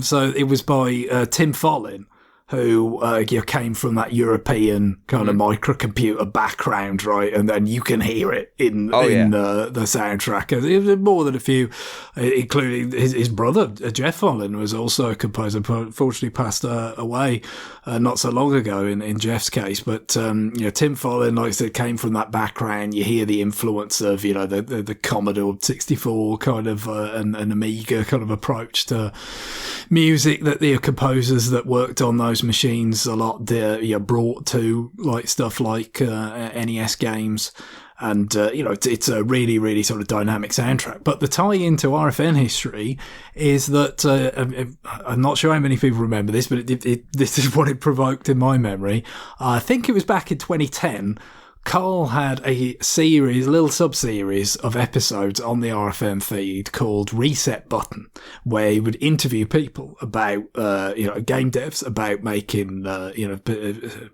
So it was by Tim Follin, who came from that European kind of microcomputer background, right? And then you can hear it in the soundtrack. It was more than a few, including his brother, Jeff Follin, was also a composer, unfortunately passed away not so long ago in Jeff's case. But, Tim Follin, like I said, came from that background. You hear the influence of, the Commodore 64 kind of an Amiga kind of approach to music that the composers that worked on those machines a lot brought to like stuff like NES games, and it's a really, really sort of dynamic soundtrack. But the tie into RFN history is that I'm not sure how many people remember this, but this is what it provoked in my memory. I think it was back in 2010. Carl had a little sub-series of episodes on the RFM feed called Reset Button, where he would interview people about, game devs, about making,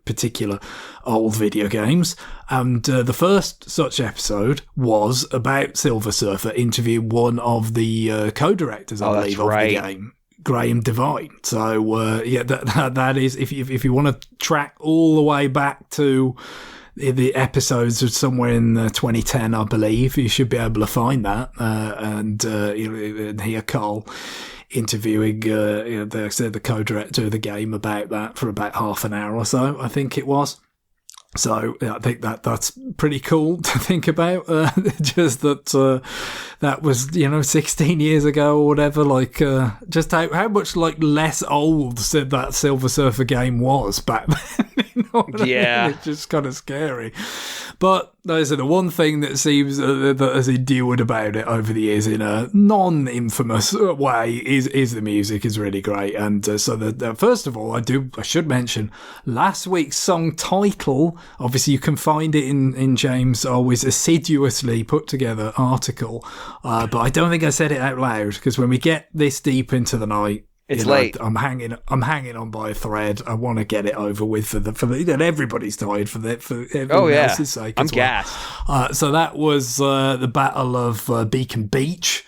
particular old video games. And the first such episode was about Silver Surfer, interviewing one of the co-directors, I believe, of the game. Graham Devine. So, that is, if you want to track all the way back to the episodes are somewhere in 2010, I believe. You should be able to find that. And hear Carl interviewing the co-director of the game about that for about half an hour or so, I think it was. So I think that's pretty cool to think about. Just that that was 16 years ago or whatever. Like just how much like less old that Silver Surfer game was back then. Yeah, I mean? It's just kind of scary. But those are the one thing that seems that has endured about it over the years in a non-infamous way is the music is really great. And so first of all, I should mention last week's song title. Obviously, you can find it in James' always assiduously put together article, but I don't think I said it out loud because when we get this deep into the night, it's late. I'm hanging on by a thread. I want to get it over with for the and everybody's tired for everyone else's sake. I'm as well. gassed. So that was the Battle of Beacon Beach.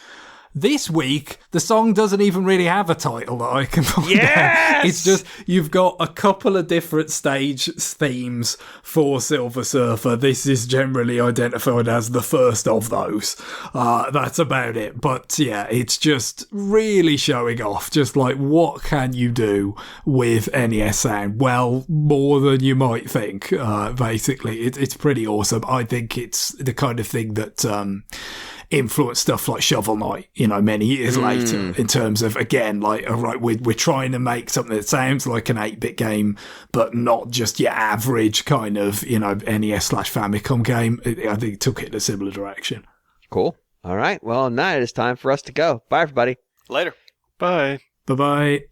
This week, the song doesn't even really have a title that I can find out. It's just, you've got a couple of different stage themes for Silver Surfer. This is generally identified as the first of those. That's about it. But yeah, it's just really showing off. Just like, what can you do with NES sound? Well, more than you might think, basically. It's pretty awesome. I think it's the kind of thing that influenced stuff like Shovel Knight, many years later, in terms of, again, like, all right, we're trying to make something that sounds like an 8-bit game, but not just your average kind of, NES/Famicom game. I think it took it in a similar direction. Cool. All right. Well, now it is time for us to go. Bye, everybody. Later. Bye. Bye-bye.